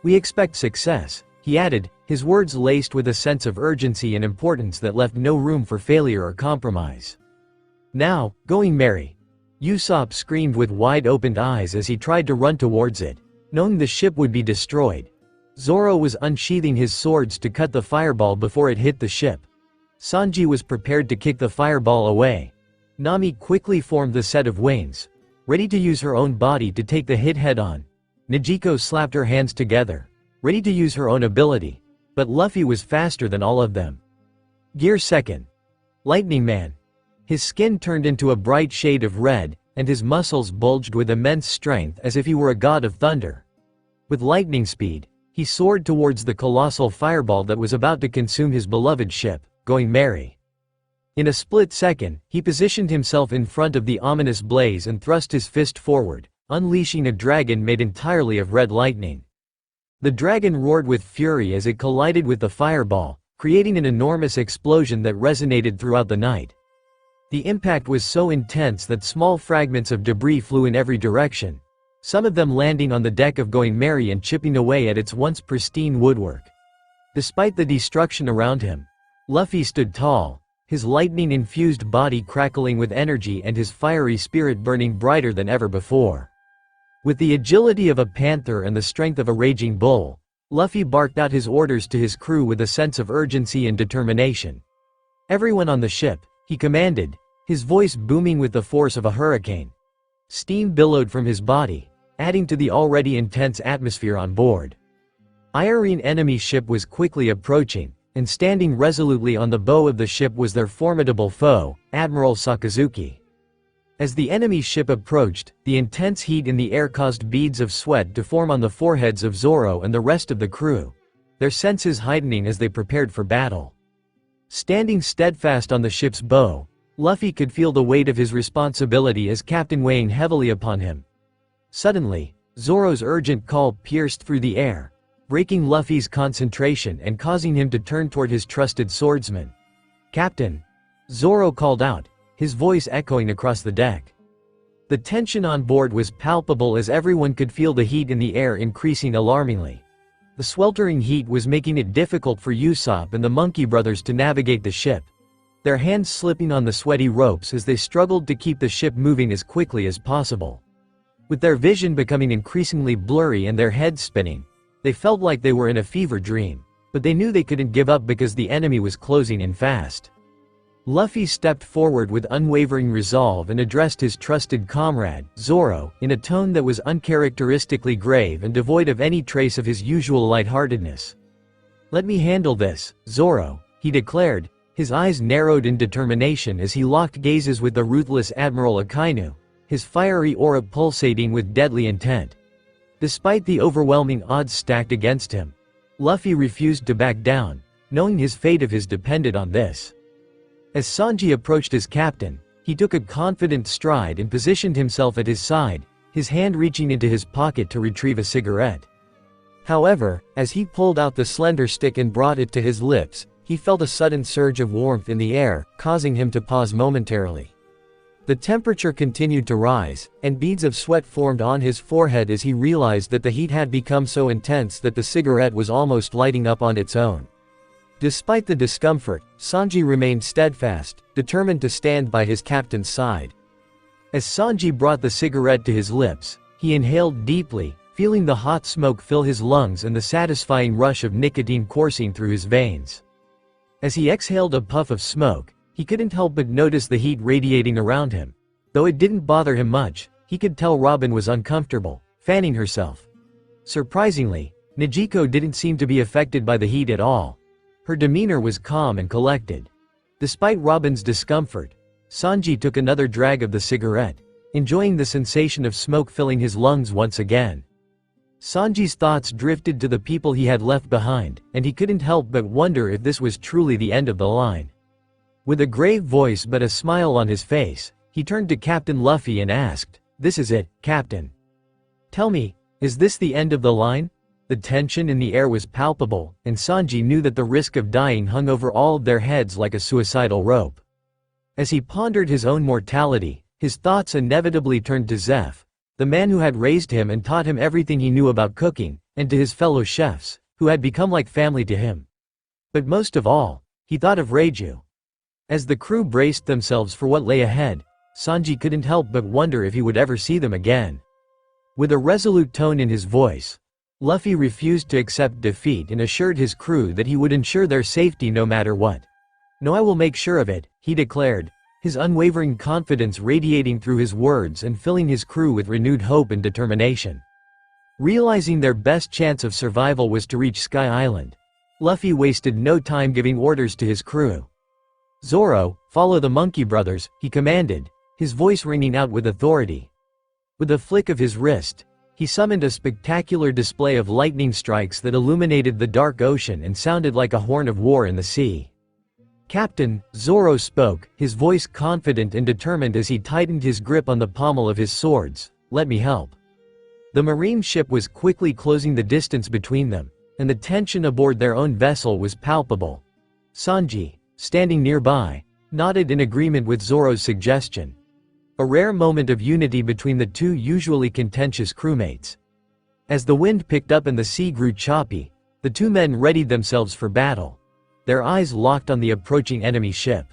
"We expect success," he added, his words laced with a sense of urgency and importance that left no room for failure or compromise. "Now, going merry." Usopp screamed with wide-opened eyes as he tried to run towards it, knowing the ship would be destroyed. Zoro was unsheathing his swords to cut the fireball before it hit the ship. Sanji was prepared to kick the fireball away. Nami quickly formed the set of wings, ready to use her own body to take the hit head-on. Nijiko slapped her hands together, ready to use her own ability, but Luffy was faster than all of them. Gear second. Lightning Man. His skin turned into a bright shade of red, and his muscles bulged with immense strength as if he were a god of thunder. With lightning speed, he soared towards the colossal fireball that was about to consume his beloved ship, going merry. In a split second, he positioned himself in front of the ominous blaze and thrust his fist forward, unleashing a dragon made entirely of red lightning. The dragon roared with fury as it collided with the fireball, creating an enormous explosion that resonated throughout the night. The impact was so intense that small fragments of debris flew in every direction, some of them landing on the deck of Going Merry and chipping away at its once pristine woodwork. Despite the destruction around him, Luffy stood tall, his lightning-infused body crackling with energy and his fiery spirit burning brighter than ever before. With the agility of a panther and the strength of a raging bull, Luffy barked out his orders to his crew with a sense of urgency and determination. "Everyone on the ship," he commanded, his voice booming with the force of a hurricane. Steam billowed from his body, adding to the already intense atmosphere on board. Irene enemy ship was quickly approaching, and standing resolutely on the bow of the ship was their formidable foe, Admiral Sakazuki. As the enemy ship approached, the intense heat in the air caused beads of sweat to form on the foreheads of Zoro and the rest of the crew, their senses heightening as they prepared for battle. Standing steadfast on the ship's bow, Luffy could feel the weight of his responsibility as captain weighing heavily upon him. Suddenly, Zoro's urgent call pierced through the air, breaking Luffy's concentration and causing him to turn toward his trusted swordsman. "Captain!" Zoro called out, his voice echoing across the deck. The tension on board was palpable as everyone could feel the heat in the air increasing alarmingly. The sweltering heat was making it difficult for Usopp and the Monkey Brothers to navigate the ship, their hands slipping on the sweaty ropes as they struggled to keep the ship moving as quickly as possible. With their vision becoming increasingly blurry and their heads spinning, they felt like they were in a fever dream, but they knew they couldn't give up because the enemy was closing in fast. Luffy stepped forward with unwavering resolve and addressed his trusted comrade, Zoro, in a tone that was uncharacteristically grave and devoid of any trace of his usual lightheartedness. "Let me handle this, Zoro," he declared, his eyes narrowed in determination as he locked gazes with the ruthless Admiral Akynu, his fiery aura pulsating with deadly intent. Despite the overwhelming odds stacked against him, Luffy refused to back down, knowing his fate of his depended on this. As Sanji approached his captain, he took a confident stride and positioned himself at his side, his hand reaching into his pocket to retrieve a cigarette. However, as he pulled out the slender stick and brought it to his lips, he felt a sudden surge of warmth in the air, causing him to pause momentarily. The temperature continued to rise, and beads of sweat formed on his forehead as he realized that the heat had become so intense that the cigarette was almost lighting up on its own. Despite the discomfort, Sanji remained steadfast, determined to stand by his captain's side. As Sanji brought the cigarette to his lips, he inhaled deeply, feeling the hot smoke fill his lungs and the satisfying rush of nicotine coursing through his veins. As he exhaled a puff of smoke, he couldn't help but notice the heat radiating around him. Though it didn't bother him much, he could tell Robin was uncomfortable, fanning herself. Surprisingly, Nijiko didn't seem to be affected by the heat at all. Her demeanor was calm and collected. Despite Robin's discomfort, Sanji took another drag of the cigarette, enjoying the sensation of smoke filling his lungs once again. Sanji's thoughts drifted to the people he had left behind, and he couldn't help but wonder if this was truly the end of the line. With a grave voice but a smile on his face, he turned to Captain Luffy and asked, "This is it, Captain. Tell me, is this the end of the line?" The tension in the air was palpable, and Sanji knew that the risk of dying hung over all of their heads like a suicidal rope. As he pondered his own mortality, his thoughts inevitably turned to Zeph, the man who had raised him and taught him everything he knew about cooking, and to his fellow chefs, who had become like family to him. But most of all, he thought of Reiju. As the crew braced themselves for what lay ahead, Sanji couldn't help but wonder if he would ever see them again. With a resolute tone in his voice, Luffy refused to accept defeat and assured his crew that he would ensure their safety no matter what. "No, I will make sure of it," he declared, his unwavering confidence radiating through his words and filling his crew with renewed hope and determination. Realizing their best chance of survival was to reach Sky Island, Luffy wasted no time giving orders to his crew. "Zoro, follow the Monkey Brothers," he commanded, his voice ringing out with authority. With a flick of his wrist, he summoned a spectacular display of lightning strikes that illuminated the dark ocean and sounded like a horn of war in the sea. "Captain," Zoro spoke, his voice confident and determined as he tightened his grip on the pommel of his swords, "let me help." The marine ship was quickly closing the distance between them, and the tension aboard their own vessel was palpable. Sanji, standing nearby, nodded in agreement with Zoro's suggestion. A rare moment of unity between the two usually contentious crewmates. As the wind picked up and the sea grew choppy, the two men readied themselves for battle, their eyes locked on the approaching enemy ship.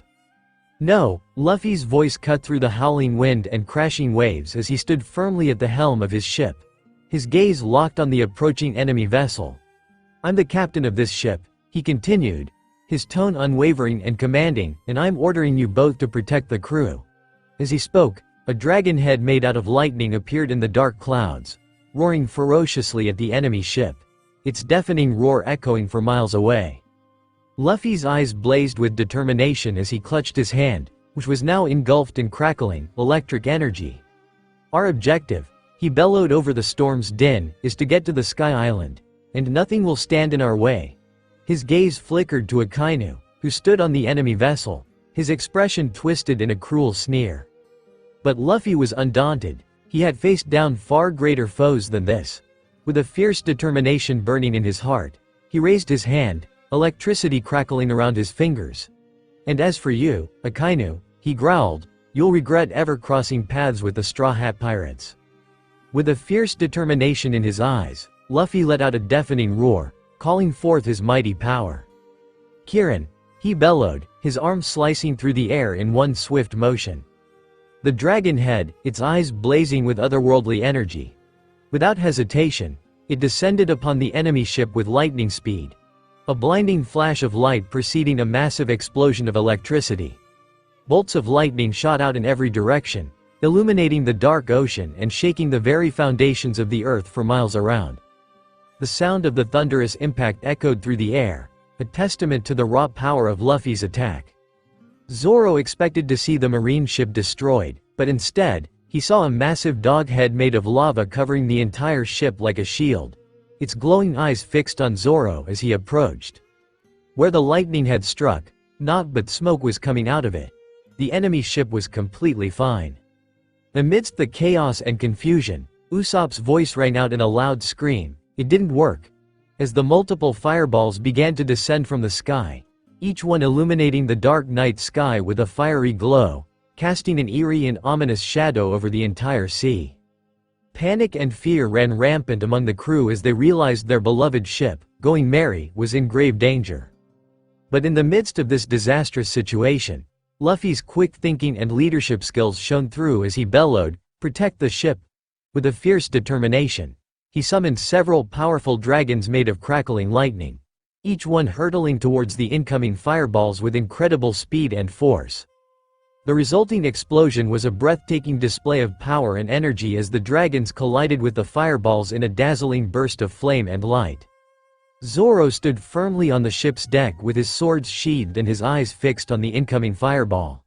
"No," Luffy's voice cut through the howling wind and crashing waves as he stood firmly at the helm of his ship, his gaze locked on the approaching enemy vessel. "I'm the captain of this ship," he continued, his tone unwavering and commanding, "and I'm ordering you both to protect the crew." As he spoke, a dragon head made out of lightning appeared in the dark clouds, roaring ferociously at the enemy ship, its deafening roar echoing for miles away. Luffy's eyes blazed with determination as he clutched his hand, which was now engulfed in crackling, electric energy. "Our objective," he bellowed over the storm's din, "is to get to the Sky Island, and nothing will stand in our way." His gaze flickered to Akynu, who stood on the enemy vessel, his expression twisted in a cruel sneer. But Luffy was undaunted. He had faced down far greater foes than this. With a fierce determination burning in his heart, he raised his hand, electricity crackling around his fingers. "And as for you, Akynu," he growled, "you'll regret ever crossing paths with the Straw Hat Pirates." With a fierce determination in his eyes, Luffy let out a deafening roar, calling forth his mighty power. "Kirin," he bellowed, his arm slicing through the air in one swift motion. The dragon head, its eyes blazing with otherworldly energy. Without hesitation, it descended upon the enemy ship with lightning speed. A blinding flash of light preceding a massive explosion of electricity. Bolts of lightning shot out in every direction, illuminating the dark ocean and shaking the very foundations of the earth for miles around. The sound of the thunderous impact echoed through the air, a testament to the raw power of Luffy's attack. Zoro expected to see the marine ship destroyed, but instead, he saw a massive dog head made of lava covering the entire ship like a shield, its glowing eyes fixed on Zoro as he approached. Where the lightning had struck, naught but smoke was coming out of it. The enemy ship was completely fine. Amidst the chaos and confusion, Usopp's voice rang out in a loud scream. It didn't work. As the multiple fireballs began to descend from the sky, each one illuminating the dark night sky with a fiery glow, casting an eerie and ominous shadow over the entire sea. Panic and fear ran rampant among the crew as they realized their beloved ship, going merry, was in grave danger. But in the midst of this disastrous situation, Luffy's quick thinking and leadership skills shone through as he bellowed, "Protect the ship!" With a fierce determination, he summoned several powerful dragons made of crackling lightning, each one hurtling towards the incoming fireballs with incredible speed and force. The resulting explosion was a breathtaking display of power and energy as the dragons collided with the fireballs in a dazzling burst of flame and light. Zoro stood firmly on the ship's deck with his swords sheathed and his eyes fixed on the incoming fireball.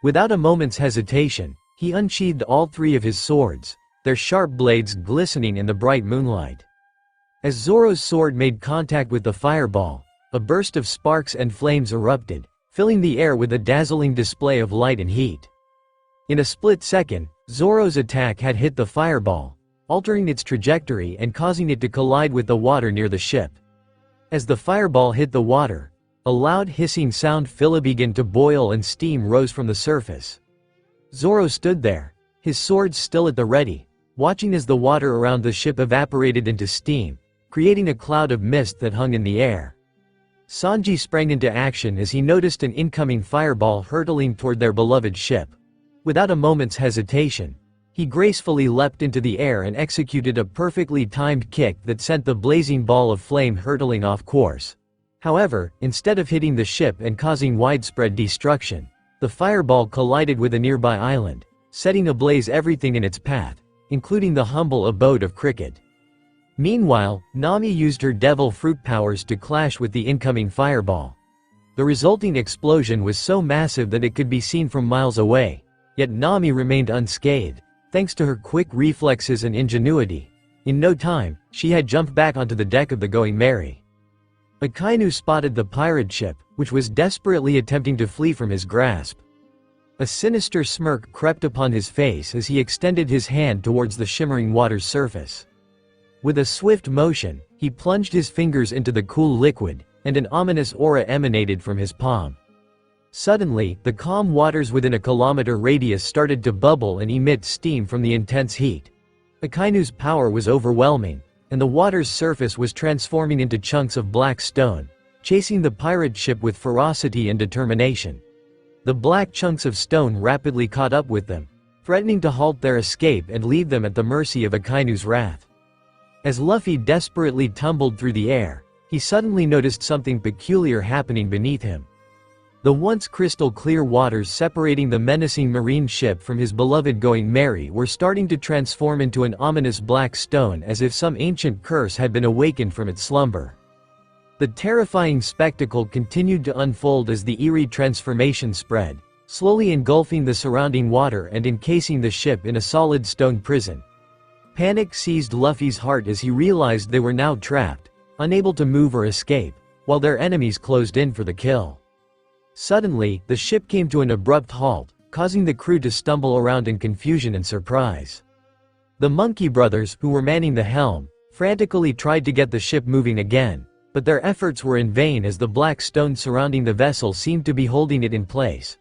Without a moment's hesitation, he unsheathed all three of his swords, their sharp blades glistening in the bright moonlight. As Zoro's sword made contact with the fireball, a burst of sparks and flames erupted, filling the air with a dazzling display of light and heat. In a split second, Zoro's attack had hit the fireball, altering its trajectory and causing it to collide with the water near the ship. As the fireball hit the water, a loud hissing sound began to boil and steam rose from the surface. Zoro stood there, his sword still at the ready, watching as the water around the ship evaporated into steam, creating a cloud of mist that hung in the air. Sanji sprang into action as he noticed an incoming fireball hurtling toward their beloved ship. Without a moment's hesitation, he gracefully leapt into the air and executed a perfectly timed kick that sent the blazing ball of flame hurtling off course. However, instead of hitting the ship and causing widespread destruction, the fireball collided with a nearby island, setting ablaze everything in its path, including the humble abode of Cricket. Meanwhile, Nami used her devil fruit powers to clash with the incoming fireball. The resulting explosion was so massive that it could be seen from miles away, yet Nami remained unscathed, thanks to her quick reflexes and ingenuity. In no time, she had jumped back onto the deck of the Going Merry. Akynu spotted the pirate ship, which was desperately attempting to flee from his grasp. A sinister smirk crept upon his face as he extended his hand towards the shimmering water's surface. With a swift motion, he plunged his fingers into the cool liquid, and an ominous aura emanated from his palm. Suddenly, the calm waters within a kilometer radius started to bubble and emit steam from the intense heat. Akynu's power was overwhelming, and the water's surface was transforming into chunks of black stone, chasing the pirate ship with ferocity and determination. The black chunks of stone rapidly caught up with them, threatening to halt their escape and leave them at the mercy of Akynu's wrath. As Luffy desperately tumbled through the air, he suddenly noticed something peculiar happening beneath him. The once crystal-clear waters separating the menacing marine ship from his beloved Going Merry were starting to transform into an ominous black stone as if some ancient curse had been awakened from its slumber. The terrifying spectacle continued to unfold as the eerie transformation spread, slowly engulfing the surrounding water and encasing the ship in a solid stone prison. Panic seized Luffy's heart as he realized they were now trapped, unable to move or escape, while their enemies closed in for the kill. Suddenly, the ship came to an abrupt halt, causing the crew to stumble around in confusion and surprise. The Monkey Brothers, who were manning the helm, frantically tried to get the ship moving again, but their efforts were in vain as the black stone surrounding the vessel seemed to be holding it in place.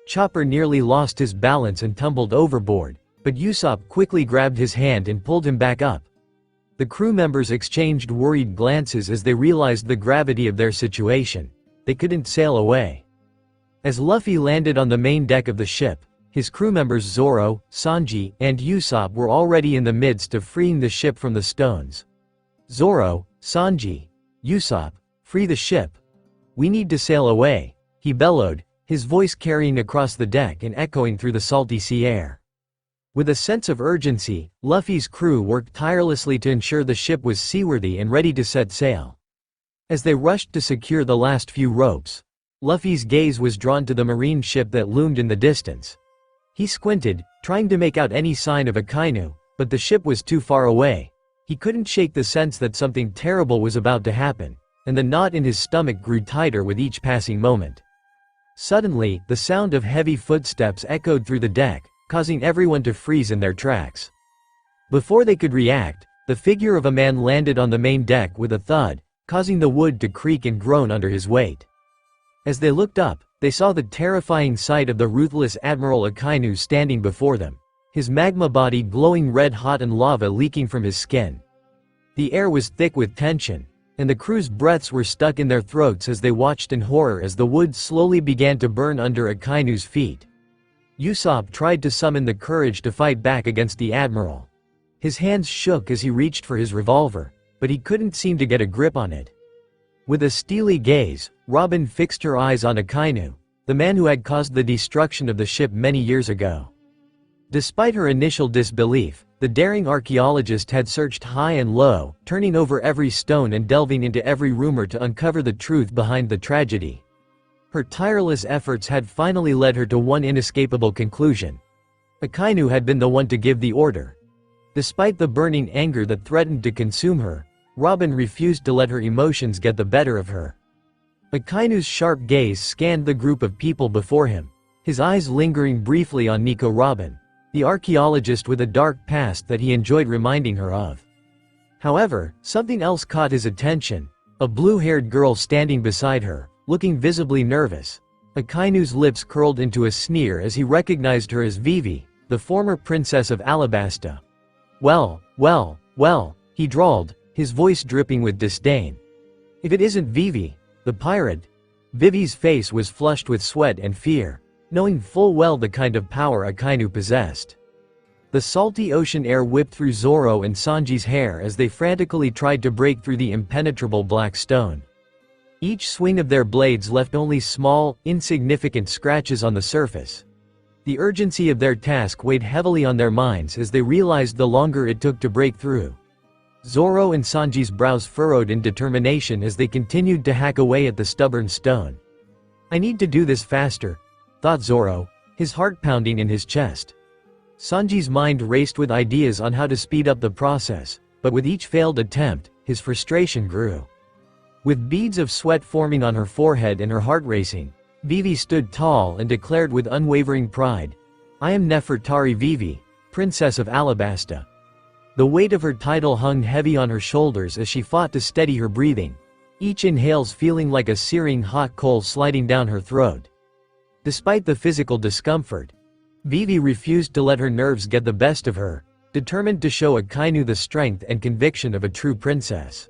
Chopper nearly lost his balance and tumbled overboard, but Usopp quickly grabbed his hand and pulled him back up. The crew members exchanged worried glances as they realized the gravity of their situation. They couldn't sail away. As Luffy landed on the main deck of the ship, his crew members Zoro, Sanji, and Usopp were already in the midst of freeing the ship from the stones. "Zoro, Sanji, Usopp, free the ship. We need to sail away," he bellowed, his voice carrying across the deck and echoing through the salty sea air. With a sense of urgency, Luffy's crew worked tirelessly to ensure the ship was seaworthy and ready to set sail. As they rushed to secure the last few ropes, Luffy's gaze was drawn to the marine ship that loomed in the distance. He squinted, trying to make out any sign of Akynu, but the ship was too far away. He couldn't shake the sense that something terrible was about to happen, and the knot in his stomach grew tighter with each passing moment. Suddenly, the sound of heavy footsteps echoed through the deck, causing everyone to freeze in their tracks. Before they could react, the figure of a man landed on the main deck with a thud, causing the wood to creak and groan under his weight. As they looked up, they saw the terrifying sight of the ruthless Admiral Akynu standing before them, his magma body glowing red-hot and lava leaking from his skin. The air was thick with tension, and the crew's breaths were stuck in their throats as they watched in horror as the wood slowly began to burn under Akynu's feet. Usopp tried to summon the courage to fight back against the Admiral. His hands shook as he reached for his revolver, but he couldn't seem to get a grip on it. With a steely gaze, Robin fixed her eyes on Akynu, the man who had caused the destruction of the ship many years ago. Despite her initial disbelief, the daring archaeologist had searched high and low, turning over every stone and delving into every rumor to uncover the truth behind the tragedy. Her tireless efforts had finally led her to one inescapable conclusion. Akynu had been the one to give the order. Despite the burning anger that threatened to consume her, Robin refused to let her emotions get the better of her. Akynu's sharp gaze scanned the group of people before him, his eyes lingering briefly on Nico Robin, the archaeologist with a dark past that he enjoyed reminding her of. However, something else caught his attention, a blue-haired girl standing beside her, looking visibly nervous. Akynu's lips curled into a sneer as he recognized her as Vivi, the former princess of Alabasta. Well, he drawled, his voice dripping with disdain. If it isn't Vivi, the pirate. Vivi's face was flushed with sweat and fear, knowing full well the kind of power Akynu possessed. The salty ocean air whipped through Zoro and Sanji's hair as they frantically tried to break through the impenetrable black stone. Each swing of their blades left only small, insignificant scratches on the surface. The urgency of their task weighed heavily on their minds as they realized the longer it took to break through. Zoro and Sanji's brows furrowed in determination as they continued to hack away at the stubborn stone. "I need to do this faster," thought Zoro, his heart pounding in his chest. Sanji's mind raced with ideas on how to speed up the process, but with each failed attempt, his frustration grew. With beads of sweat forming on her forehead and her heart racing, Vivi stood tall and declared with unwavering pride, "I am Nefertari Vivi, Princess of Alabasta." The weight of her title hung heavy on her shoulders as she fought to steady her breathing, each inhales feeling like a searing hot coal sliding down her throat. Despite the physical discomfort, Vivi refused to let her nerves get the best of her, determined to show Akynu the strength and conviction of a true princess.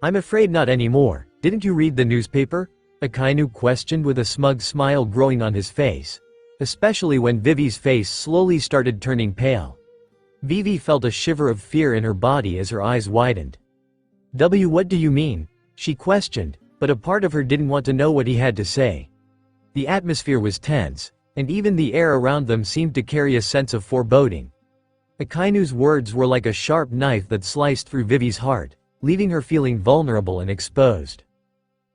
"I'm afraid not anymore. Didn't you read the newspaper?" Akynu questioned with a smug smile growing on his face, especially when Vivi's face slowly started turning pale. Vivi felt a shiver of fear in her body as her eyes widened. What do you mean?" she questioned, but a part of her didn't want to know what he had to say. The atmosphere was tense, and even the air around them seemed to carry a sense of foreboding. Akynu's words were like a sharp knife that sliced through Vivi's heart, leaving her feeling vulnerable and exposed.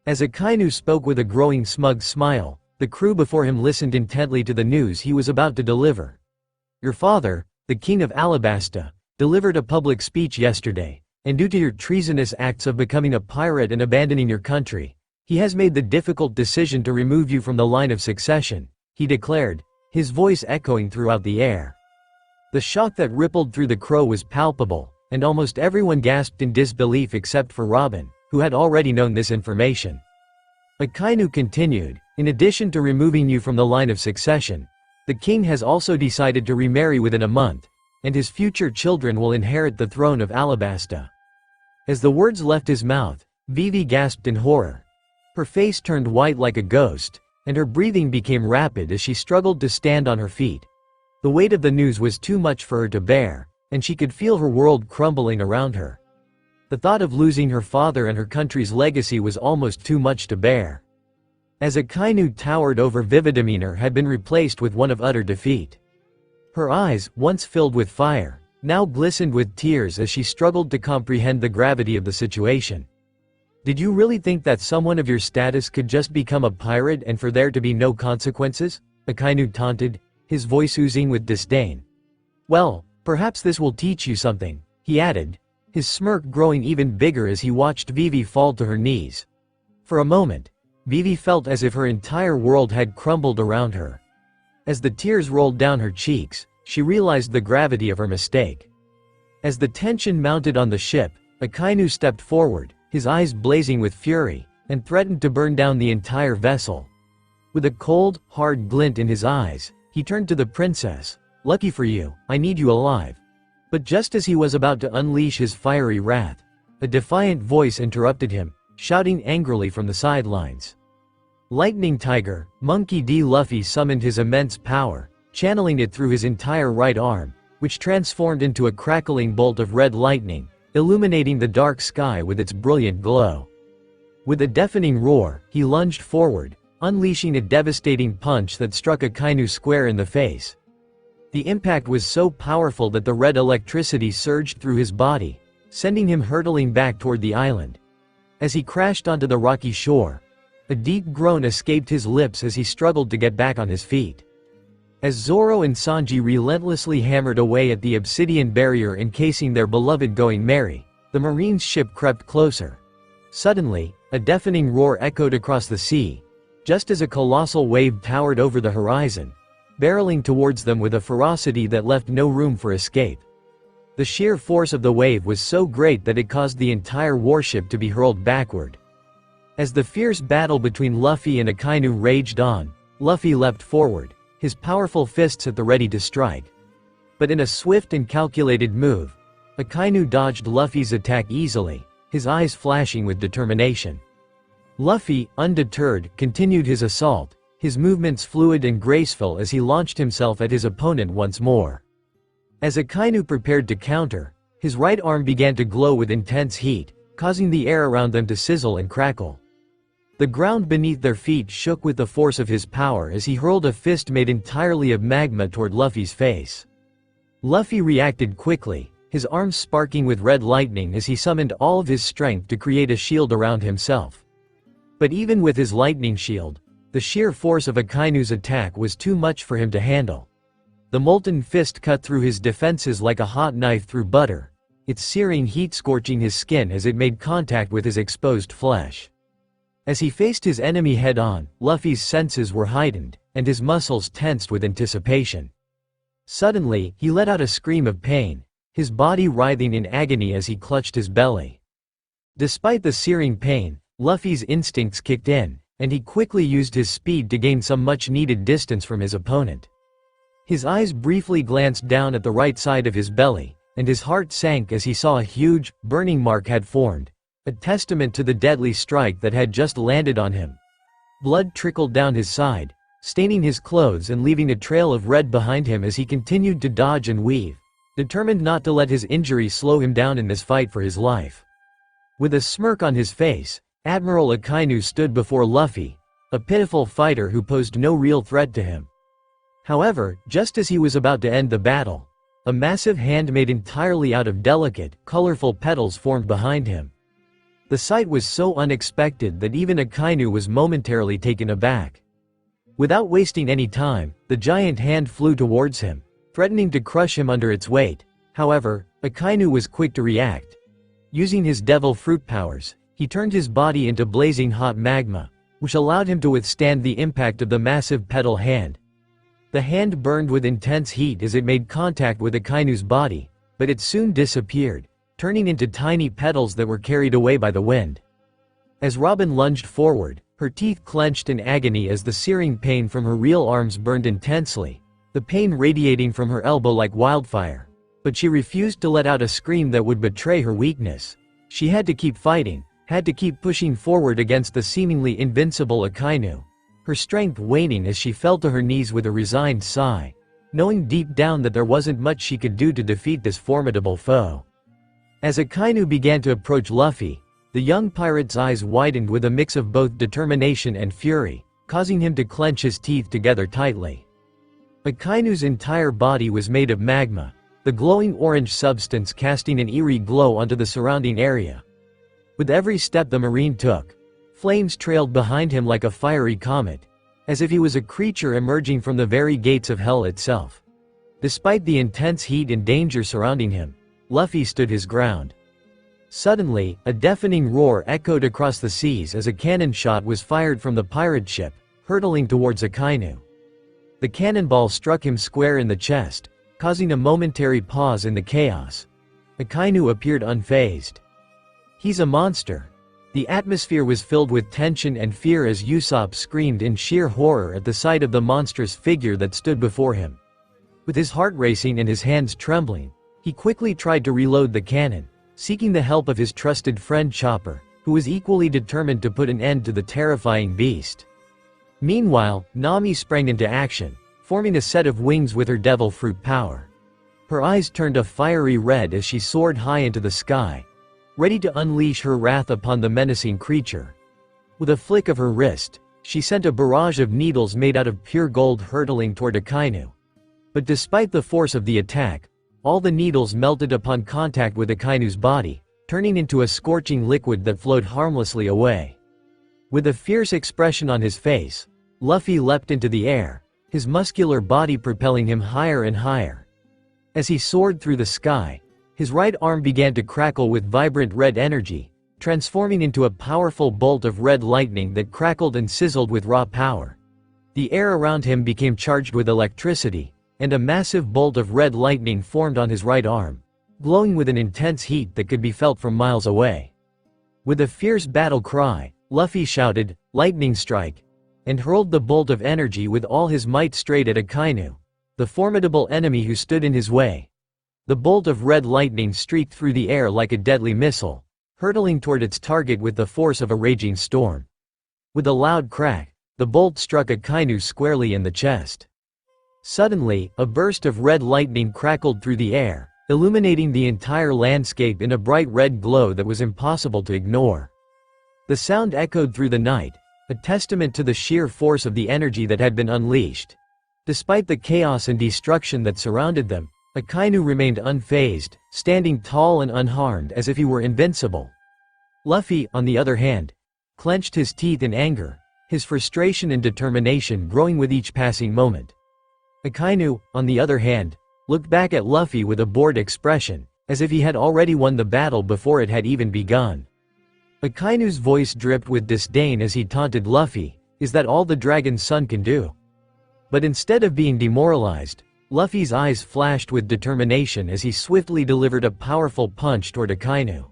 As Akynu spoke with a growing smug smile, the crew before him listened intently to the news he was about to deliver. "Your father, the king of Alabasta, delivered a public speech yesterday, and due to your treasonous acts of becoming a pirate and abandoning your country, he has made the difficult decision to remove you from the line of succession," he declared, his voice echoing throughout the air. The shock that rippled through the crow was palpable, and almost everyone gasped in disbelief except for Robin, who had already known this information. Akynu continued, "In addition to removing you from the line of succession, the king has also decided to remarry within a month, and his future children will inherit the throne of Alabasta." As the words left his mouth, Vivi gasped in horror. Her face turned white like a ghost, and her breathing became rapid as she struggled to stand on her feet. The weight of the news was too much for her to bear, and she could feel her world crumbling around her. The thought of losing her father and her country's legacy was almost too much to bear. As Akynu towered over, vivid demeanor had been replaced with one of utter defeat. Her eyes, once filled with fire, now glistened with tears as she struggled to comprehend the gravity of the situation. "Did you really think that someone of your status could just become a pirate and for there to be no consequences?" Akynu taunted, his voice oozing with disdain. "Well, perhaps this will teach you something," he added, his smirk growing even bigger as he watched Vivi fall to her knees. For a moment, Vivi felt as if her entire world had crumbled around her. As the tears rolled down her cheeks, she realized the gravity of her mistake. As the tension mounted on the ship, Akynu stepped forward, his eyes blazing with fury, and threatened to burn down the entire vessel. With a cold, hard glint in his eyes, he turned to the princess. "Lucky for you, I need you alive." But just as he was about to unleash his fiery wrath, a defiant voice interrupted him, shouting angrily from the sidelines. Lightning Tiger, Monkey D. Luffy summoned his immense power, channeling it through his entire right arm, which transformed into a crackling bolt of red lightning, illuminating the dark sky with its brilliant glow. With a deafening roar, he lunged forward, unleashing a devastating punch that struck Akynu square in the face. The impact was so powerful that the red electricity surged through his body, sending him hurtling back toward the island. As he crashed onto the rocky shore, a deep groan escaped his lips as he struggled to get back on his feet. As Zoro and Sanji relentlessly hammered away at the obsidian barrier encasing their beloved Going Merry, the Marine's ship crept closer. Suddenly, a deafening roar echoed across the sea, just as a colossal wave towered over the horizon, barreling towards them with a ferocity that left no room for escape. The sheer force of the wave was so great that it caused the entire warship to be hurled backward. As the fierce battle between Luffy and Akynu raged on, Luffy leapt forward, his powerful fists at the ready to strike. But in a swift and calculated move, Akynu dodged Luffy's attack easily, his eyes flashing with determination. Luffy, undeterred, continued his assault, his movements fluid and graceful as he launched himself at his opponent once more. As Akynu prepared to counter, his right arm began to glow with intense heat, causing the air around them to sizzle and crackle. The ground beneath their feet shook with the force of his power as he hurled a fist made entirely of magma toward Luffy's face. Luffy reacted quickly, his arms sparking with red lightning as he summoned all of his strength to create a shield around himself. But even with his lightning shield, the sheer force of Akynu's attack was too much for him to handle. The molten fist cut through his defenses like a hot knife through butter, its searing heat scorching his skin as it made contact with his exposed flesh. As he faced his enemy head-on, Luffy's senses were heightened, and his muscles tensed with anticipation. Suddenly, he let out a scream of pain, his body writhing in agony as he clutched his belly. Despite the searing pain, Luffy's instincts kicked in, and he quickly used his speed to gain some much-needed distance from his opponent. His eyes briefly glanced down at the right side of his belly, and his heart sank as he saw a huge, burning mark had formed, a testament to the deadly strike that had just landed on him. Blood trickled down his side, staining his clothes and leaving a trail of red behind him as he continued to dodge and weave, determined not to let his injury slow him down in this fight for his life. With a smirk on his face, Admiral Akynu stood before Luffy, a pitiful fighter who posed no real threat to him. However, just as he was about to end the battle, a massive hand made entirely out of delicate, colorful petals formed behind him. The sight was so unexpected that even Akynu was momentarily taken aback. Without wasting any time, the giant hand flew towards him, threatening to crush him under its weight. However, Akynu was quick to react. Using his devil fruit powers, he turned his body into blazing hot magma, which allowed him to withstand the impact of the massive petal hand. The hand burned with intense heat as it made contact with Akynu's body, but it soon disappeared, turning into tiny petals that were carried away by the wind. As Robin lunged forward, her teeth clenched in agony as the searing pain from her real arms burned intensely, the pain radiating from her elbow like wildfire. But she refused to let out a scream that would betray her weakness. She had to keep fighting, had to keep pushing forward against the seemingly invincible Akynu, her strength waning as she fell to her knees with a resigned sigh, knowing deep down that there wasn't much she could do to defeat this formidable foe. As Akynu began to approach Luffy, the young pirate's eyes widened with a mix of both determination and fury, causing him to clench his teeth together tightly. Akainu's entire body was made of magma, the glowing orange substance casting an eerie glow onto the surrounding area. With every step the Marine took, flames trailed behind him like a fiery comet, as if he was a creature emerging from the very gates of hell itself. Despite the intense heat and danger surrounding him, Luffy stood his ground. Suddenly, a deafening roar echoed across the seas as a cannon shot was fired from the pirate ship, hurtling towards Akynu. The cannonball struck him square in the chest, causing a momentary pause in the chaos. Akynu appeared unfazed. "He's a monster." The atmosphere was filled with tension and fear as Usopp screamed in sheer horror at the sight of the monstrous figure that stood before him. With his heart racing and his hands trembling, he quickly tried to reload the cannon, seeking the help of his trusted friend Chopper, who was equally determined to put an end to the terrifying beast. Meanwhile, Nami sprang into action, forming a set of wings with her devil fruit power. Her eyes turned a fiery red as she soared high into the sky, ready to unleash her wrath upon the menacing creature. With a flick of her wrist, she sent a barrage of needles made out of pure gold hurtling toward Akynu. But despite the force of the attack, all the needles melted upon contact with Akainu's body, turning into a scorching liquid that flowed harmlessly away. With a fierce expression on his face, Luffy leapt into the air, his muscular body propelling him higher and higher. As he soared through the sky, his right arm began to crackle with vibrant red energy, transforming into a powerful bolt of red lightning that crackled and sizzled with raw power. The air around him became charged with electricity, and a massive bolt of red lightning formed on his right arm, glowing with an intense heat that could be felt from miles away. With a fierce battle cry, Luffy shouted, "Lightning strike!" and hurled the bolt of energy with all his might straight at Akynu, the formidable enemy who stood in his way. The bolt of red lightning streaked through the air like a deadly missile, hurtling toward its target with the force of a raging storm. With a loud crack, the bolt struck Akynu squarely in the chest. Suddenly, a burst of red lightning crackled through the air, illuminating the entire landscape in a bright red glow that was impossible to ignore. The sound echoed through the night, a testament to the sheer force of the energy that had been unleashed. Despite the chaos and destruction that surrounded them, Akynu remained unfazed, standing tall and unharmed as if he were invincible. Luffy, on the other hand, clenched his teeth in anger, his frustration and determination growing with each passing moment. Akynu, on the other hand, looked back at Luffy with a bored expression, as if he had already won the battle before it had even begun. Akynu's voice dripped with disdain as he taunted Luffy, "Is that all the dragon's son can do?" But instead of being demoralized, Luffy's eyes flashed with determination as he swiftly delivered a powerful punch toward Akynu.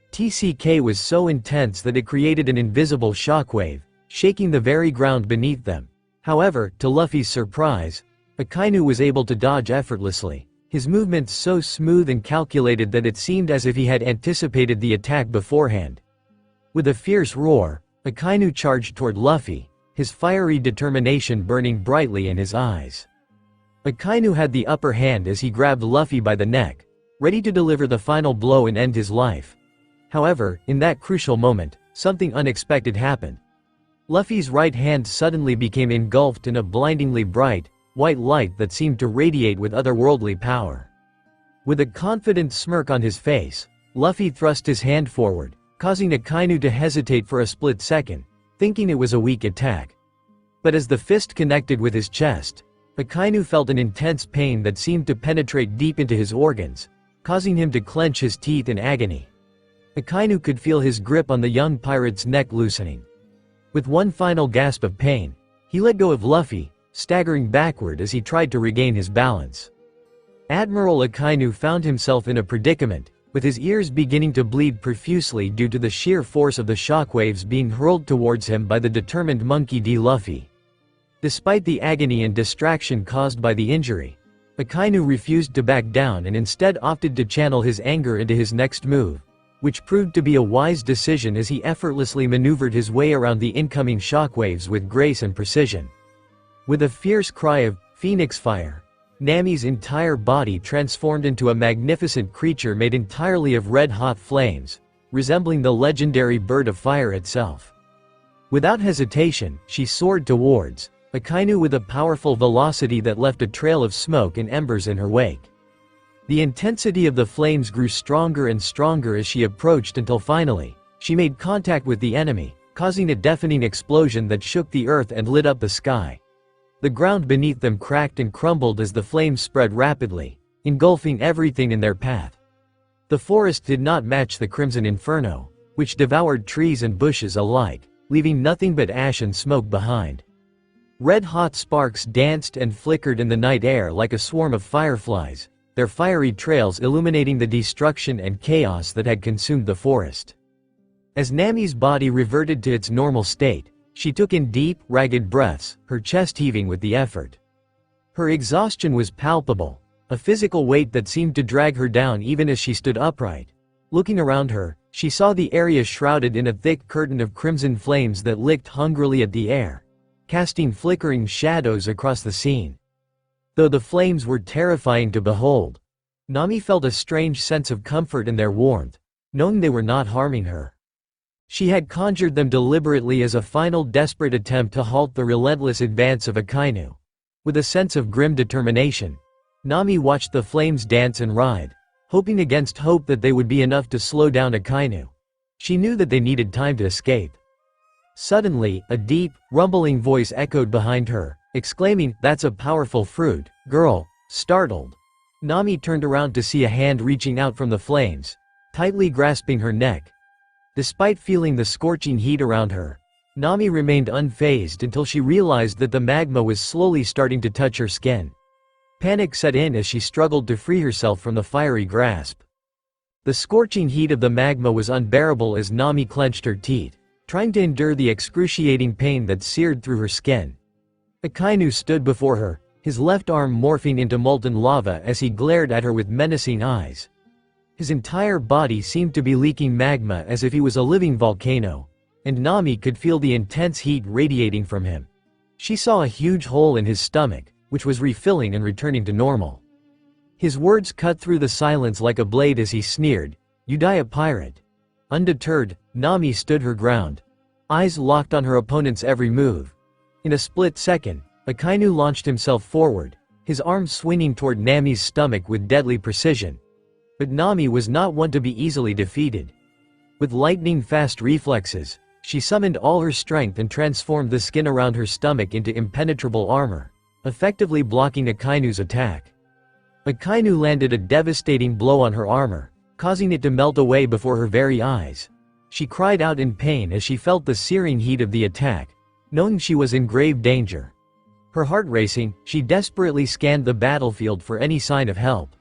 TCK was so intense that it created an invisible shockwave, shaking the very ground beneath them. However, to Luffy's surprise, Akynu was able to dodge effortlessly, his movements so smooth and calculated that it seemed as if he had anticipated the attack beforehand. With a fierce roar, Akynu charged toward Luffy, his fiery determination burning brightly in his eyes. Akynu had the upper hand as he grabbed Luffy by the neck, ready to deliver the final blow and end his life. However, in that crucial moment, something unexpected happened. Luffy's right hand suddenly became engulfed in a blindingly bright, white light that seemed to radiate with otherworldly power. With a confident smirk on his face, Luffy thrust his hand forward, causing Akynu to hesitate for a split second, thinking it was a weak attack. But as the fist connected with his chest, Akynu felt an intense pain that seemed to penetrate deep into his organs, causing him to clench his teeth in agony. Akynu could feel his grip on the young pirate's neck loosening. With one final gasp of pain, he let go of Luffy, staggering backward as he tried to regain his balance. Admiral Akynu found himself in a predicament, with his ears beginning to bleed profusely due to the sheer force of the shockwaves being hurled towards him by the determined Monkey D. Luffy. Despite the agony and distraction caused by the injury, Akynu refused to back down and instead opted to channel his anger into his next move, which proved to be a wise decision as he effortlessly maneuvered his way around the incoming shockwaves with grace and precision. With a fierce cry of "Phoenix Fire," Nami's entire body transformed into a magnificent creature made entirely of red-hot flames, resembling the legendary bird of fire itself. Without hesitation, she soared towards Akynu with a powerful velocity that left a trail of smoke and embers in her wake. The intensity of the flames grew stronger and stronger as she approached until finally, she made contact with the enemy, causing a deafening explosion that shook the earth and lit up the sky. The ground beneath them cracked and crumbled as the flames spread rapidly, engulfing everything in their path. The forest did not match the Crimson Inferno, which devoured trees and bushes alike, leaving nothing but ash and smoke behind. Red-hot sparks danced and flickered in the night air like a swarm of fireflies, their fiery trails illuminating the destruction and chaos that had consumed the forest. As Nami's body reverted to its normal state, she took in deep, ragged breaths, her chest heaving with the effort. Her exhaustion was palpable, a physical weight that seemed to drag her down even as she stood upright. Looking around her, she saw the area shrouded in a thick curtain of crimson flames that licked hungrily at the air, casting flickering shadows across the scene. Though the flames were terrifying to behold, Nami felt a strange sense of comfort in their warmth, knowing they were not harming her. She had conjured them deliberately as a final desperate attempt to halt the relentless advance of Akinu. With a sense of grim determination, Nami watched the flames dance and writhe, hoping against hope that they would be enough to slow down Akinu. She knew that they needed time to escape. Suddenly, a deep, rumbling voice echoed behind her, exclaiming, "That's a powerful fruit, girl." Startled, Nami turned around to see a hand reaching out from the flames, tightly grasping her neck. Despite feeling the scorching heat around her, Nami remained unfazed until she realized that the magma was slowly starting to touch her skin. Panic set in as she struggled to free herself from the fiery grasp. The scorching heat of the magma was unbearable as Nami clenched her teeth, trying to endure the excruciating pain that seared through her skin. Akynu stood before her, his left arm morphing into molten lava as he glared at her with menacing eyes. His entire body seemed to be leaking magma as if he was a living volcano, and Nami could feel the intense heat radiating from him. She saw a huge hole in his stomach, which was refilling and returning to normal. His words cut through the silence like a blade as he sneered, "You die a pirate." Undeterred, Nami stood her ground, eyes locked on her opponent's every move. In a split second, Akynu launched himself forward, his arm swinging toward Nami's stomach with deadly precision. But Nami was not one to be easily defeated. With lightning-fast reflexes, she summoned all her strength and transformed the skin around her stomach into impenetrable armor, effectively blocking Akynu's attack. Akynu landed a devastating blow on her armor, causing it to melt away before her very eyes. She cried out in pain as she felt the searing heat of the attack, knowing she was in grave danger. Her heart racing, she desperately scanned the battlefield for any sign of help.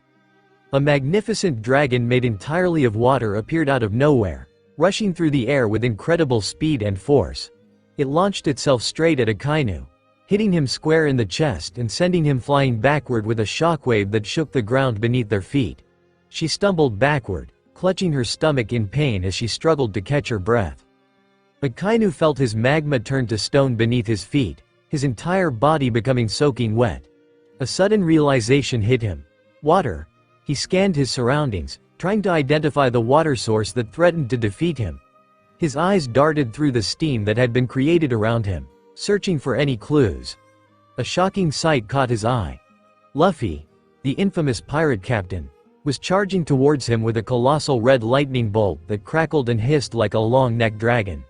A magnificent dragon made entirely of water appeared out of nowhere, rushing through the air with incredible speed and force. It launched itself straight at Akynu, hitting him square in the chest and sending him flying backward with a shockwave that shook the ground beneath their feet. She stumbled backward, clutching her stomach in pain as she struggled to catch her breath. Akynu felt his magma turn to stone beneath his feet, his entire body becoming soaking wet. A sudden realization hit him. Water. He scanned his surroundings, trying to identify the water source that threatened to defeat him. His eyes darted through the steam that had been created around him, searching for any clues. A shocking sight caught his eye. Luffy, the infamous pirate captain, was charging towards him with a colossal red lightning bolt that crackled and hissed like a long-necked dragon.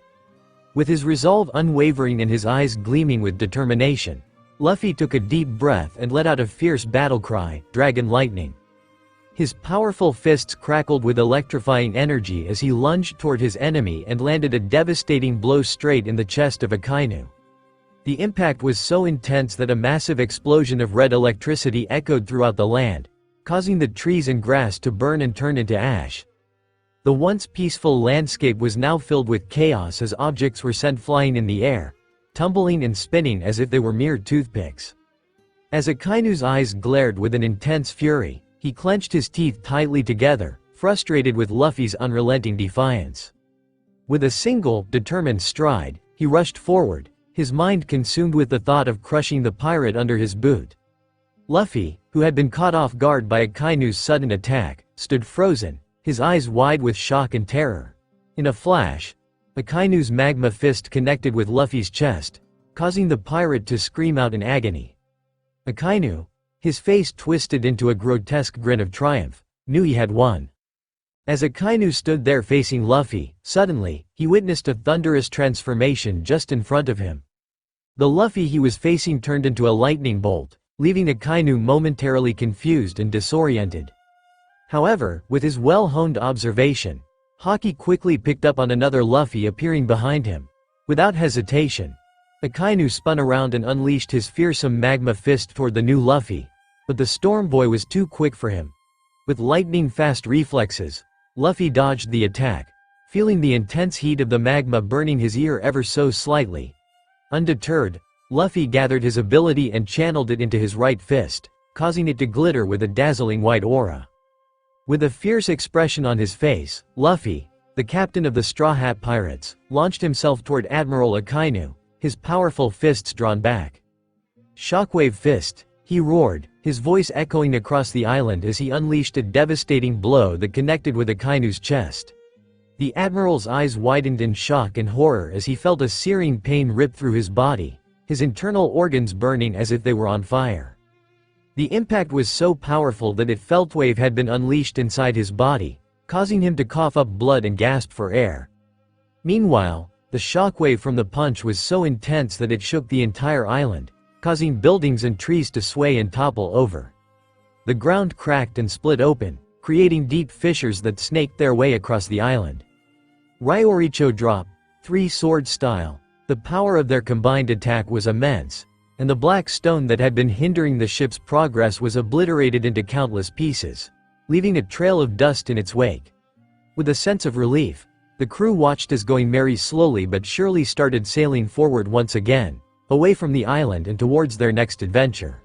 With his resolve unwavering and his eyes gleaming with determination, Luffy took a deep breath and let out a fierce battle cry, "Dragon Lightning." His powerful fists crackled with electrifying energy as he lunged toward his enemy and landed a devastating blow straight in the chest of Akynu. The impact was so intense that a massive explosion of red electricity echoed throughout the land, causing the trees and grass to burn and turn into ash. The once peaceful landscape was now filled with chaos as objects were sent flying in the air, tumbling and spinning as if they were mere toothpicks. As Akynu's eyes glared with an intense fury, he clenched his teeth tightly together, frustrated with Luffy's unrelenting defiance. With a single, determined stride, he rushed forward, his mind consumed with the thought of crushing the pirate under his boot. Luffy, who had been caught off guard by Akynu's sudden attack, stood frozen, his eyes wide with shock and terror. In a flash, Akynu's magma fist connected with Luffy's chest, causing the pirate to scream out in agony. Akynu, his face twisted into a grotesque grin of triumph, knew he had won. As Akynu stood there facing Luffy, suddenly, he witnessed a thunderous transformation just in front of him. The Luffy he was facing turned into a lightning bolt, leaving Akynu momentarily confused and disoriented. However, with his well-honed observation, Haki quickly picked up on another Luffy appearing behind him. Without hesitation, Akynu spun around and unleashed his fearsome magma fist toward the new Luffy, but the Storm Boy was too quick for him. With lightning-fast reflexes, Luffy dodged the attack, feeling the intense heat of the magma burning his ear ever so slightly. Undeterred, Luffy gathered his ability and channeled it into his right fist, causing it to glitter with a dazzling white aura. With a fierce expression on his face, Luffy, the captain of the Straw Hat Pirates, launched himself toward Admiral Akynu, his powerful fists drawn back. "Shockwave fist," he roared, his voice echoing across the island as he unleashed a devastating blow that connected with Akynu's chest. The Admiral's eyes widened in shock and horror as he felt a searing pain rip through his body, his internal organs burning as if they were on fire. The impact was so powerful that a feltwave had been unleashed inside his body, causing him to cough up blood and gasp for air. Meanwhile, the shockwave from the punch was so intense that it shook the entire island, causing buildings and trees to sway and topple over. The ground cracked and split open, creating deep fissures that snaked their way across the island. Ryoricho drop, 3-sword style. The power of their combined attack was immense, and the black stone that had been hindering the ship's progress was obliterated into countless pieces, leaving a trail of dust in its wake. With a sense of relief, the crew watched as Going Merry slowly but surely started sailing forward once again, away from the island and towards their next adventure.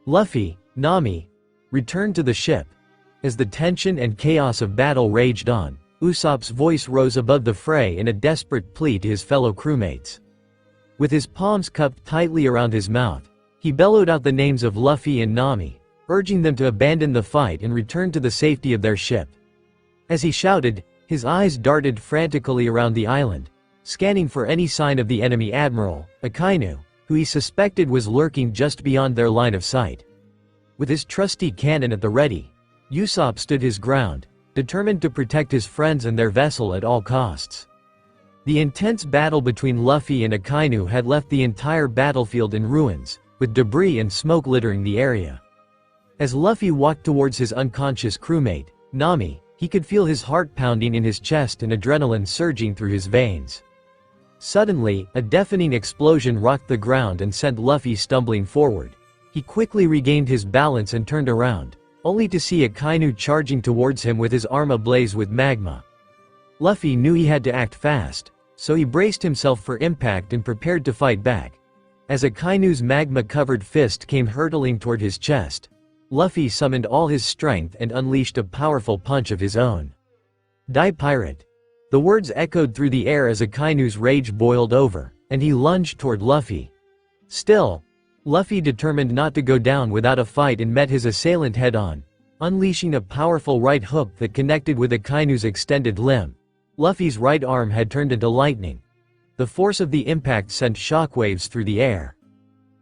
Luffy, Nami, returned to the ship. As the tension and chaos of battle raged on, Usopp's voice rose above the fray in a desperate plea to his fellow crewmates. With his palms cupped tightly around his mouth, he bellowed out the names of Luffy and Nami, urging them to abandon the fight and return to the safety of their ship. As he shouted, his eyes darted frantically around the island, scanning for any sign of the enemy admiral, Akynu, who he suspected was lurking just beyond their line of sight. With his trusty cannon at the ready, Usopp stood his ground, determined to protect his friends and their vessel at all costs. The intense battle between Luffy and Akynu had left the entire battlefield in ruins, with debris and smoke littering the area. As Luffy walked towards his unconscious crewmate, Nami, he could feel his heart pounding in his chest and adrenaline surging through his veins. Suddenly, a deafening explosion rocked the ground and sent Luffy stumbling forward. He quickly regained his balance and turned around, only to see Akynu charging towards him with his arm ablaze with magma. Luffy knew he had to act fast, so he braced himself for impact and prepared to fight back. As Akainu's magma-covered fist came hurtling toward his chest, Luffy summoned all his strength and unleashed a powerful punch of his own. "Die, pirate!" The words echoed through the air as Akainu's rage boiled over, and he lunged toward Luffy. Still, Luffy determined not to go down without a fight and met his assailant head-on, unleashing a powerful right hook that connected with Akainu's extended limb. Luffy's right arm had turned into lightning. The force of the impact sent shockwaves through the air.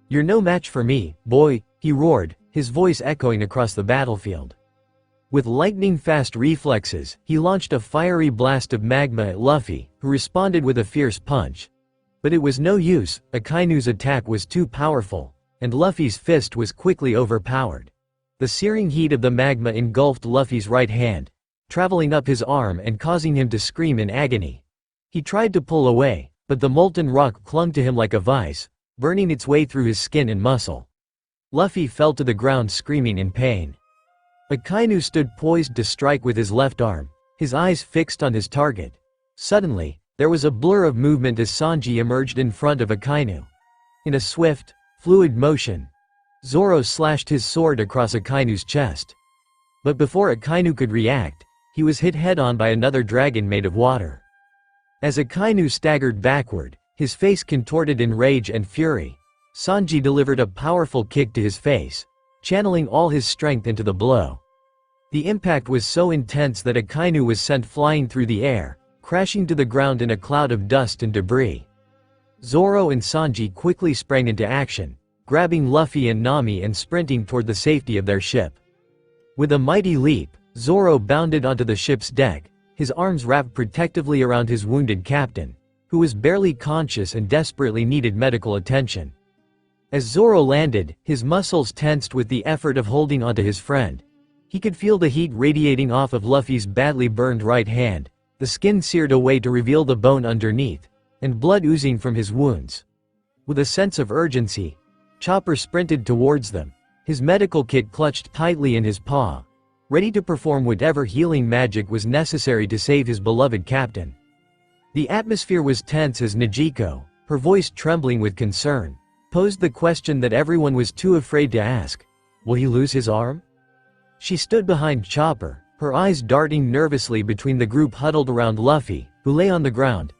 "You're no match for me, boy," he roared, his voice echoing across the battlefield. With lightning-fast reflexes, he launched a fiery blast of magma at Luffy, who responded with a fierce punch. But it was no use, Akainu's attack was too powerful, and Luffy's fist was quickly overpowered. The searing heat of the magma engulfed Luffy's right hand, traveling up his arm and causing him to scream in agony. He tried to pull away, but the molten rock clung to him like a vice, burning its way through his skin and muscle. Luffy fell to the ground screaming in pain. Akynu stood poised to strike with his left arm, his eyes fixed on his target. Suddenly, there was a blur of movement as Sanji emerged in front of Akynu. In a swift, fluid motion, Zoro slashed his sword across Akainu's chest. But before Akynu could react, he was hit head-on by another dragon made of water. As Akynu staggered backward, his face contorted in rage and fury, Sanji delivered a powerful kick to his face, channeling all his strength into the blow. The impact was so intense that Akynu was sent flying through the air, crashing to the ground in a cloud of dust and debris. Zoro and Sanji quickly sprang into action, grabbing Luffy and Nami and sprinting toward the safety of their ship. With a mighty leap, Zoro bounded onto the ship's deck, his arms wrapped protectively around his wounded captain, who was barely conscious and desperately needed medical attention. As Zoro landed, his muscles tensed with the effort of holding onto his friend. He could feel the heat radiating off of Luffy's badly burned right hand, the skin seared away to reveal the bone underneath, and blood oozing from his wounds. With a sense of urgency, Chopper sprinted towards them, his medical kit clutched tightly in his paw, ready to perform whatever healing magic was necessary to save his beloved captain. The atmosphere was tense as Nezuko, her voice trembling with concern, posed the question that everyone was too afraid to ask: will he lose his arm? She stood behind Chopper, her eyes darting nervously between the group huddled around Luffy, who lay on the ground.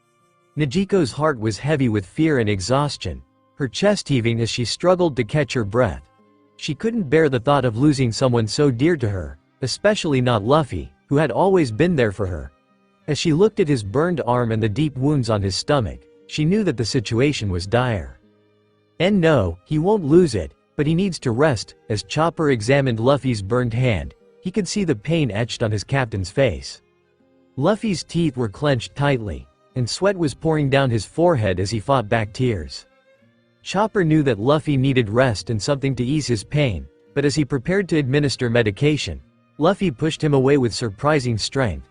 Nezuko's heart was heavy with fear and exhaustion, her chest heaving as she struggled to catch her breath. She couldn't bear the thought of losing someone so dear to her, especially not Luffy, who had always been there for her. As she looked at his burned arm and the deep wounds on his stomach, she knew that the situation was dire. And no, he won't lose it, but he needs to rest. As Chopper examined Luffy's burned hand, he could see the pain etched on his captain's face. Luffy's teeth were clenched tightly, and sweat was pouring down his forehead as he fought back tears. Chopper knew that Luffy needed rest and something to ease his pain, but as he prepared to administer medication, Luffy pushed him away with surprising strength.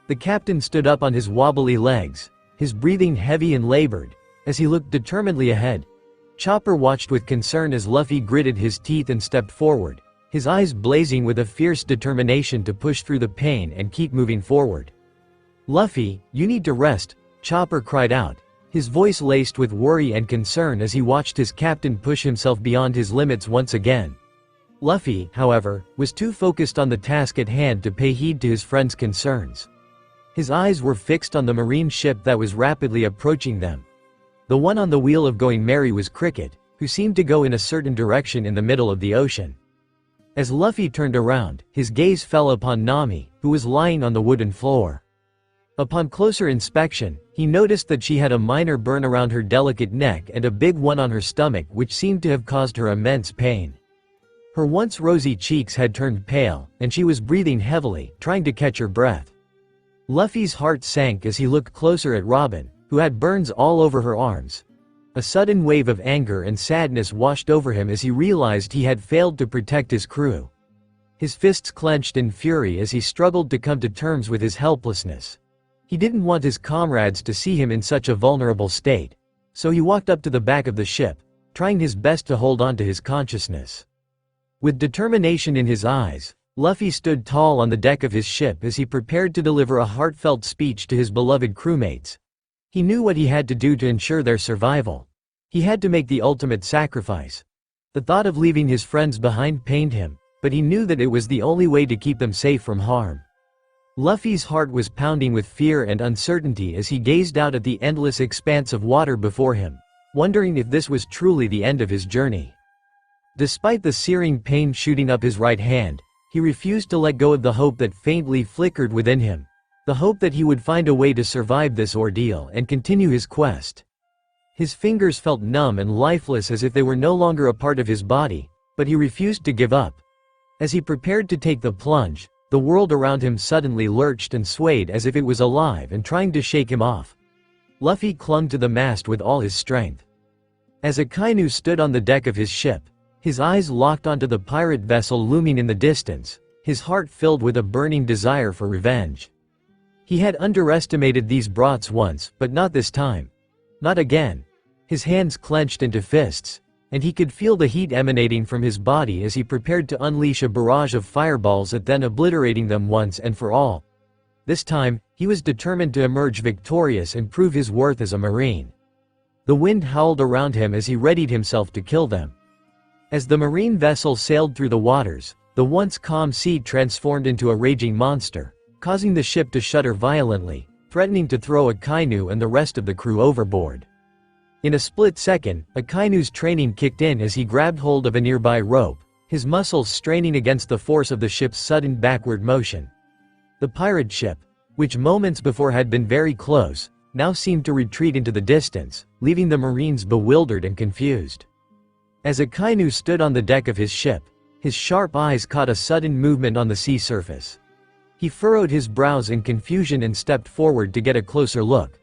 The captain stood up on his wobbly legs, his breathing heavy and labored, as he looked determinedly ahead. Chopper watched with concern as Luffy gritted his teeth and stepped forward, his eyes blazing with a fierce determination to push through the pain and keep moving forward. "Luffy, you need to rest," Chopper cried out, his voice laced with worry and concern as he watched his captain push himself beyond his limits once again. Luffy, however, was too focused on the task at hand to pay heed to his friend's concerns. His eyes were fixed on the marine ship that was rapidly approaching them. The one on the wheel of Going Merry was Cricket, who seemed to go in a certain direction in the middle of the ocean. As Luffy turned around, his gaze fell upon Nami, who was lying on the wooden floor. Upon closer inspection, he noticed that she had a minor burn around her delicate neck and a big one on her stomach which seemed to have caused her immense pain. Her once rosy cheeks had turned pale, and she was breathing heavily, trying to catch her breath. Luffy's heart sank as he looked closer at Robin, who had burns all over her arms. A sudden wave of anger and sadness washed over him as he realized he had failed to protect his crew. His fists clenched in fury as he struggled to come to terms with his helplessness. He didn't want his comrades to see him in such a vulnerable state, so he walked up to the back of the ship, trying his best to hold on to his consciousness. With determination in his eyes, Luffy stood tall on the deck of his ship as he prepared to deliver a heartfelt speech to his beloved crewmates. He knew what he had to do to ensure their survival. He had to make the ultimate sacrifice. The thought of leaving his friends behind pained him, but he knew that it was the only way to keep them safe from harm. Luffy's heart was pounding with fear and uncertainty as he gazed out at the endless expanse of water before him, wondering if this was truly the end of his journey. Despite the searing pain shooting up his right hand, he refused to let go of the hope that faintly flickered within him, the hope that he would find a way to survive this ordeal and continue his quest. His fingers felt numb and lifeless as if they were no longer a part of his body, but he refused to give up. As he prepared to take the plunge, the world around him suddenly lurched and swayed as if it was alive and trying to shake him off. Luffy clung to the mast with all his strength. As Akynu stood on the deck of his ship, his eyes locked onto the pirate vessel looming in the distance, his heart filled with a burning desire for revenge. He had underestimated these brats once, but not this time. Not again. His hands clenched into fists, and he could feel the heat emanating from his body as he prepared to unleash a barrage of fireballs at them, obliterating them once and for all. This time, he was determined to emerge victorious and prove his worth as a marine. The wind howled around him as he readied himself to kill them. As the marine vessel sailed through the waters, the once calm sea transformed into a raging monster, causing the ship to shudder violently, threatening to throw Akynu and the rest of the crew overboard. In a split second, Akynu's training kicked in as he grabbed hold of a nearby rope, his muscles straining against the force of the ship's sudden backward motion. The pirate ship, which moments before had been very close, now seemed to retreat into the distance, leaving the Marines bewildered and confused. As Akynu stood on the deck of his ship, his sharp eyes caught a sudden movement on the sea surface. He furrowed his brows in confusion and stepped forward to get a closer look.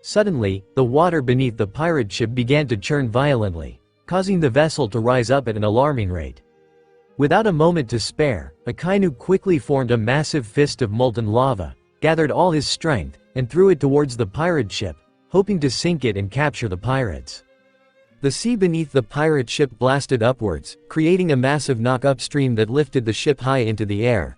Suddenly, the water beneath the pirate ship began to churn violently, causing the vessel to rise up at an alarming rate. Without a moment to spare, Akynu quickly formed a massive fist of molten lava, gathered all his strength, and threw it towards the pirate ship, hoping to sink it and capture the pirates. The sea beneath the pirate ship blasted upwards, creating a massive knock-up stream that lifted the ship high into the air.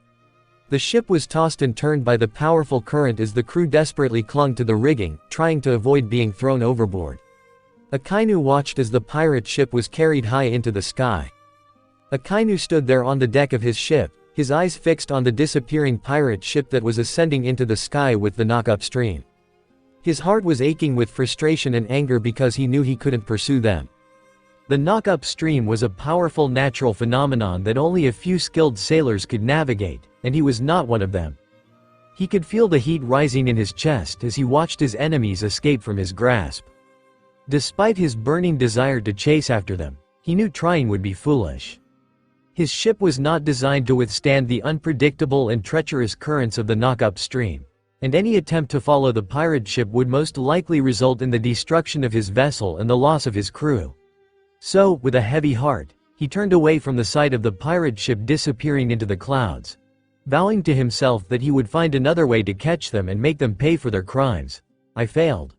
The ship was tossed and turned by the powerful current as the crew desperately clung to the rigging, trying to avoid being thrown overboard. Akynu watched as the pirate ship was carried high into the sky. Akynu stood there on the deck of his ship, his eyes fixed on the disappearing pirate ship that was ascending into the sky with the knock-up stream. His heart was aching with frustration and anger because he knew he couldn't pursue them. The knock-up stream was a powerful natural phenomenon that only a few skilled sailors could navigate, and he was not one of them. He could feel the heat rising in his chest as he watched his enemies escape from his grasp. Despite his burning desire to chase after them, he knew trying would be foolish. His ship was not designed to withstand the unpredictable and treacherous currents of the knock-up stream, and any attempt to follow the pirate ship would most likely result in the destruction of his vessel and the loss of his crew. So, with a heavy heart, he turned away from the sight of the pirate ship disappearing into the clouds, vowing to himself that he would find another way to catch them and make them pay for their crimes. I failed.